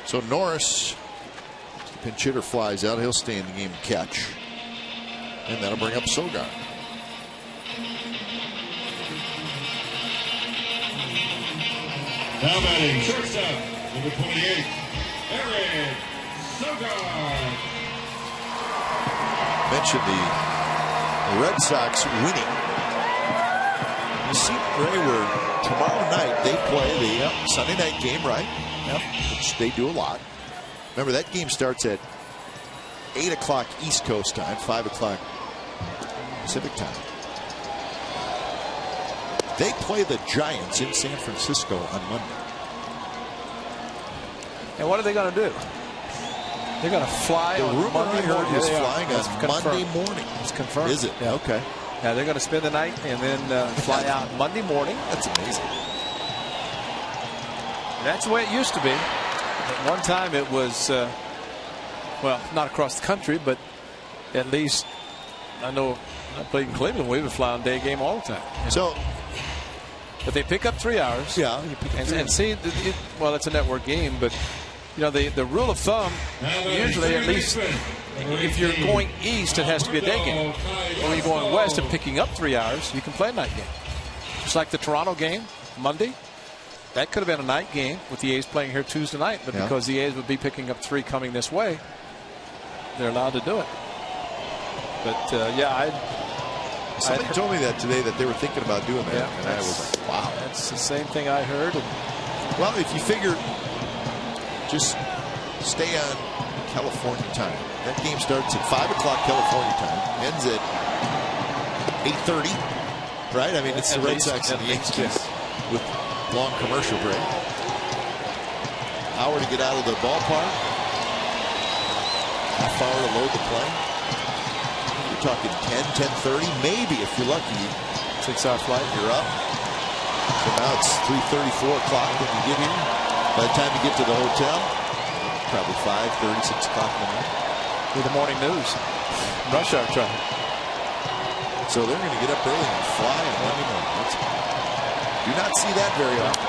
Speaker 5: So Norris, the pinch hitter, flies out. He'll stay in the game and catch. And that'll bring up Sogard.
Speaker 4: Now batting shortstop, number 28, Eric Sogard.
Speaker 5: Mentioned the Red Sox winning. You see, Ray, where tomorrow night they play the Sunday night game, right?
Speaker 6: Yep.
Speaker 5: Which they do a lot. Remember, that game starts at 8 o'clock East Coast time, 5 o'clock Pacific time. They play the Giants in San Francisco on Monday.
Speaker 6: And what are they going to do? They're going to fly on Monday morning.
Speaker 5: Is flying on Monday morning.
Speaker 6: It's confirmed.
Speaker 5: Is it?
Speaker 6: Yeah.
Speaker 5: Okay.
Speaker 6: Yeah, they're going to spend the night and then fly out Monday morning.
Speaker 5: That's amazing.
Speaker 6: That's the way it used to be. At one time it was, well, not across the country, but at least I know I played in Cleveland. We would fly on day game all the time.
Speaker 5: So,
Speaker 6: but they pick up 3 hours.
Speaker 5: Yeah, you pick up
Speaker 6: and see, well, it's a network game, but you know the rule of thumb usually, at least if you're going east, it has to be a day game. But when you're going west and picking up 3 hours, you can play a night game. Just like the Toronto game Monday, that could have been a night game with the A's playing here Tuesday night, but because the A's would be picking up 3 coming this way, they're allowed to do it. But
Speaker 5: somebody told me that today, that they were thinking about doing that, and I was like, wow.
Speaker 6: That's the same thing I heard.
Speaker 5: Well, if you figure, just stay on California time. That game starts at 5 o'clock California time, ends at 8:30, right? I mean, it's the Red Sox and the Yankees with long commercial break. Hour to get out of the ballpark. Half hour to load the plane. You're talking 10, 10:30, maybe if you're lucky.
Speaker 6: 6-hour flight.
Speaker 5: You're up. So now it's 3:30, 4 o'clock when you get here. By the time you get to the hotel, probably 5:30, 6 o'clock in the morning.
Speaker 6: With the morning news. Rush hour traffic.
Speaker 5: So they're going to get up early and fly on Monday morning. Do not see that very often.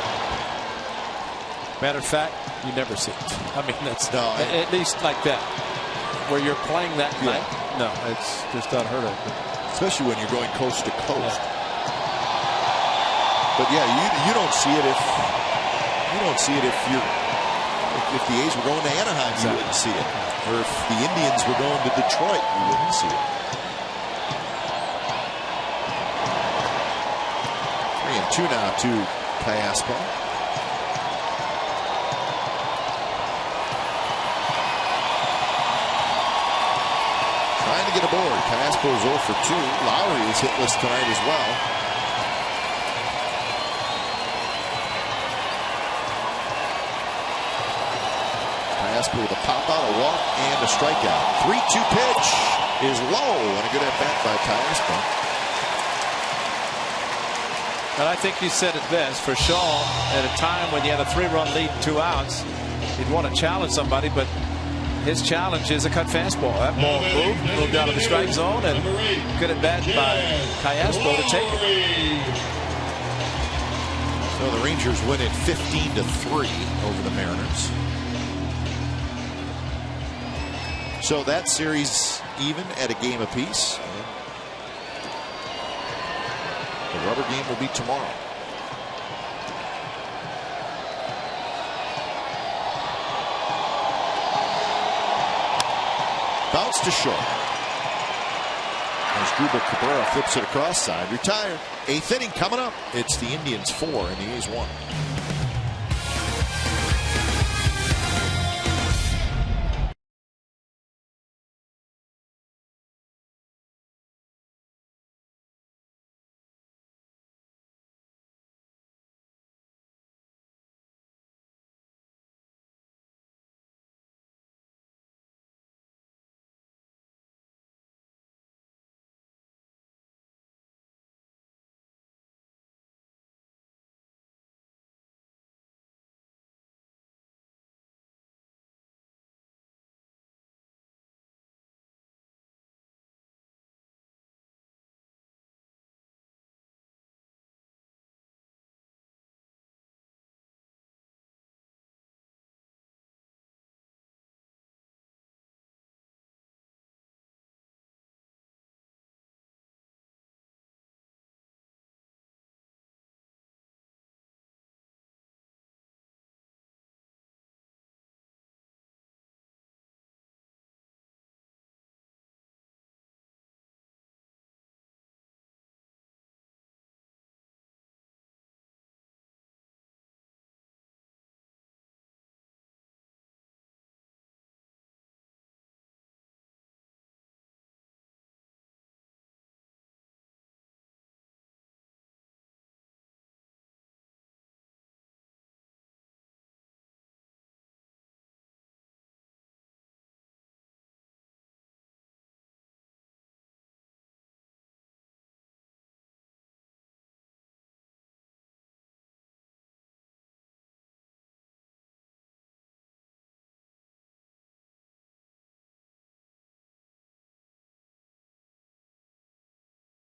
Speaker 6: Matter of fact, you never see it. I mean, that's at least like that, where you're playing that night. No, it's just unheard of.
Speaker 5: Especially when you're going coast to coast. But yeah, you don't see it if if the A's were going to Anaheim, you wouldn't see it. Or if the Indians were going to Detroit, you wouldn't see it. 3-2 now to Callaspo. Trying to get aboard. Callaspo is 0 for 2. Lowry is hitless tonight as well. Callaspo with a pop out, a walk, and a strikeout. 3-2 pitch is low, and a good at bat by Callaspo.
Speaker 6: And I think you said it best. For Shaw, at a time when you had a 3-run lead, 2 outs, he'd want to challenge somebody, but his challenge is a cut fastball. That ball moved out of the strike zone, and good at bat by Callaspo to take it.
Speaker 5: So the Rangers win it 15-3 over the Mariners. So that series even at a game apiece. The rubber game will be tomorrow. Bounce to short. As Drupal Cabrera flips it across side, retired. 8th inning coming up. It's the Indians 4 and the A's 1.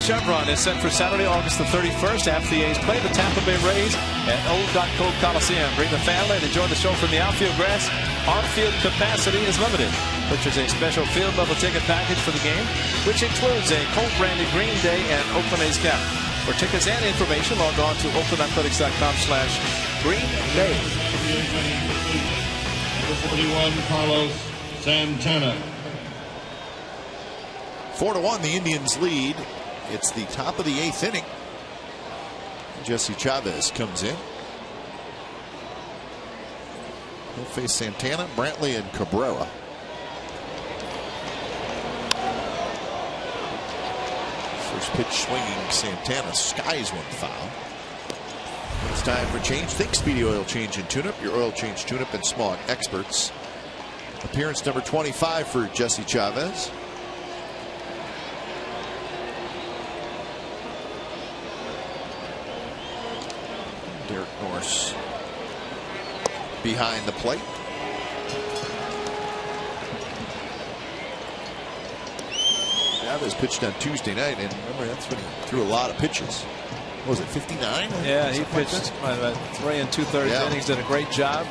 Speaker 6: Chevron is set for Saturday, August the 31st after the A's play the Tampa Bay Rays at CLE Coliseum. Bring the family and enjoy the show from the outfield grass. On-field capacity is limited. Purchase a special field level ticket package for the game, which includes a cold-branded Green Day and Oakland A's cap. For tickets and information, log on to oaklandathletics.com/Green Day.
Speaker 4: Number 41, Carlos Santana.
Speaker 5: 4-1, the Indians lead. It's the top of the 8th inning. Jesse Chavez comes in. He'll face Santana, Brantley, and Cabrera. First pitch swinging, Santana skies one foul. It's time for change. Think Speedy Oil Change and Tune-Up. Your oil change, tune-up, and smog experts. Appearance number 25 for Jesse Chavez. Derek Norris behind the plate. Chavez pitched on Tuesday night, and remember, that's when he threw a lot of pitches. What was it, 59?
Speaker 6: Yeah, he pitched about 3 2/3 innings. Did a great job.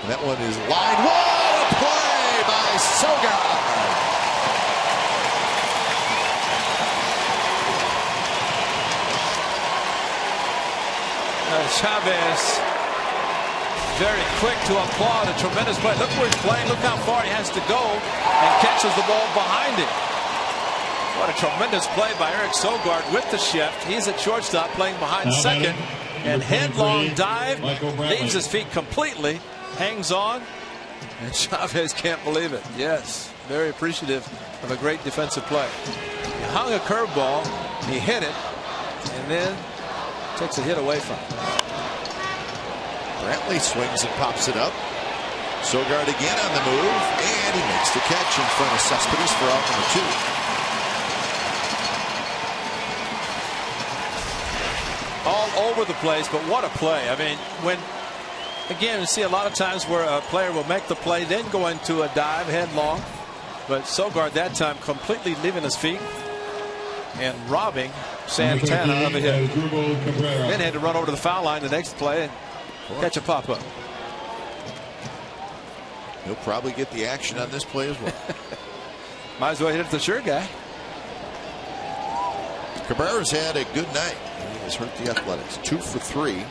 Speaker 5: And that one is line. What a play by Sogard!
Speaker 6: Chavez very quick to applaud a tremendous play. Look where he's playing. Look how far he has to go, and catches the ball behind him. What a tremendous play by Eric Sogard with the shift. He's at shortstop playing behind second, and headlong dive, leaves his feet completely, hangs on, and Chavez can't believe it. Yes, very appreciative of a great defensive play. He hung a curveball, he hit it, and then takes a hit away from him.
Speaker 5: Brantley swings and pops it up. Sogard again on the move, and he makes the catch in front of Cespedes for out number 2.
Speaker 6: All over the place, but what a play. I mean, when, again, you see a lot of times where a player will make the play, then go into a dive headlong. But Sogard that time completely leaving his feet and robbing Santana of a hit. Then had to run over to the foul line the next play and catch a pop-up.
Speaker 5: He'll probably get the action on this play as well.
Speaker 6: Might as well hit it the sure guy.
Speaker 5: Cabrera's had a good night. He has hurt the Athletics. 2 for 3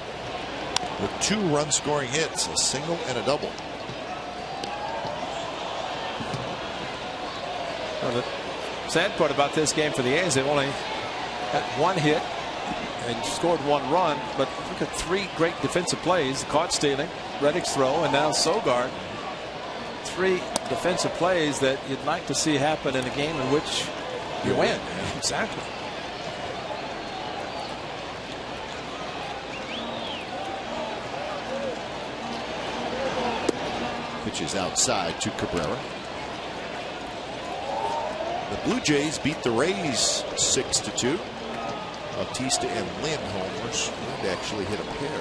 Speaker 5: with 2 run-scoring hits, a single and a double.
Speaker 6: Well, the sad part about this game for the A's, they've only had 1 hit and scored 1 run, but look at 3 great defensive plays. Caught stealing, Reddick's throw, and now Sogard. 3 defensive plays that you'd like to see happen in a game in which you win. Exactly.
Speaker 5: Pitches outside to Cabrera. The Blue Jays beat the Rays 6-2. Bautista and Lynn homers. Lynn actually hit a pair.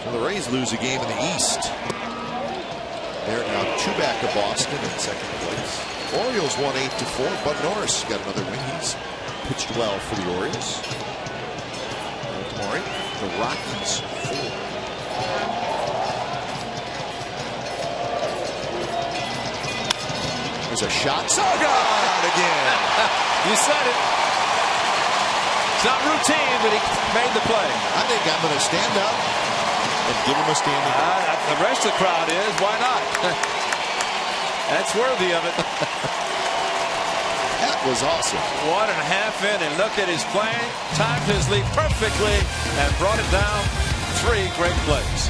Speaker 5: So the Rays lose a game in the East. They're now 2 back of Boston in second place. Orioles won 8-4. Bud Norris got another win. He's pitched well for the Orioles. Baltimore, the Rockies 4. There's a shot. Sogard again.
Speaker 6: You said it. It's not routine, but he made the play.
Speaker 5: I think I'm going to stand up and give him a standing.
Speaker 6: The rest of the crowd is. Why not? That's worthy of it.
Speaker 5: That was awesome.
Speaker 6: 1.5 inning. Look at his play. Timed his lead perfectly and brought it down. 3 great plays.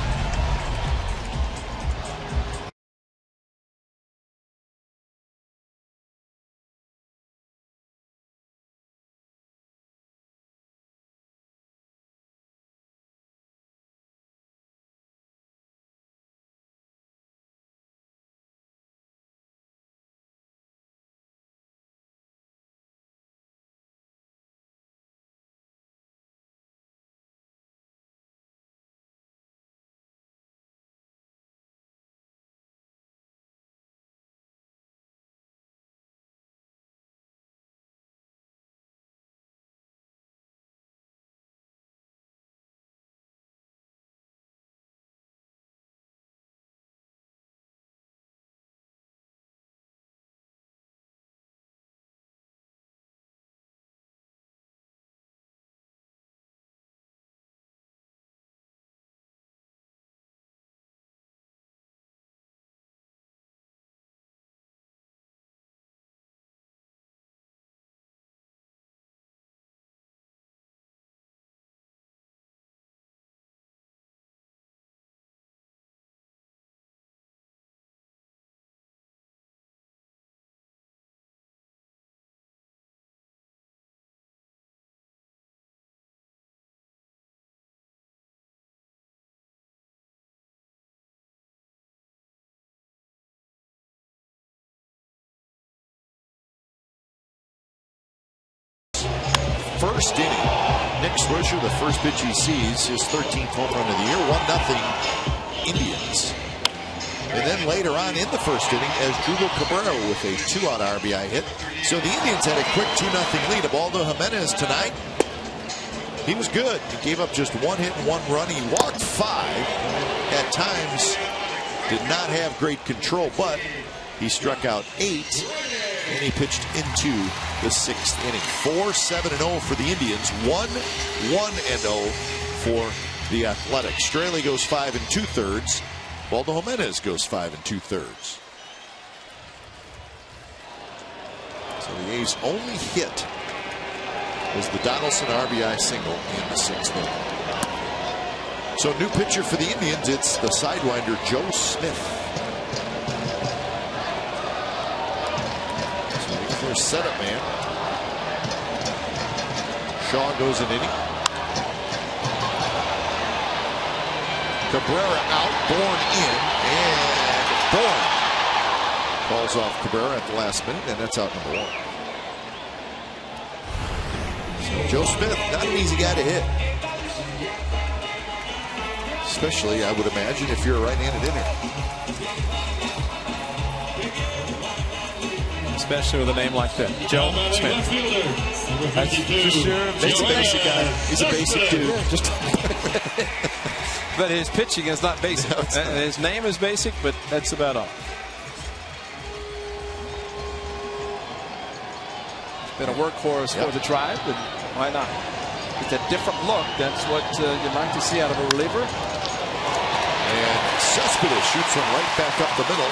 Speaker 5: first inning. Nick Swisher, the first pitch he sees, his 13th home run of the year, 1-0 Indians. And then later on in the first inning, as Asdrubal Cabrera with a 2-out RBI hit. So the Indians had a quick 2-0 lead. Ubaldo Jimenez tonight, he was good. He gave up just 1 hit and 1 run. He walked 5. At times, did not have great control, but he struck out 8, and he pitched into the 6th inning. 4-7-0 for the Indians. 1-1-0 for the Athletics. Straley goes 5 2/3. Ubaldo Jimenez goes 5 2/3. So the A's only hit was the Donaldson RBI single in the 6th inning. So new pitcher for the Indians, it's the sidewinder Joe Smith. So he's their setup man. Shaw goes an inning. Cabrera out, Bourne in, and Bourne falls off Cabrera at the last minute, and that's out number 1. So Joe Smith, not an easy guy to hit. Especially, I would imagine, if you're a right-handed hitter.
Speaker 6: Especially with a name like that, Joe Smith. That's for sure.
Speaker 5: He's a basic guy. He's a basic dude.
Speaker 6: Yeah, just but his pitching is not basic. No, his name is basic, but that's about all. It's been a workhorse for the Tribe, and why not? It's a different look. That's what you'd like to see out of a reliever.
Speaker 5: And Cespedes shoots one right back up the middle.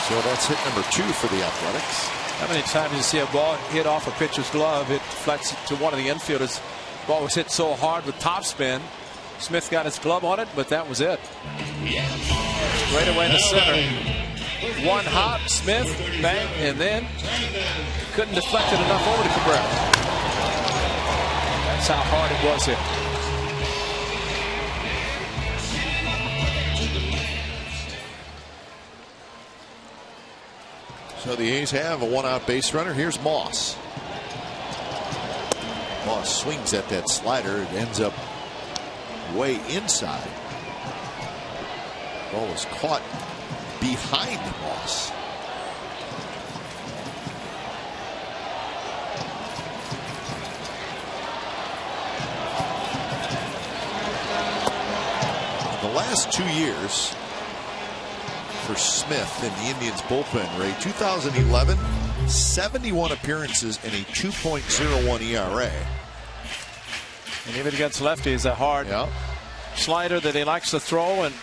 Speaker 5: So that's hit number 2 for the Athletics.
Speaker 6: How many times you see a ball hit off a pitcher's glove, it deflects to one of the infielders. The ball was hit so hard with topspin. Smith got his glove on it, but that was it. Right away in the center. One hop, Smith, bang, and then couldn't deflect it enough over to Cabrera. That's how hard it was hit.
Speaker 5: So the A's have a 1-out base runner. Here's Moss. Moss swings at that slider. It ends up way inside. Ball was caught behind Moss. In the last 2 years for Smith in the Indians bullpen, Ray, 2011, 71 appearances and a 2.01 ERA.
Speaker 6: And even against lefties, a hard slider that he likes to throw, and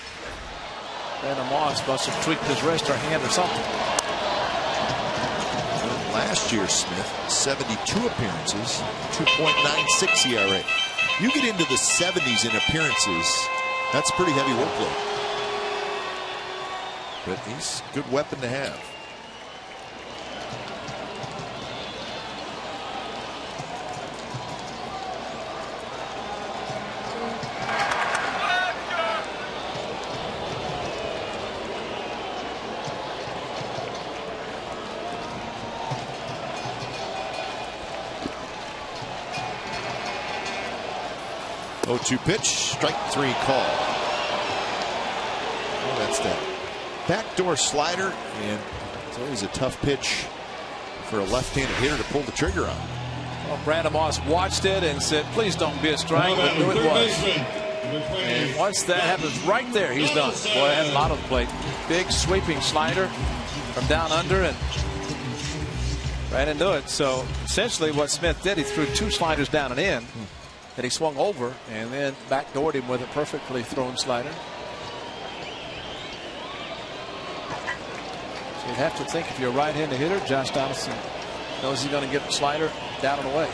Speaker 6: Brandon Moss must have tweaked his wrist or hand or something.
Speaker 5: Last year, Smith, 72 appearances, 2.96 ERA. You get into the 70s in appearances, that's a pretty heavy workload. But he's a good weapon to have. Oh-2 pitch, strike 3 call. Oh, that's that backdoor slider, and it's always a tough pitch for a left-handed hitter to pull the trigger on.
Speaker 6: Well, Brandon Moss watched it and said, please don't be a strike, but knew it was. And once that happens right there, he's done. Boy, I had a lot on the plate. Big sweeping slider from down under, and ran into it. So essentially what Smith did, he threw 2 sliders down and in that he swung over and then backdoored him with a perfectly thrown slider. So you'd have to think, if you're a right-handed hitter, Josh Donaldson knows he's going to get the slider down and away.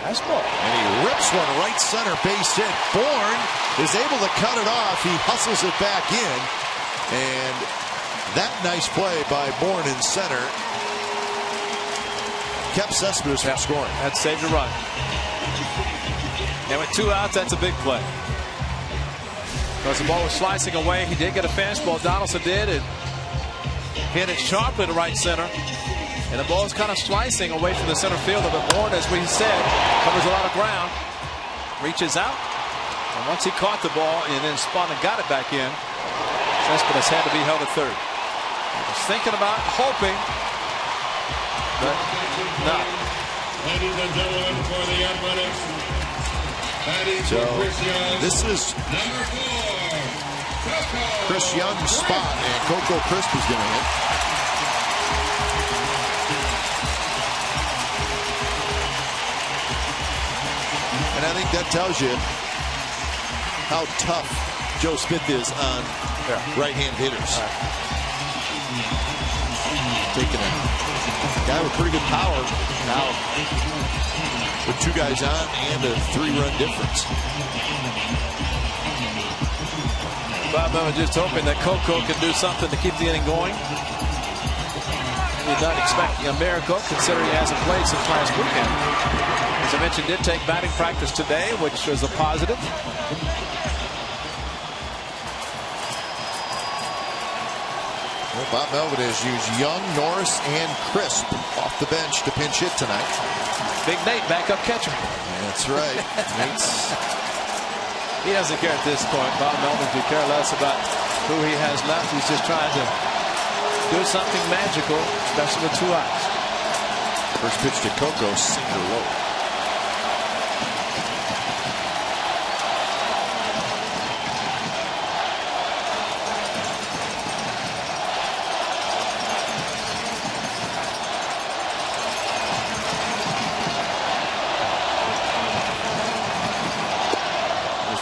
Speaker 6: Nice ball.
Speaker 5: And he rips one right center, base hit. Bourne is able to cut it off. He hustles it back in. And that nice play by Bourne in center kept Cespedes from scoring.
Speaker 6: That saved a run. And with 2 outs, that's a big play. Because the ball was slicing away. He did get a fastball. Donaldson did, and hit it sharply to right center. And the ball's kind of slicing away from the center field of it. Bourne, as we said, covers a lot of ground. Reaches out. And once he caught the ball and then spun and got it back in, Cespedes had to be held at third. He was thinking about hoping, but no.
Speaker 4: Ladies and gentlemen, for the Athletics,
Speaker 5: so this is
Speaker 4: number 4, Coco.
Speaker 5: Chris Young's spot, and Coco Crisp is doing it. And I think that tells you how tough Joe Smith is on right-hand hitters. Taking a guy with pretty good power now with 2 guys on and a 3-run difference.
Speaker 6: Bob Melvin just hoping that Coco can do something to keep the inning going. He's not expecting a miracle considering he hasn't played since last weekend. As I mentioned, did take batting practice today, which was a positive.
Speaker 5: Well, Bob Melvin has used Young, Norris, and Crisp off the bench to pinch hit tonight.
Speaker 6: Big Nate, backup catcher.
Speaker 5: That's right. Nate's.
Speaker 6: He doesn't care at this point. Bob Melvin could care less about who he has left. He's just trying to do something magical, especially with 2 outs.
Speaker 5: First pitch to Coco, sinker low.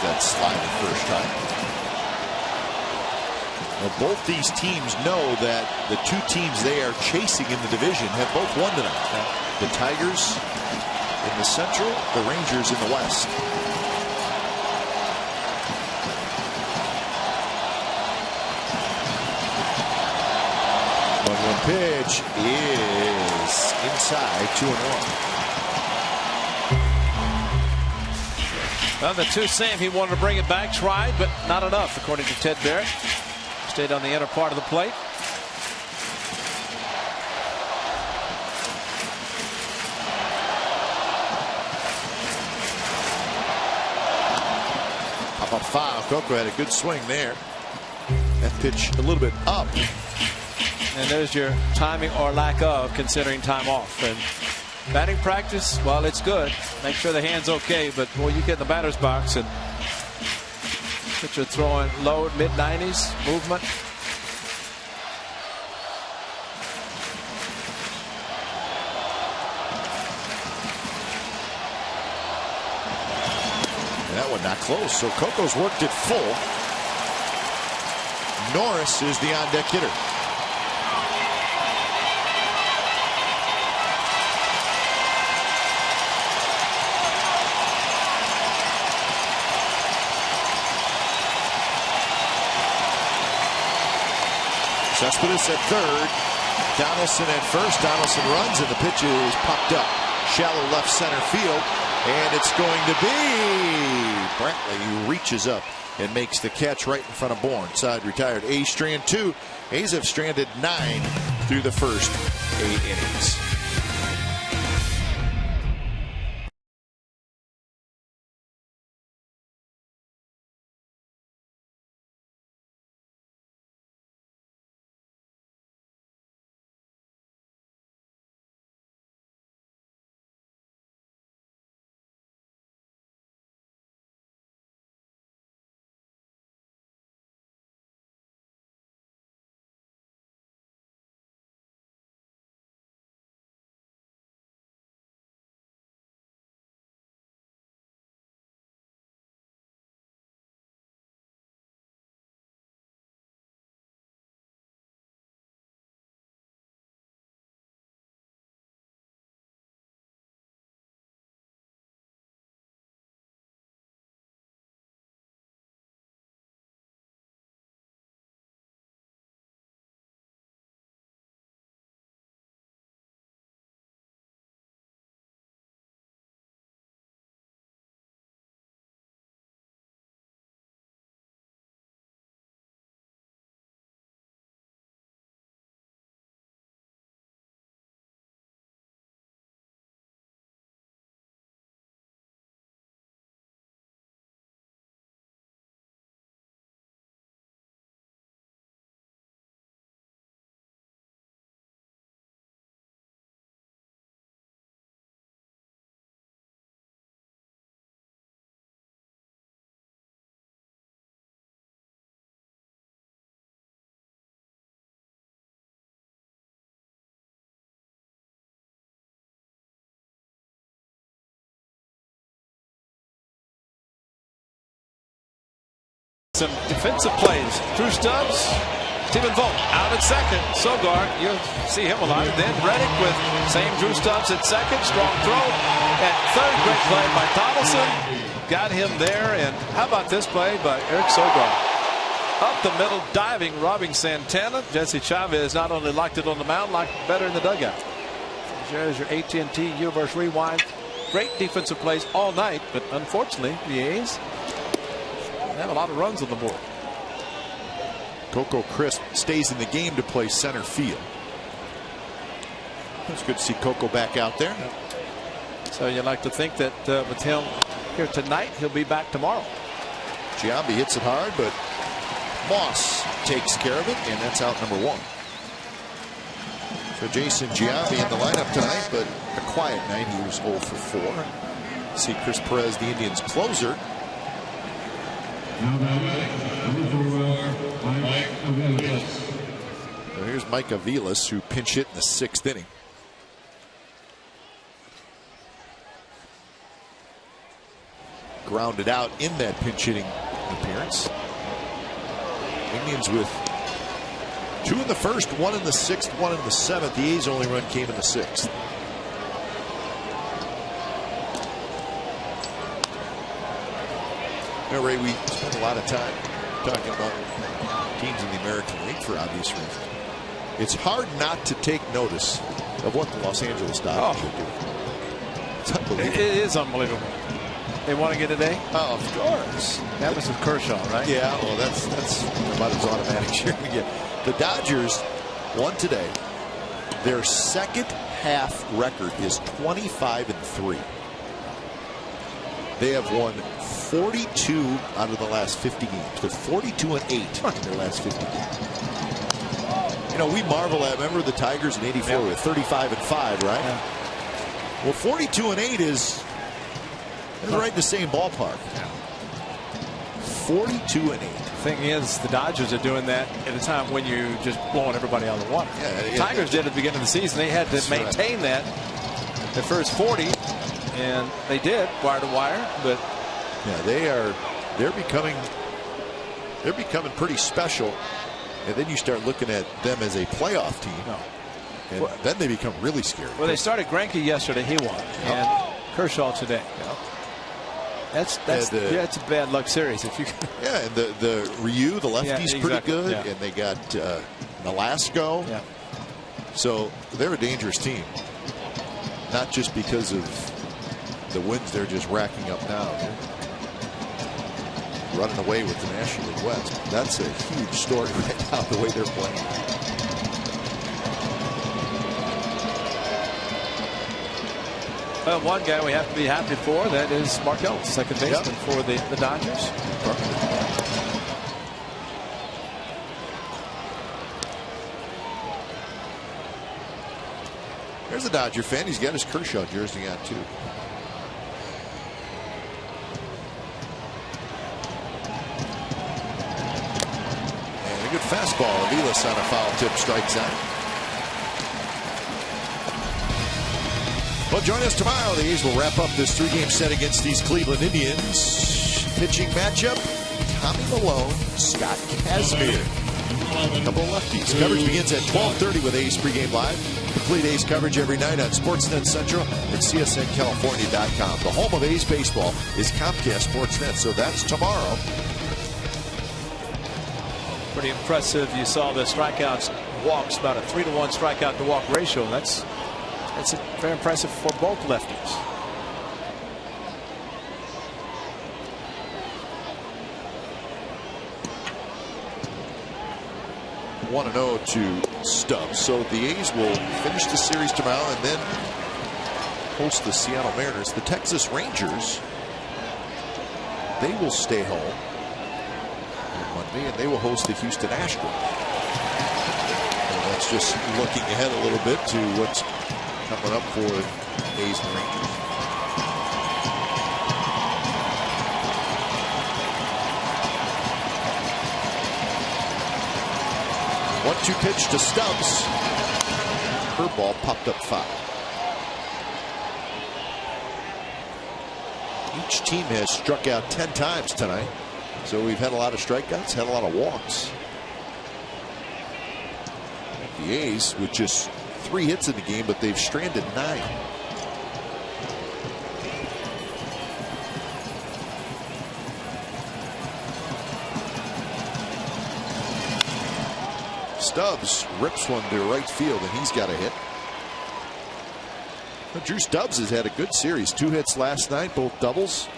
Speaker 5: That slider first time. Well, both these teams know that the 2 teams they are chasing in the division have both won tonight. The Tigers in the Central, the Rangers in the West. 1-1 pitch is inside, 2-1.
Speaker 6: Well, the 2-seam, he wanted to bring it back, tried, but not enough, according to Ted Barrett. Stayed on the inner part of the plate.
Speaker 5: Up on foul. Coco had a good swing there. That pitch a little bit up.
Speaker 6: And there's your timing or lack of, considering time off. And batting practice, well, it's good. Make sure the hand's okay, but boy, you get in the batter's box and pitcher throwing low, mid-90s movement.
Speaker 5: And that one not close, so Coco's worked it full. Norris is the on-deck hitter. Cespedes at third, Donaldson at first. Donaldson runs and the pitch is popped up. Shallow left center field, and it's going to be Brantley, who reaches up and makes the catch right in front of Bourne. Side retired. A's strand 2. A's have stranded 9 through the first 8 innings.
Speaker 6: some defensive plays. Drew Stubbs, Stephen Vogt out at second. Sogard, you'll see him a lot. And then Reddick with same Drew Stubbs at second. Strong throw at third. Great play by Donaldson. Got him there. And how about this play by Eric Sogard? Up the middle, diving, robbing Santana. Jesse Chavez not only liked it on the mound, liked it better in the dugout. There's your AT&T Universe Rewind. Great defensive plays all night, but unfortunately, the A's have a lot of runs on the board.
Speaker 5: Coco Crisp stays in the game to play center field. It's good to see Coco back out there.
Speaker 6: So you like to think that with him here tonight, he'll be back tomorrow.
Speaker 5: Giambi hits it hard, but Moss takes care of it, and that's out number 1. So Jason Giambi in the lineup tonight, but a quiet night. He was 0 for 4. See Chris Perez, the Indians' closer. So here's Mike Aviles, who pinch hit in the 6th inning. Grounded out in that pinch hitting appearance. Indians with 2 in the 1st, 1 in the 6th, 1 in the 7th. The A's only run came in the 6th. You know, Ray, we spent a lot of time talking about teams in the American League for obvious reasons. It's hard not to take notice of what the Los Angeles Dodgers are doing. It's unbelievable.
Speaker 6: It is unbelievable. They want to get an A?
Speaker 5: Oh, of course.
Speaker 6: That was with Kershaw, right?
Speaker 5: Yeah, well, that's about as automatic as you're going to get. The Dodgers won today. Their second half record is 25-3. They have won 42 out of the last 50 games. They're 42-8 in their last 50 games. You know, we marvel at, remember the Tigers in '84 with 35-5, right?
Speaker 6: Yeah.
Speaker 5: Well, 42-8 is right in the same ballpark. 42-8.
Speaker 6: Thing is, the Dodgers are doing that at a time when you just blowing everybody out of the water.
Speaker 5: Yeah,
Speaker 6: Tigers did at the beginning of the season. They had to maintain that the first 40, and they did wire to wire. But
Speaker 5: yeah, they're becoming pretty special. And then you start looking at them as a playoff team, and then they become really scary.
Speaker 6: Well, they started Greinke yesterday. He won, and Kershaw today. That's a bad luck series if you can.
Speaker 5: Yeah, and the Ryu, the lefty's pretty good,
Speaker 6: yeah.
Speaker 5: and they got Nolasco.
Speaker 6: Yeah.
Speaker 5: So they're a dangerous team, not just because of the wins they're just racking up now. They're running away with the National League West. That's a huge story right now, the way they're playing.
Speaker 6: One guy we have to be happy for, that is Markell, second baseman for the Dodgers.
Speaker 5: There's a Dodger fan. He's got his Kershaw jersey on, too. And a good fastball. Aviles on a foul tip, strikes out. Well, join us tomorrow. The A's will wrap up this 3-game set against these Cleveland Indians. Pitching matchup, Tommy Malone, Scott Kazmir. A couple of lefties. Coverage begins at 12:30 with A's Pregame Live. Complete A's coverage every night on Sportsnet Central and CSNCalifornia.com. The home of A's baseball is Comcast Sportsnet, so that's tomorrow.
Speaker 6: Pretty impressive. You saw the strikeouts, walks, about a 3-to-1 strikeout to walk ratio. That's very impressive for both lefties.
Speaker 5: One 1-0 to Stubbs. So the A's will finish the series tomorrow and then host the Seattle Mariners. The Texas Rangers, they will stay home on Monday and they will host the Houston Astros. And that's just looking ahead a little bit to what's coming up for A's and Rangers. One-two pitch to Stubbs. Curveball popped up foul. Each team has struck out 10 times tonight. So we've had a lot of strikeouts, had a lot of walks. The A's with just 3 hits in the game, but they've stranded 9. Stubbs rips one to right field, and he's got a hit. But Drew Stubbs has had a good series. 2 hits last night, both doubles.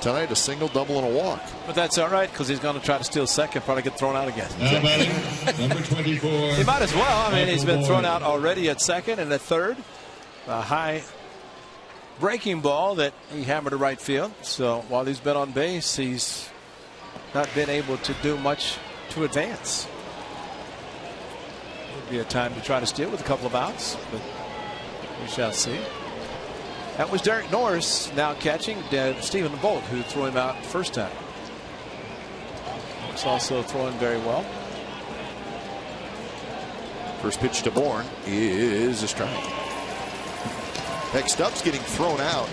Speaker 5: Tonight, a single, double, and a walk.
Speaker 6: But that's all right, because he's going to try to steal second, probably get thrown out again.
Speaker 4: Now batting, number 24.
Speaker 6: He might as well. I mean, he's been thrown out already at second and at third. A high breaking ball that he hammered to right field. So while he's been on base, he's not been able to do much to advance. Would be a time to try to steal with a couple of outs, but we shall see. That was Derek Norris now catching Stephen Bolt, who threw him out first time. It's also throwing very well.
Speaker 5: First pitch to Bourne is a strike. Heck, Stubbs getting thrown out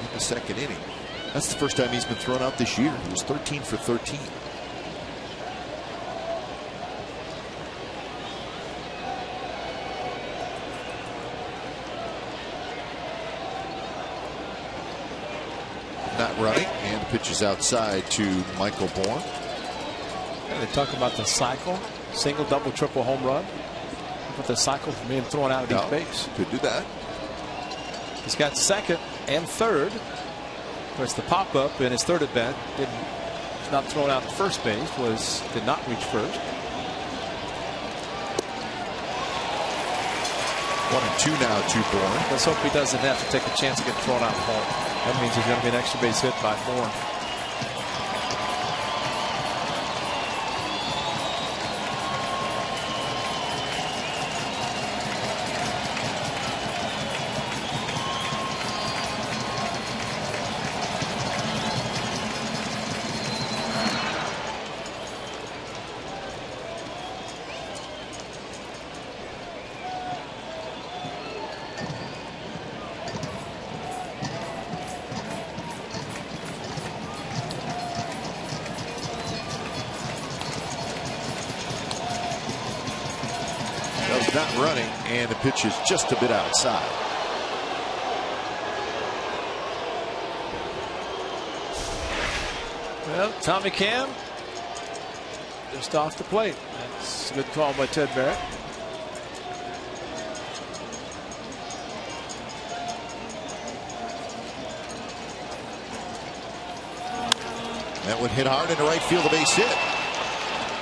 Speaker 5: in the second inning. That's the first time he's been thrown out this year. He was 13 for 13. Not running, and pitches outside to Michael Bourne.
Speaker 6: They talk about the cycle, single, double, triple home run. But the cycle from being thrown out of each base.
Speaker 5: Could do that.
Speaker 6: He's got second and third. Of course, the pop up in his third at bat was not thrown out at first base. Did not reach first.
Speaker 5: 1-2 now to Bourne.
Speaker 6: Let's hope he doesn't have to take a chance to get thrown out home. That means there's going to be an extra base hit by Bourne.
Speaker 5: Not running, and the pitch is just a bit outside.
Speaker 6: Well, Tommy Cam just off the plate. That's a good call by Ted Barrett.
Speaker 5: That one hit hard into right field, a base hit.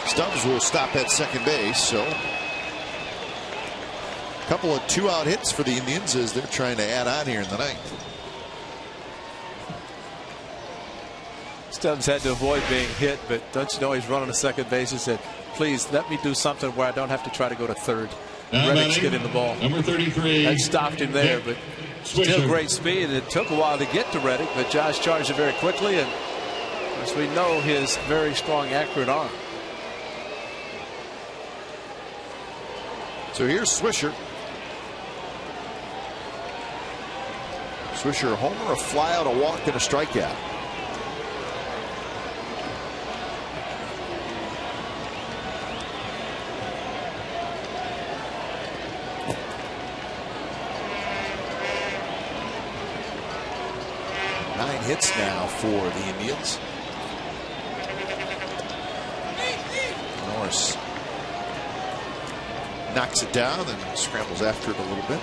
Speaker 5: Stubbs will stop at second base, so a couple of 2-out hits for the Indians as they're trying to add on here in the ninth.
Speaker 6: Stubbs had to avoid being hit, but don't you know he's running to second base and said, please let me do something where I don't have to try to go to third. Reddick's getting the ball.
Speaker 4: Number 33.
Speaker 6: That stopped him there, but still great speed. It took a while to get to Reddick, but Josh charged it very quickly, and as we know, his very strong, accurate arm.
Speaker 5: So here's Swisher. Swisher, a homer, a flyout, a walk, and a strikeout. Nine hits now for the Indians. Norris knocks it down and scrambles after it a little bit.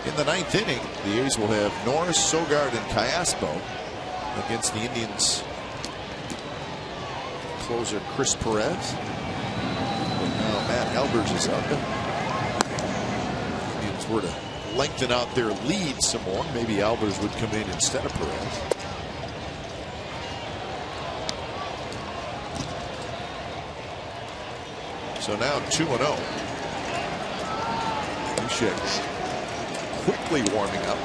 Speaker 5: In the ninth inning, the A's will have Norris, Sogard, and Callaspo against the Indians' closer Chris Perez. But now Matt Albers is out there. The Indians were to lengthen out their lead some more. Maybe Albers would come in instead of Perez. So now 2-0. Duchek quickly warming up.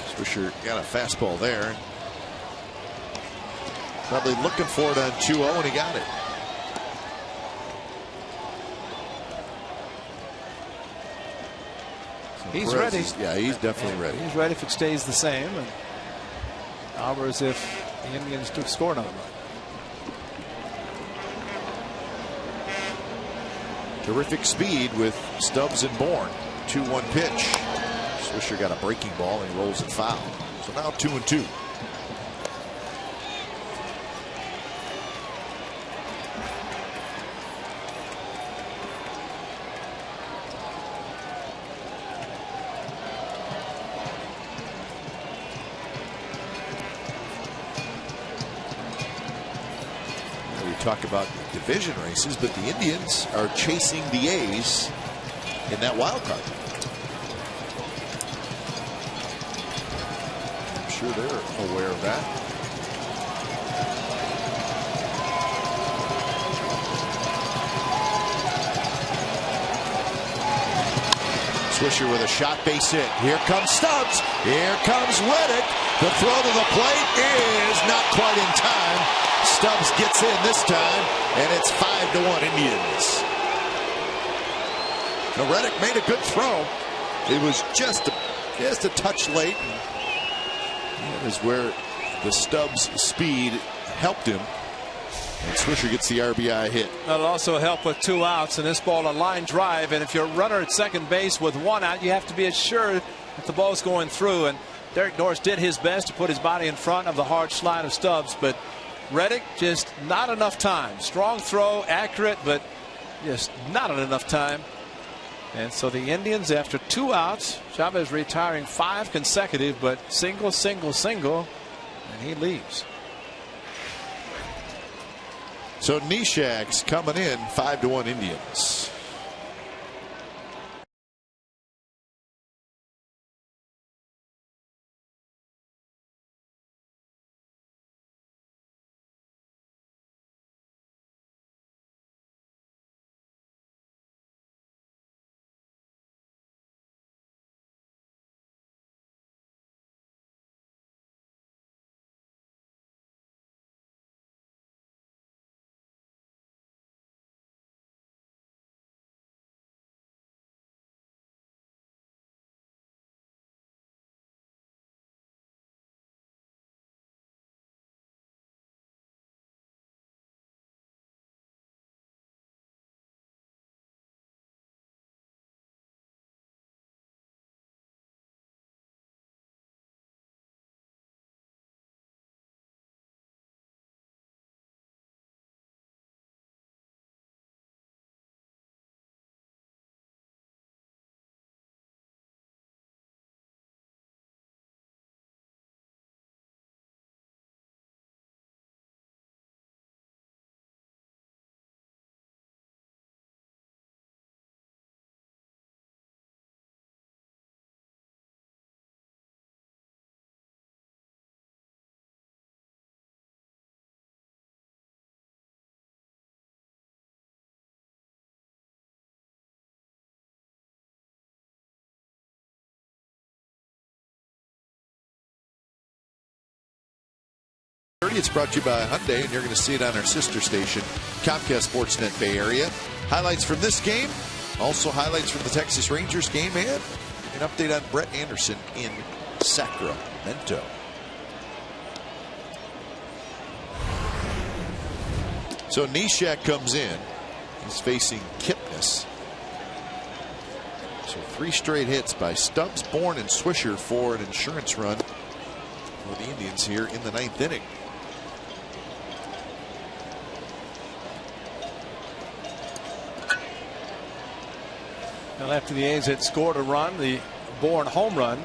Speaker 5: Swisher got a fastball there. Probably looking for it on 2-0, and he got it.
Speaker 6: He's
Speaker 5: Perez
Speaker 6: ready.
Speaker 5: Yeah, he's definitely ready.
Speaker 6: He's ready if it stays the same. And Albert as if the Indians took scored on him.
Speaker 5: Terrific speed with Stubbs and Bourne. 2-1 pitch. Swisher got a breaking ball and he rolls it foul. So now 2-2. Talk about division races, but the Indians are chasing the A's in that wild card. I'm sure they're aware of that. Swisher with a shot base hit. Here comes Stubbs. Here comes Reddick. The throw to the plate is not quite in time. Stubbs gets in this time, and it's 5-1 Indians. Now Reddick made a good throw. It was just a touch late. That is where the Stubbs speed helped him. And Swisher gets the RBI hit.
Speaker 6: That'll also help with 2 outs, and this ball a line drive. And if you're a runner at second base with 1 out, you have to be assured that the ball's going through. And Derek Norris did his best to put his body in front of the hard slide of Stubbs, but Reddick just not enough time. Strong throw, accurate, but just not enough time. And so the Indians, after 2 outs, Chavez retiring 5 consecutive, but single, and he leaves.
Speaker 5: So Neshek's coming in, 5-1 Indians. It's brought to you by Hyundai, and you're going to see it on our sister station, Comcast Sportsnet Bay Area. Highlights from this game, also highlights from the Texas Rangers game, and an update on Brett Anderson in Sacramento. So Neshek comes in. He's facing Kipnis. So 3 straight hits by Stubbs, Bourne, and Swisher for an insurance run for the Indians here in the 9th inning.
Speaker 6: Well, after the A's had scored a run, the Bourne home run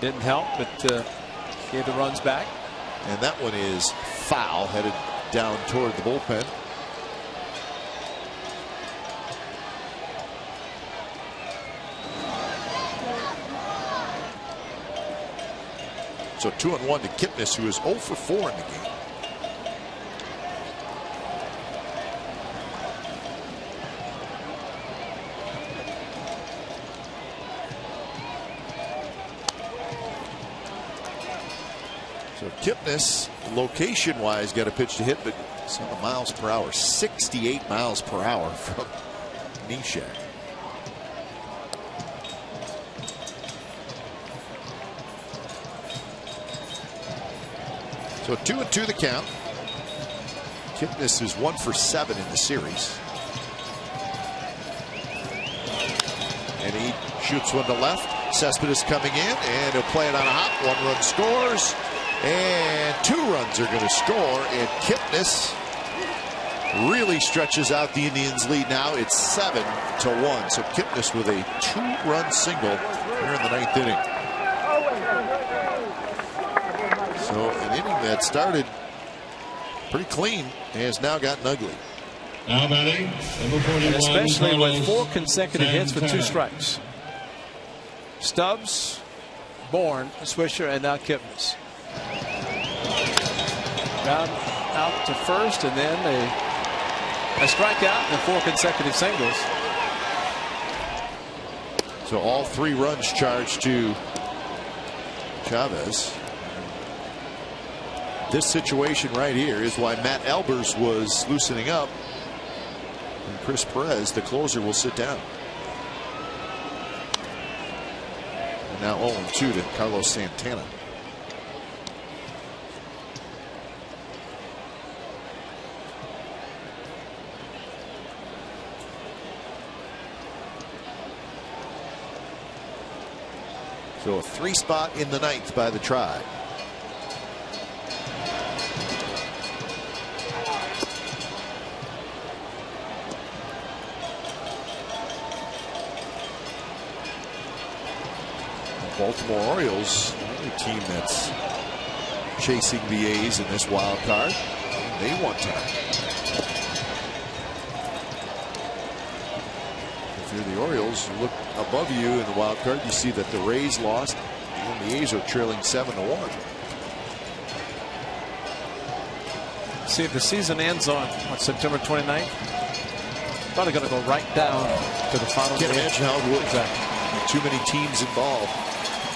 Speaker 6: didn't help, but gave the runs back.
Speaker 5: And that one is foul, headed down toward the bullpen. So 2-1 to Kipnis, who is 0 for 4 in the game. So Kipnis, location-wise, got a pitch to hit, but it's on the miles per hour, 68 miles per hour from Neshek. So 2-2 the count. Kipnis is 1 for 7 in the series. And he shoots one to left. Cespedes coming in, and he'll play it on a hop. 1 run scores, and 2 runs are going to score. And Kipnis really stretches out the Indians' lead now. It's 7-1. So Kipnis with a 2-run single here in the 9th inning. So an inning that started pretty clean has now gotten ugly.
Speaker 4: Now batting, number 41,
Speaker 6: especially
Speaker 4: Carlos
Speaker 6: with 4 consecutive hits with 2 strikes. Stubbs, Bourne, Swisher, and now Kipnis. Ground out to first, and then a strikeout and 4 consecutive singles.
Speaker 5: So all 3 runs charged to Chavez. This situation right here is why Matt Albers was loosening up. And Chris Perez, the closer, will sit down. And now 0-2 to Carlos Santana. So a 3 spot in the 9th by the Tribe. Baltimore Orioles, another team that's chasing the A's in this wild card. They want time. If you're the Orioles, you look above you in the wild card, you see that the Rays lost and the A's are trailing 7-1.
Speaker 6: See if the season ends on September 29th. Probably going to go right down to the final.
Speaker 5: Can't imagine how it would.
Speaker 6: Exactly.
Speaker 5: Too many teams involved.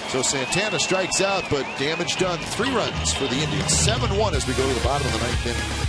Speaker 5: So Santana strikes out, but damage done. 3 runs for the Indians. 7-1 as we go to the bottom of the 9th inning.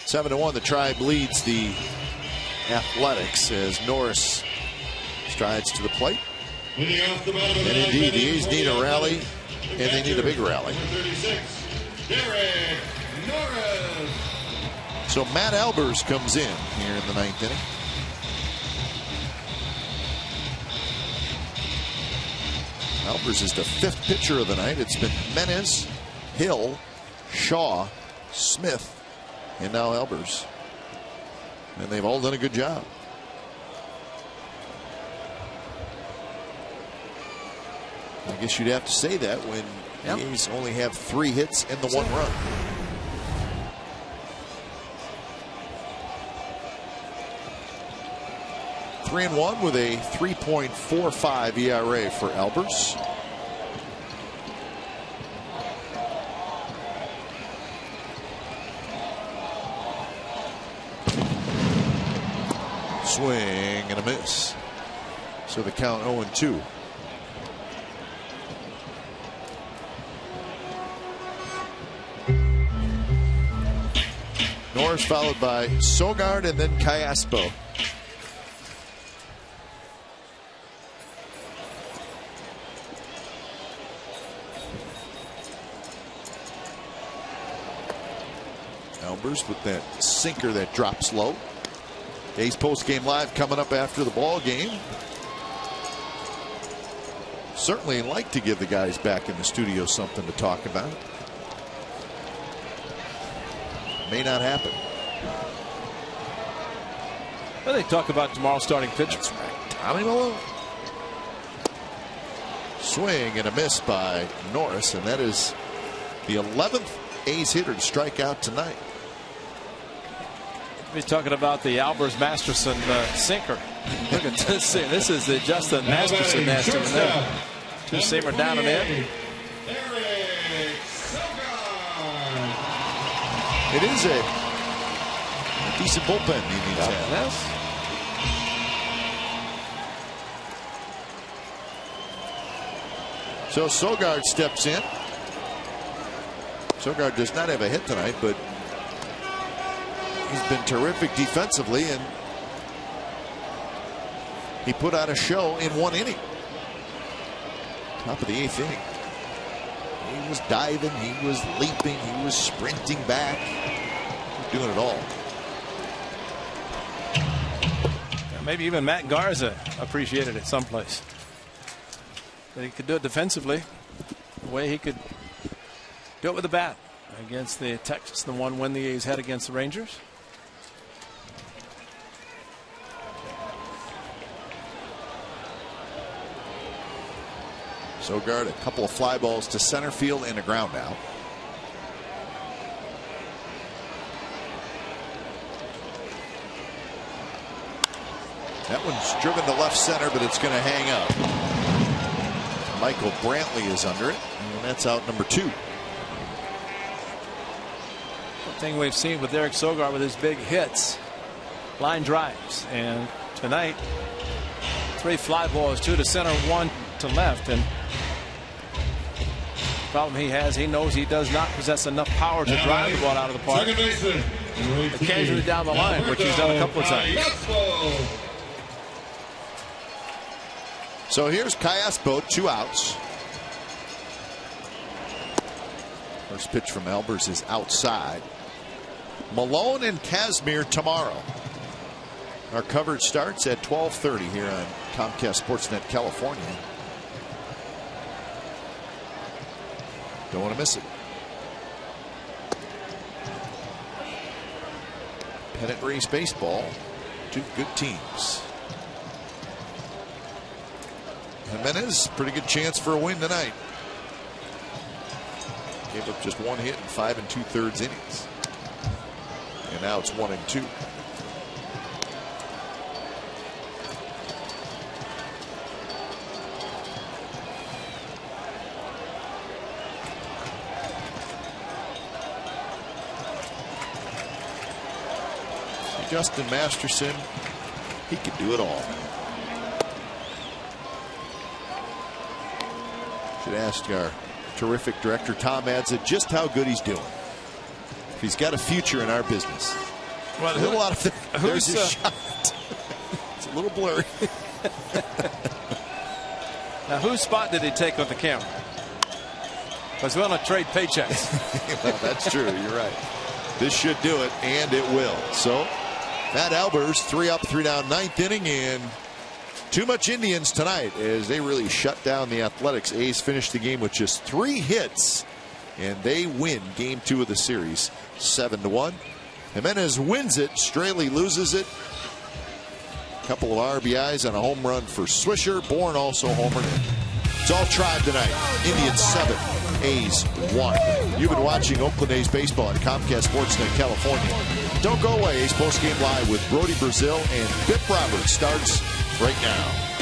Speaker 5: Seven to 1, the Tribe leads the Athletics as Norris strides to the plate. And indeed, the A's need a rally, and they need a big rally. So Matt Albers comes in here in the 9th inning. Albers is the 5th pitcher of the night. It's been Menes, Hill, Shaw, Smith, and now Albers. And they've all done a good job. I guess you'd have to say that when the A's only have 3 hits and the 1 run. (3-1) with a 3.45 ERA for Albers. Swing and a miss. So the count 0-2. Norris followed by Sogard and then Callaspo. Albers with that sinker that drops low. A's post-game live coming up after the ball game. Certainly like to give the guys back in the studio something to talk about. May not happen.
Speaker 6: Well, they talk about tomorrow's starting pitcher.
Speaker 5: That's right. Tommy Malone. Swing and a miss by Norris, and that is the 11th A's hitter to strike out tonight.
Speaker 6: We're talking about the Albers Masterson sinker. Look at this. This is the Justin Masterson Masterson there. 2-seamer down and in.
Speaker 5: It is a decent bullpen he needs to have.
Speaker 6: Yes.
Speaker 5: So Sogard steps in. Sogard does not have a hit tonight, but he's been terrific defensively, and he put out a show in 1 inning. Top of the 8th inning. He was diving, he was leaping, he was sprinting back. Doing it all.
Speaker 6: Maybe even Matt Garza appreciated it someplace. That he could do it defensively the way he could do it with the bat against the Texans, the 1 win the A's had against the Rangers.
Speaker 5: Sogard, a couple of fly balls to center field and a ground out. That one's driven to left center, but it's going to hang up. Michael Brantley is under it, and that's out number 2.
Speaker 6: One thing we've seen with Eric Sogard with his big hits, line drives, and tonight 3 fly balls, 2 to center, 1 to left, and the problem he has, he knows he does not possess enough power to drive the ball out of the park. Occasionally down the line, which he's done a couple of times.
Speaker 5: So here's Callaspo, 2 outs. First pitch from Albers is outside. Malone and Kazmir tomorrow. Our coverage starts at 12:30 here on Comcast Sportsnet California. Don't want to miss it. Pennant race baseball. 2 good teams. Jimenez, pretty good chance for a win tonight. Gave up just 1 hit in 5 2/3 innings. And now it's 1 and 2. Justin Masterson, he can do it all. Should ask our terrific director Tom Adza just how good he's doing. If he's got a future in our business.
Speaker 6: Well,
Speaker 5: a lot of things. There's a shot. It's a little blurry.
Speaker 6: Now, whose spot did he take with the camera? Because we want to trade paychecks.
Speaker 5: Well, that's true. You're right. This should do it, and it will. So, Matt Albers, 3 up, 3 down, 9th inning, and too much Indians tonight as they really shut down the Athletics. A's finished the game with just 3 hits, and they win game 2 of the series, 7-1. Jimenez wins it. Straley loses it. Couple of RBIs and a home run for Swisher. Bourne also homered. It's all Tribe tonight. Indians 7, A's 1. You've been watching Oakland A's baseball on Comcast Sportsnet California. Don't go away. A's postgame live with Brody Brazil and Bip Roberts starts right now.